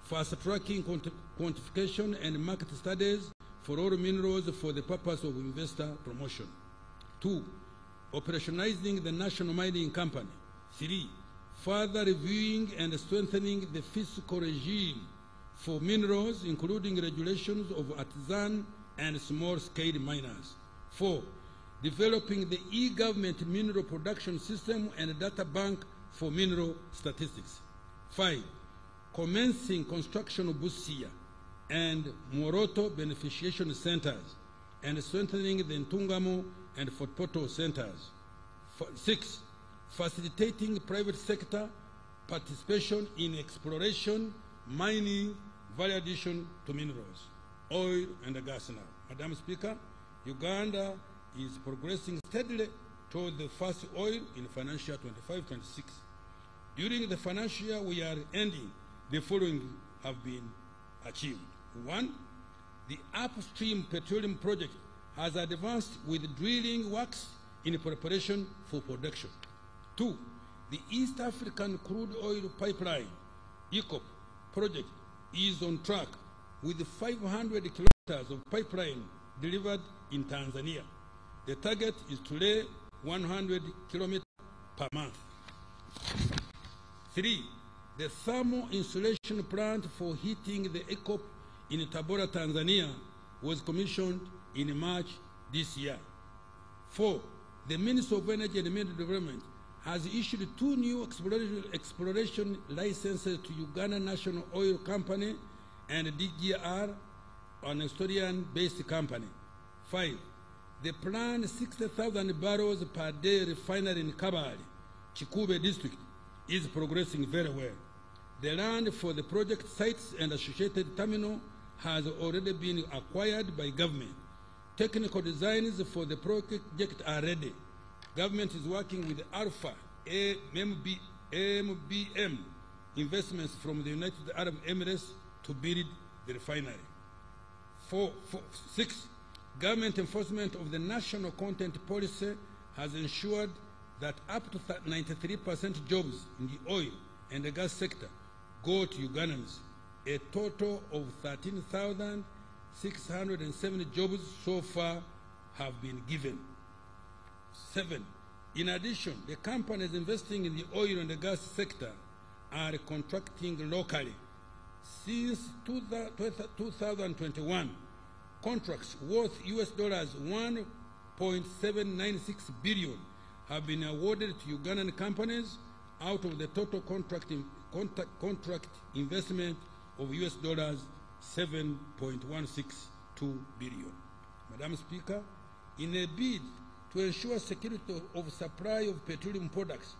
Fast-tracking quantification and market studies for all minerals for the purpose of investor promotion. 2. Operationalizing the National Mining Company. 3. Further reviewing and strengthening the fiscal regime for minerals, including regulations of artisan and small-scale miners. 4. Developing the e-government mineral production system and data bank for mineral statistics. 5. Commencing construction of Busia and Moroto beneficiation centers and strengthening the Ntungamo and Fort Portal centers. 6. Facilitating private sector participation in exploration, mining, value addition to minerals, oil and gas now. Madam Speaker, Uganda is progressing steadily toward the first oil in financial 25-26. During the financial year we are ending, the following have been achieved. 1. The upstream petroleum project has advanced with drilling works in preparation for production. 2. The East African Crude Oil Pipeline, EACOP, project is on track with 500 kilometers of pipeline delivered in Tanzania. The target is to lay 100 kilometers per month. 3. The thermal insulation plant for heating the EACOP in Tabora, Tanzania was commissioned in March this year. 4. The Ministry of Energy and Mineral Development has issued 2 new exploration licenses to Uganda National Oil Company and DGR, an Estonian-based company. 5. The planned 60,000 barrels per day refinery in Kabale, Chikube district, is progressing very well. The land for the project sites and associated terminal has already been acquired by government. Technical designs for the project are ready. Government is working with Alpha MBM investments from the United Arab Emirates to build the refinery. 6. Government enforcement of the national content policy has ensured that up to 93% jobs in the oil and the gas sector go to Ugandans. A total of 13,670 jobs so far have been given. 7. In addition, the companies investing in the oil and the gas sector are contracting locally. Since 2021, contracts worth US $1.796 billion have been awarded to Ugandan companies out of the total contract investment of US $7.162 billion. Madam Speaker, in a bid to ensure security of supply of petroleum products.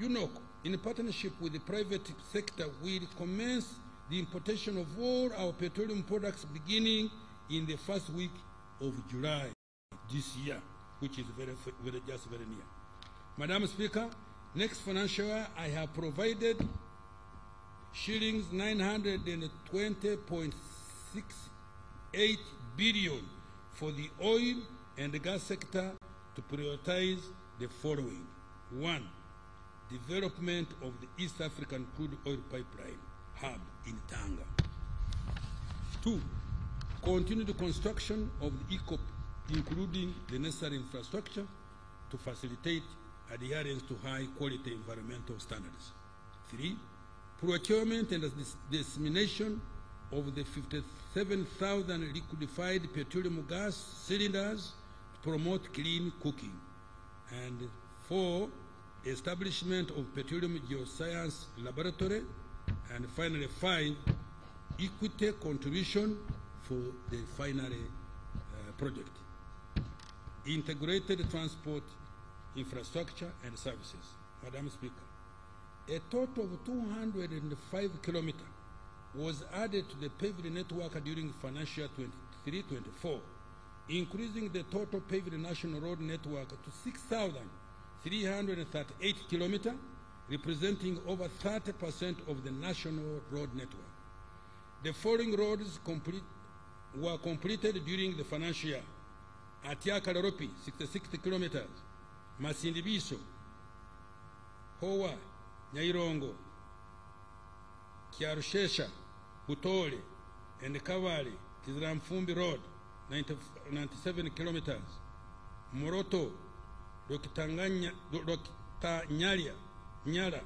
UNOC, in partnership with the private sector, will commence the importation of all our petroleum products beginning in the first week of July this year, which is very near. Madam Speaker, next financial year I have provided shillings 920.68 billion for the oil and the gas sector to prioritize the following. 1. Development of the East African crude oil pipeline hub in Tanga. 2. Continue the construction of the ECOP, including the necessary infrastructure to facilitate adherence to high-quality environmental standards. 3. Procurement and dissemination of the 57,000 liquefied petroleum gas cylinders to promote clean cooking. And 4. Establishment of petroleum geoscience laboratory. And finally, 5. Equity contribution for the final project. Integrated transport infrastructure and services. Madam Speaker, a total of 205 kilometers was added to the paved network during financial year 23-24, increasing the total paved national road network to 6,338 kilometers, representing over 30% of the national road network. The following roads were completed during the financial year: Atiaka Loropi, 66 kilometers, Masindibiso, Hoa, Nyairongo, Kiarushesha, Butole, and Kavali, Kiziramfumbi Road, 97 kilometers, Moroto, Rokitanyalia, Nyara,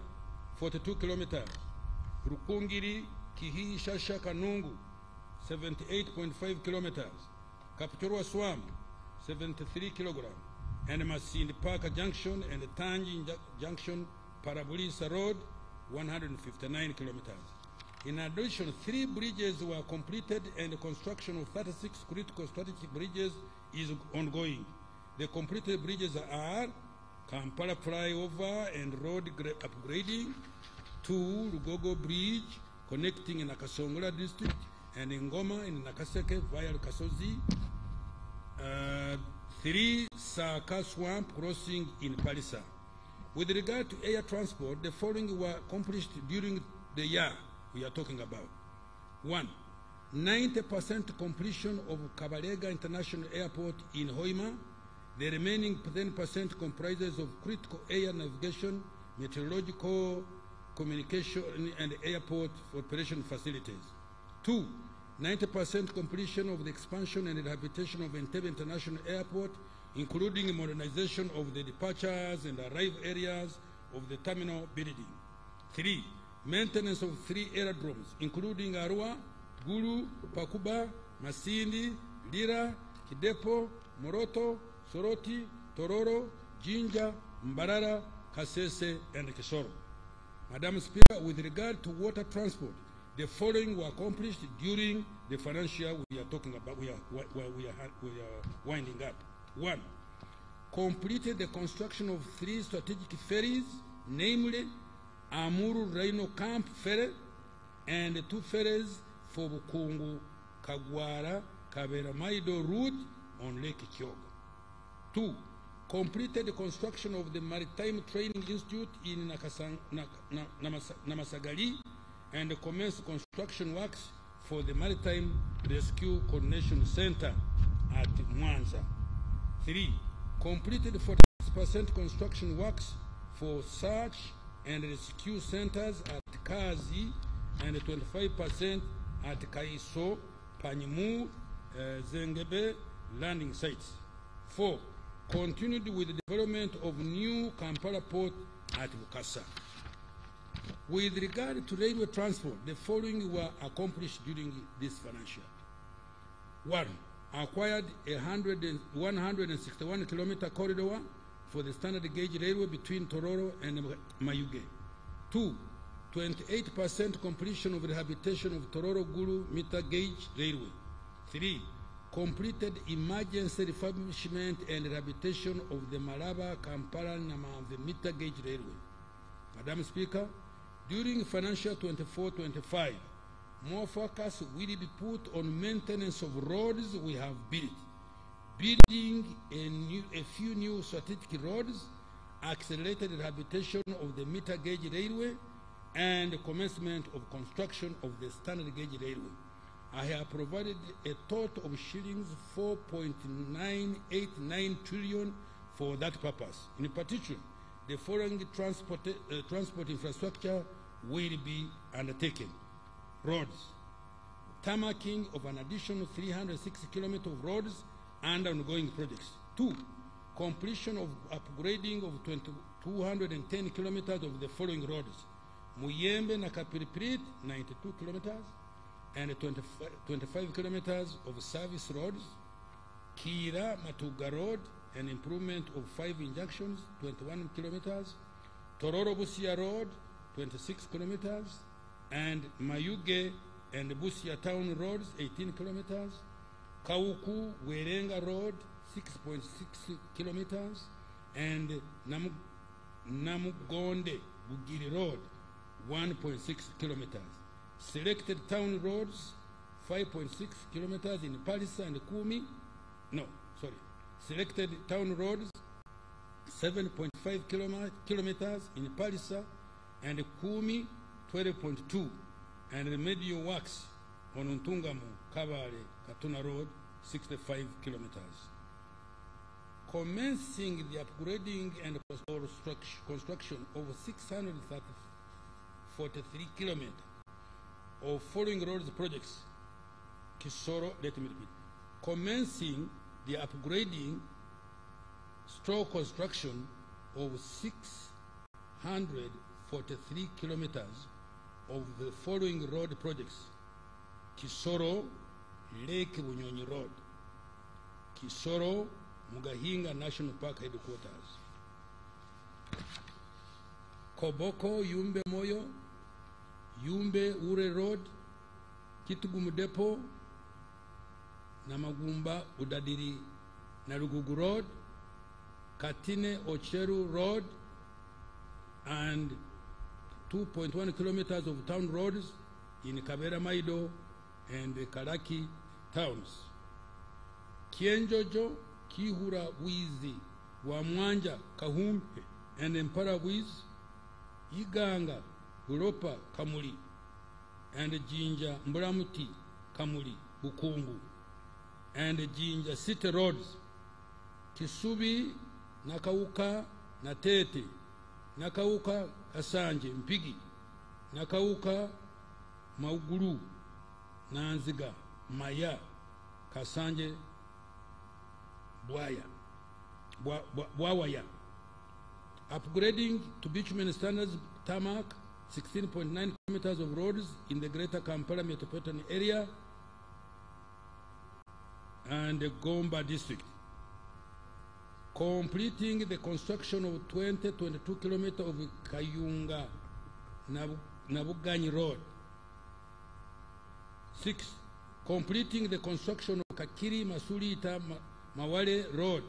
42 kilometers, Rukungiri, Kihi, Shasha, Kanungu, 78.5 kilometers, Kapturwa Swam, 73 kilograms, and Masindi Park Junction and Tangi Junction, Parabolisa Road, 159 kilometers. In addition, 3 bridges were completed and the construction of 36 critical strategic bridges is ongoing. The completed bridges are Kampala Flyover and road upgrading, 2 Lugogo Bridge connecting in Nakasongola district and Ngoma in Nakaseke via Kasozi, 3 Saka Swamp crossing in Palisa. With regard to air transport, the following were accomplished during the year we are talking about. 1. 90% completion of Kabalega International Airport in Hoima. The remaining 10% comprises of critical air navigation, meteorological, communication, and airport operation facilities. 2. 90% completion of the expansion and rehabilitation of Entebbe International Airport, including modernization of the departures and arrival areas of the terminal building. 3. Maintenance of 3 aerodromes, including Arua, Gulu, Pakuba, Masindi, Lira, Kidepo, Moroto, Soroti, Tororo, Jinja, Mbarara, Kasese, and Kisoro. Madam Speaker, with regard to water transport, the following were accomplished during the financial year we are talking about, we are winding up. 1. Completed the construction of 3 strategic ferries, namely Amuru Rhino Camp Ferry and 2 ferries for Bukungu, Kagwara, Kaberamaido route on Lake Kyoga. 2. Completed the construction of the Maritime Training Institute in Namasagali and commenced construction works for the Maritime Rescue Coordination Center at Mwanza. 3. Completed 40% construction works for search and rescue centers at Kazi and 25% at Kaiso, Panimu, Zengebe landing sites. 4. Continued with the development of new Kampala port at Bukasa. With regard to railway transport, the following were accomplished during this financial year. 1. Acquired a 161-kilometer corridor for the standard gauge railway between Tororo and Mayuge. 2. 28% completion of rehabilitation of Tororo Gulu meter gauge railway. 3. completed emergency refurbishment and rehabilitation of the Malaba, Kampala, Namamve meter gauge railway. Madam Speaker, during financial 24-25, more focus will be put on maintenance of roads we have built, building a few new strategic roads, accelerated rehabilitation of the meter gauge railway, and the commencement of construction of the standard gauge railway. I have provided a total of shillings 4.989 trillion for that purpose. In particular, the following transport infrastructure will be undertaken. Roads, tarmacking of an additional 360 kilometers of roads and ongoing projects. 2, completion of upgrading of 210 kilometers of the following roads. Muyembe na Kapiriprit, 92 kilometers, and 25 kilometers of service roads. Kira Matuga Road, an improvement of 5 injunctions, 21 kilometers. Tororo Busia Road, 26 kilometers. And Mayuge and Busia Town Roads, 18 kilometers. Kauku Werenga Road, 6.6 kilometers. And Namugonde Bugiri Road, 1.6 kilometers. Selected town roads, 5.6 kilometers in Palisa and Kumi. Selected town roads, 7.5 kilometers in Palisa and Kumi, 12.2. And remedial works on Untungamu, Kabale, Katuna Road, 65 kilometers. Commencing the upgrading and construction of 643 kilometers of following roads projects. Kisoro, let me repeat. Commencing the upgrading / construction of 643 kilometers of the following road projects. Kisoro, Lake Bunyonyi Road. Kisoro, Mugahinga National Park Headquarters. Koboko, Yumbe Moyo, Yumbe Ure Road, Kitugumu Depot, Namagumba Udadiri Narugugu Road, Katine Ocheru Road, and 2.1 kilometers of town roads in Kabera Maido and Karaki towns. Kienjojo, Kihura Wizi, Wamwanja, Kahumpe, and Empara Wiz, Iganga, Uropa, Kamuli, and Jinja, Mburamuti, Kamuli, Bukungu, and Jinja City Roads, Kisubi, Nakauka, Natete, Nakauka, Kasanje, Mpigi, Nakauka, Mauguru, Nanziga, Maya, Kasanje, Bwawaya. Upgrading to bitumen standards tarmac, 16.9 kilometers of roads in the Greater Kampala metropolitan area and the Gomba district. Completing the construction of 22 kilometers of Kayunga Nabuganyi Road. 6. Completing the construction of Kakiri Masulita Mawale Road.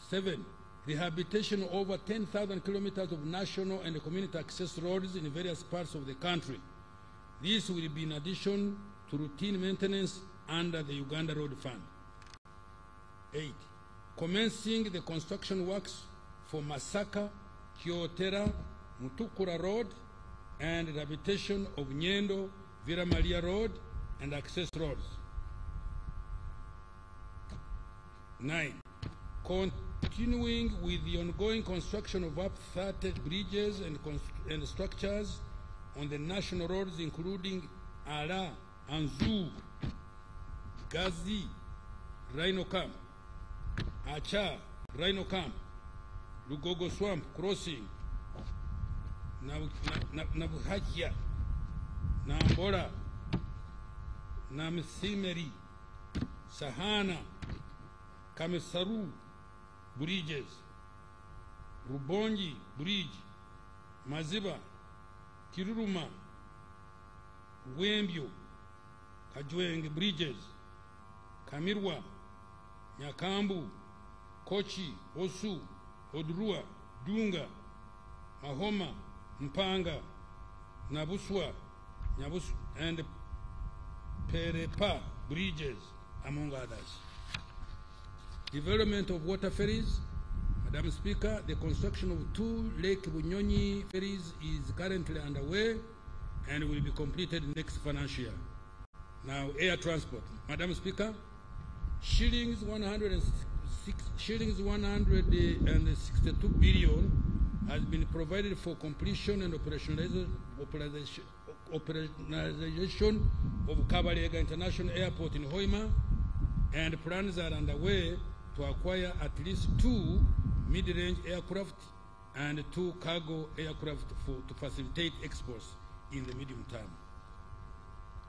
7. Rehabilitation of over 10,000 kilometers of national and community access roads in various parts of the country. This will be in addition to routine maintenance under the Uganda Road Fund. 8. Commencing the construction works for Masaka, Kyotera, Mutukura Road, and rehabilitation of Nyendo, Vira Maria Road, and access roads. 9. Continuing with the ongoing construction of up 30 bridges and structures on the national roads, including Ara, Anzu, Gazi, Rhino Camp, Acha, Rhino Camp, Lugogo Swamp Crossing, Nabuhakia, Nambora, Namsimeri, Sahana, Kamesaru Bridges, Rubonji Bridge, Maziba, Kiruruma, Wembio, Kajweng Bridges, Kamirwa, Nyakambu, Kochi, Osu, Odrua, Dunga, Mahoma, Mpanga, Nabuswa, and Perepa bridges, among others. Development of water ferries. Madam Speaker, the construction of 2 Lake Bunyonyi ferries is currently underway and will be completed next financial year. Now, air transport. Madam Speaker, shillings 162 billion has been provided for completion and operationalization of Kabalega International Airport in Hoima, and plans are underway to acquire at least 2 mid-range aircraft and 2 cargo aircraft to facilitate exports in the medium term.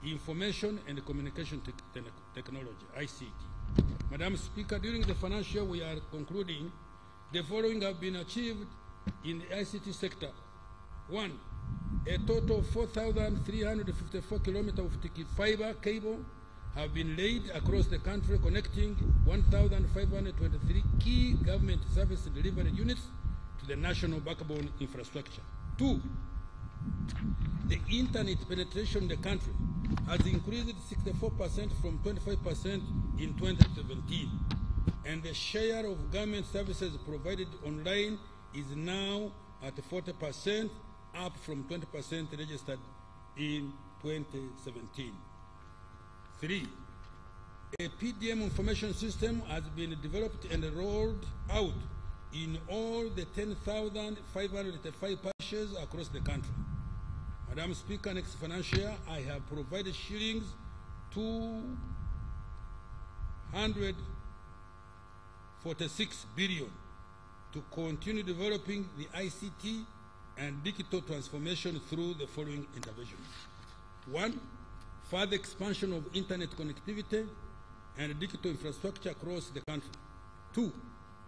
Information and Communication Technology, ICT. Madam Speaker, during the financial year we are concluding, the following have been achieved in the ICT sector. 1. A total of 4,354 kilometers of fiber cable have been laid across the country, connecting 1,523 key government service delivery units to the national backbone infrastructure. 2. The internet penetration in the country has increased 64% from 25% in 2017, and the share of government services provided online is now at 40%, up from 20% registered in 2017. 3. A PDM information system has been developed and rolled out in all the 10,505 parishes across the country. Madam Speaker, next financial year, I have provided shillings 246 billion to continue developing the ICT and digital transformation through the following interventions. 1. Further expansion of internet connectivity and digital infrastructure across the country. 2.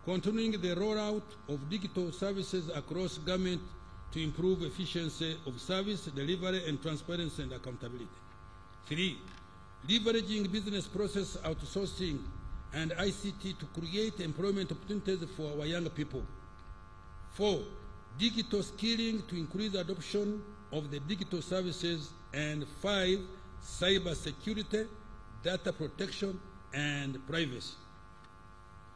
Continuing the rollout of digital services across government to improve efficiency of service delivery and transparency and accountability. 3. Leveraging business process outsourcing and ICT to create employment opportunities for our young people. 4. Digital skilling to increase adoption of the digital services. And 5. Cyber security, data protection, and privacy.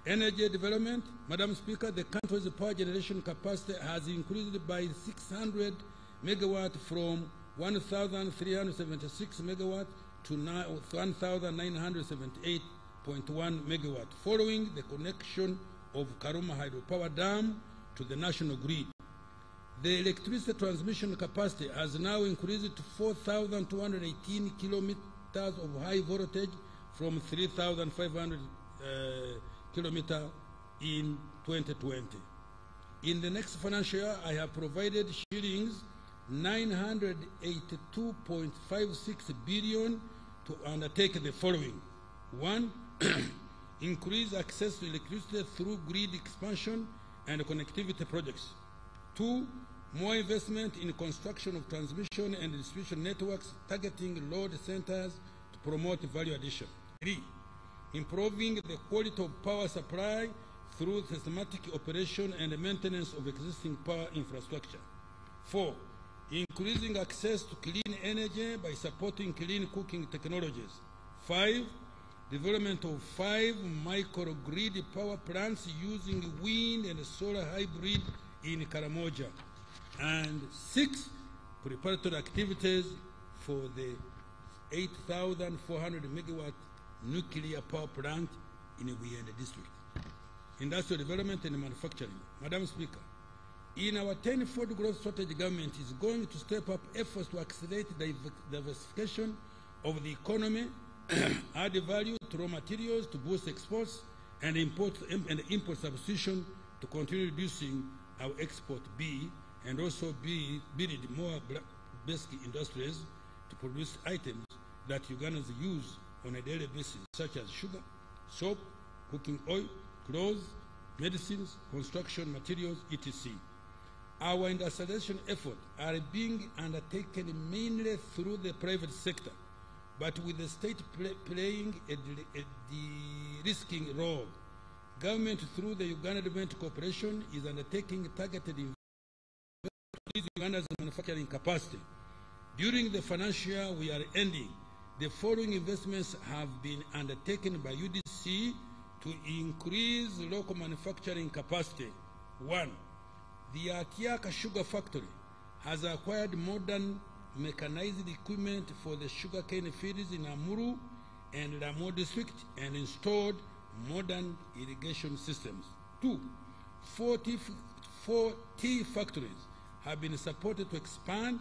Energy development. Madam Speaker, the country's power generation capacity has increased by 600 megawatt from 1,376 megawatt to 1,978.1 megawatt, following the connection of Karuma Hydropower Dam to the national grid. The electricity transmission capacity has now increased to 4,218 kilometers of high voltage from 3,500 kilometers in 2020. In the next financial year, I have provided shillings 982.56 billion to undertake the following. 1. Increase access to electricity through grid expansion and connectivity projects. 2. More investment in construction of transmission and distribution networks targeting load centers to promote value addition. 3. Improving the quality of power supply through systematic operation and maintenance of existing power infrastructure. 4. Increasing access to clean energy by supporting clean cooking technologies. 5. Development of 5 microgrid power plants using wind and solar hybrid in Karamoja. And 6. Preparatory activities for the 8,400 megawatt nuclear power plant in Uyende district. Industrial development and manufacturing. Madam Speaker, in our 10-fold growth strategy, government is going to step up efforts to accelerate the diversification of the economy, add value to raw materials to boost exports, and import substitution to continue reducing our export and also build more basic industries to produce items that Ugandans use on a daily basis, such as sugar, soap, cooking oil, clothes, medicines, construction materials, etc. Our industrialization efforts are being undertaken mainly through the private sector, but with the state playing a de-risking role. Government, through the Uganda Development Corporation, is undertaking targeted investment to increase Uganda's manufacturing capacity. During the financial year we are ending, the following investments have been undertaken by UDC to increase local manufacturing capacity. 1. The Atiaka Sugar Factory has acquired modern mechanized equipment for the sugarcane fields in Amuru and Ramo district and installed modern irrigation systems. 2. 4 tea factories have been supported to expand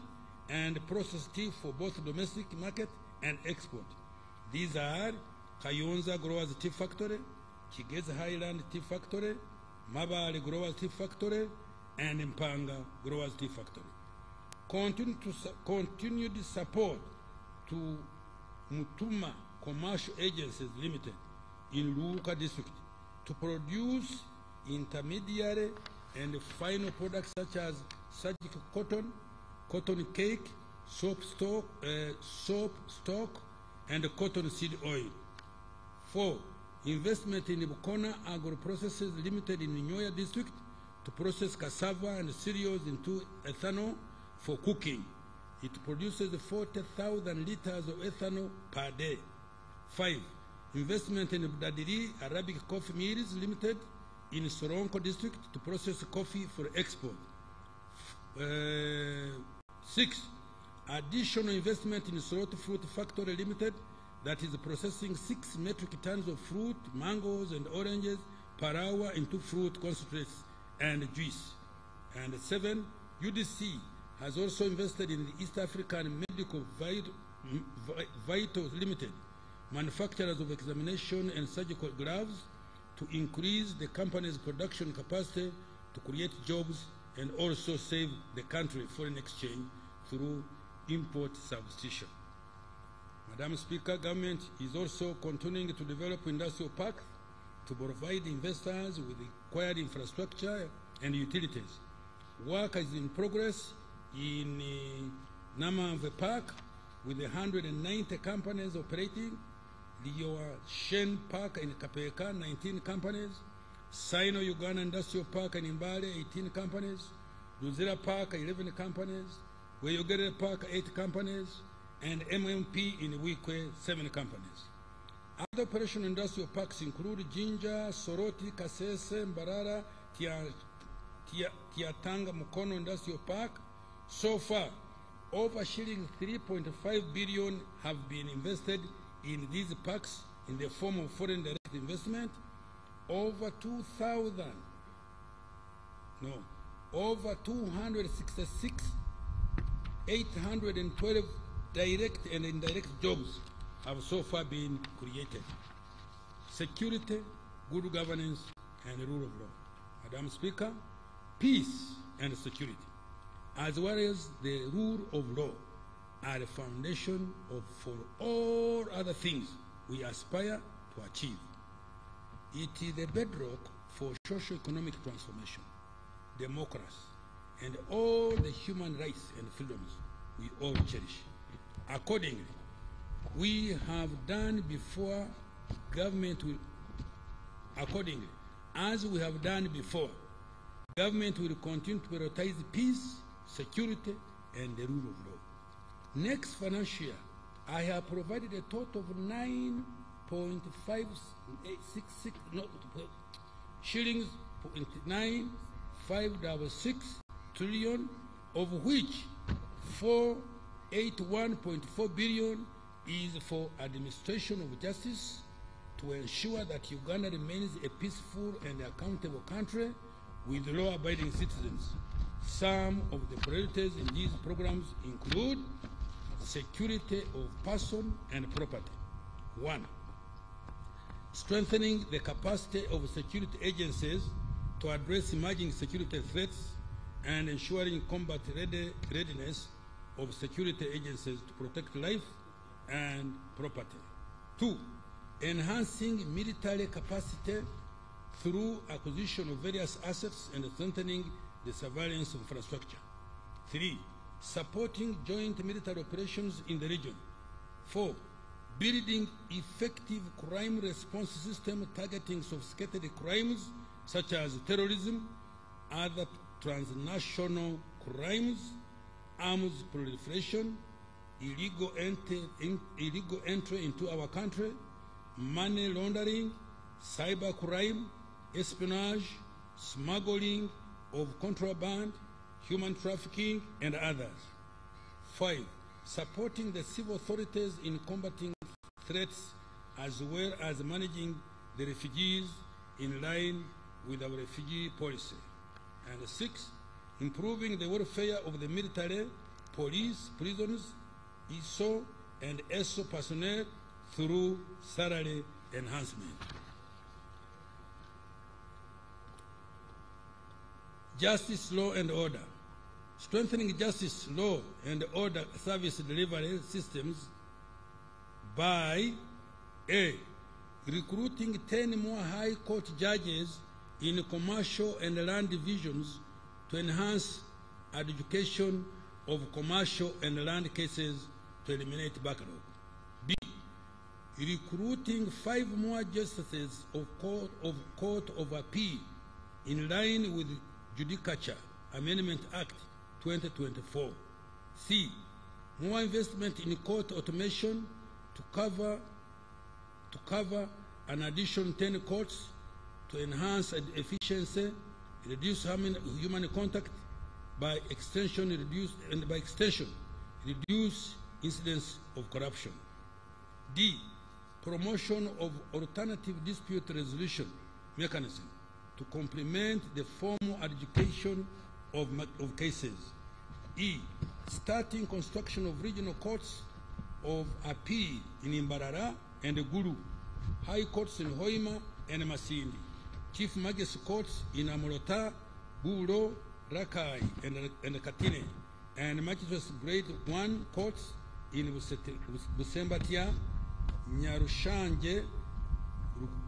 and process tea for both domestic market and export. These are Kayonza Growers Tea Factory, Kigezi Highland Tea Factory, Mabale Growers Tea Factory, and Mpanga Growers Tea Factory. Continued support to Mutuma Commercial Agencies Limited in Luka District to produce intermediary and final products such as surgical cotton, cotton cake, soap stock, and cotton seed oil. 4. Investment in Bukona Agro Processes Limited in Nyoya District to process cassava and cereals into ethanol for cooking. It produces 40,000 liters of ethanol per day. 5. Investment in Budadiri Arabic Coffee Mills Limited in Soronko District to process coffee for export. 6. Additional investment in Sorot Fruit Factory Limited that is processing 6 metric tons of fruit, mangoes, and oranges per hour into fruit concentrates and juice. And 7. UDC has also invested in the East African Medical Vitals Limited, manufacturers of examination and surgical gloves, to increase the company's production capacity to create jobs and also save the country foreign exchange through import substitution. Madam Speaker, government is also continuing to develop industrial parks to provide investors with required infrastructure and utilities. Work is in progress in Namamve Park with 190 companies operating, the Shen Park in Kapeka, 19 companies, Sino-Uganda Industrial Park in Imbale, 18 companies, Luzira Park, 11 companies, Weyogere Park, 8 companies, and MMP in Wikwe, 7 companies. Other operational industrial parks include Jinja, Soroti, Kasese, Mbarara, Tiatanga Mukono Industrial Park. So far, over shilling 3.5 billion have been invested in these parks in the form of foreign direct investment. Over 266,812 direct and indirect jobs have so far been created. Security, good governance, and rule of law. Madam Speaker, peace and security, as well as the rule of law, are the foundation for all other things we aspire to achieve. It is the bedrock for socio-economic transformation, democracy, and all the human rights and freedoms we all cherish. Accordingly, we have done before, as we have done before, government will continue to prioritize peace, security, and the rule of law. Next financial year, I have provided a total of 9.566 trillion, of which 481.4 billion is for administration of justice to ensure that Uganda remains a peaceful and accountable country with law-abiding citizens. Some of the priorities in these programs include security of person and property. 1. Strengthening the capacity of security agencies to address emerging security threats and ensuring combat readiness of security agencies to protect life and property. 2. Enhancing military capacity through acquisition of various assets and strengthening the surveillance infrastructure. 3. Supporting joint military operations in the region. 4. building effective crime response system targeting sophisticated crimes such as terrorism, other transnational crimes, arms proliferation, illegal entry into our country, money laundering, cyber crime, espionage, smuggling of contraband, human trafficking, and others. 5. Supporting the civil authorities in combating threats as well as managing the refugees in line with our refugee policy. And 6. Improving the welfare of the military, police, prisoners, ESO, and ESO personnel through salary enhancement. Justice, law, and order. Strengthening justice, law, and order service delivery systems by A. Recruiting 10 more high court judges in commercial and land divisions to enhance adjudication of commercial and land cases to eliminate backlog. B. Recruiting 5 more justices of Court of Appeal in line with Judicature Amendment Act 2024. C. More investment in court automation to cover an additional 10 courts to enhance efficiency, reduce human contact, by extension reduce incidents of corruption. D. Promotion of alternative dispute resolution mechanism to complement the formal adjudication of cases. E. Starting construction of regional courts of appeal in Imbarara and Gulu, high courts in Hoima and Masindi, chief magistrate courts in Amorota, Buro, Rakai, and Katine, and magistrates grade 1 courts in Busembatia, Nyarushanje,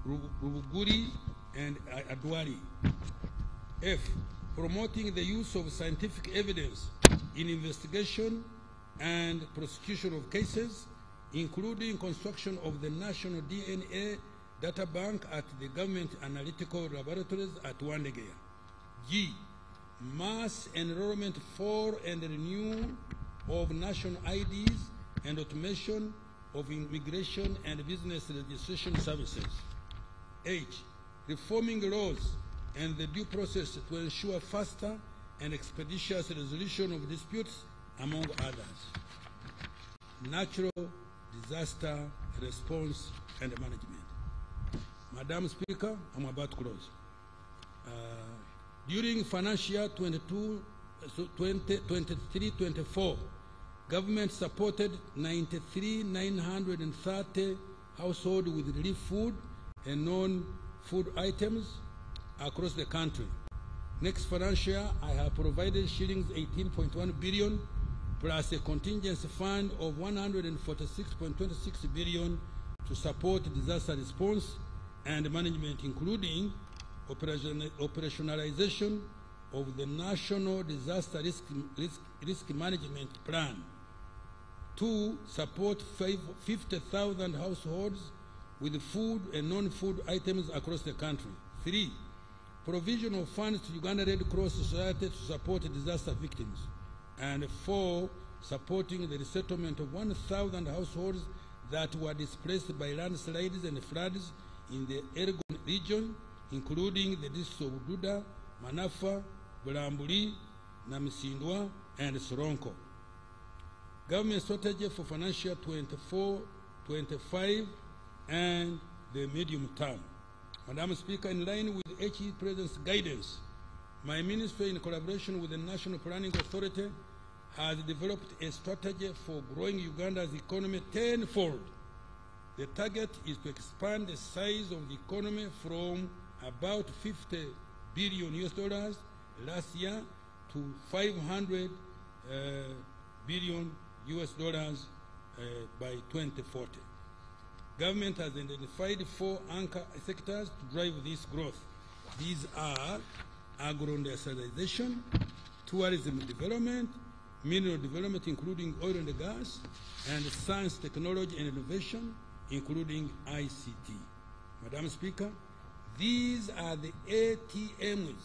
Rubuguri, and Adwari. F. Promoting the use of scientific evidence in investigation and prosecution of cases, including construction of the National DNA Data Bank at the Government Analytical Laboratories at Wandegeya. G. Mass enrollment for and renewal of national IDs and automation of immigration and business registration services. H. Reforming laws and the due process to ensure faster and expeditious resolution of disputes, among others. Natural disaster response and management. Madam Speaker, I'm about to close. During financial year 23-24, government supported 93,930 households with relief food and non-food items across the country. Next financial year, I have provided shillings 18.1 billion plus a contingency fund of 146.26 billion to support disaster response and management, including operationalization of the National Disaster Risk Management Plan. 2. Support 50,000 households with food and non-food items across the country. 3. Provision of funds to Uganda Red Cross Society to support disaster victims. And 4. Supporting the resettlement of 1,000 households that were displaced by landslides and floods in the Elgon region, including the districts of Duda, Manafa, Bulambuli, Namisindwa, and Soronko. Government strategy for financial 24-25 and the medium term. Madam Speaker, in line with HE President's guidance, my ministry, in collaboration with the National Planning Authority, has developed a strategy for growing Uganda's economy tenfold. The target is to expand the size of the economy from about $50 billion last year to $500 billion by 2040. Government has identified 4 anchor sectors to drive this growth. These are agro-industrialization, tourism development, mineral development, including oil and gas, and science, technology, and innovation, including ICT. Madam Speaker, these are the ATMs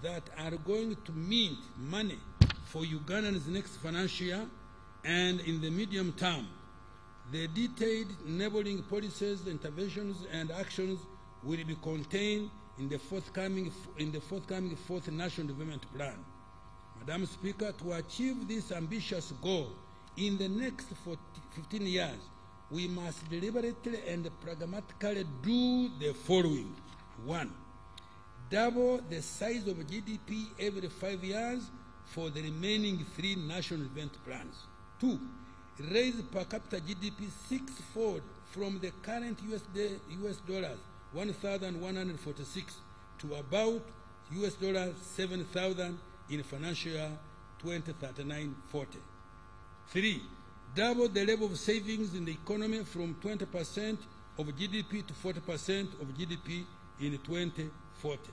that are going to mint money for Ugandans next financial year and in the medium term. The detailed enabling policies, interventions, and actions will be contained in the forthcoming fourth National Development Plan. Madam Speaker, to achieve this ambitious goal in the next 15 years, we must deliberately and pragmatically do the following. 1. Double the size of GDP every 5 years for the remaining 3 national development plans. 2. Raise per capita GDP 6-fold from the current US dollars 1,146 to about US dollars 7,000 in financial year 2039-40. 3. Double the level of savings in the economy from 20% of GDP to 40% of GDP in 2040.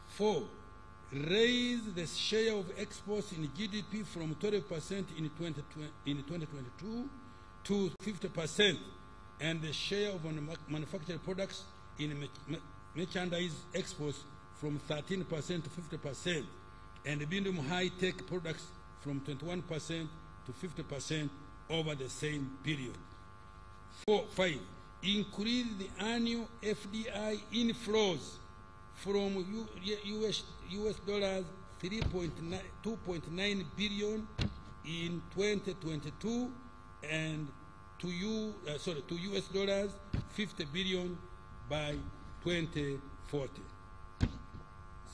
4. Raise the share of exports in GDP from 12% in 2022 to 50%, and the share of manufactured products in merchandise exports from 13% to 50%, and medium high-tech products from 21% to 50% over the same period. 5. Increase the annual FDI inflows from US dollars 2.9 billion in 2022 and to US dollars 50 billion by 2040.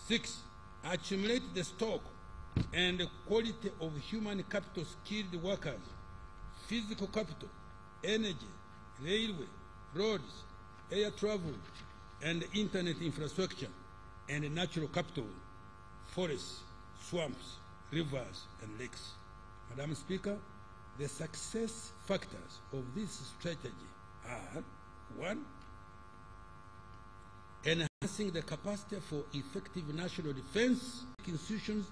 6. Accumulate the stock and the quality of human capital, skilled workers, physical capital, energy, railway, roads, air travel, and internet infrastructure, and natural capital, forests, swamps, rivers, and lakes. Madam Speaker, the success factors of this strategy are: 1. Enhancing the capacity for effective national defense institutions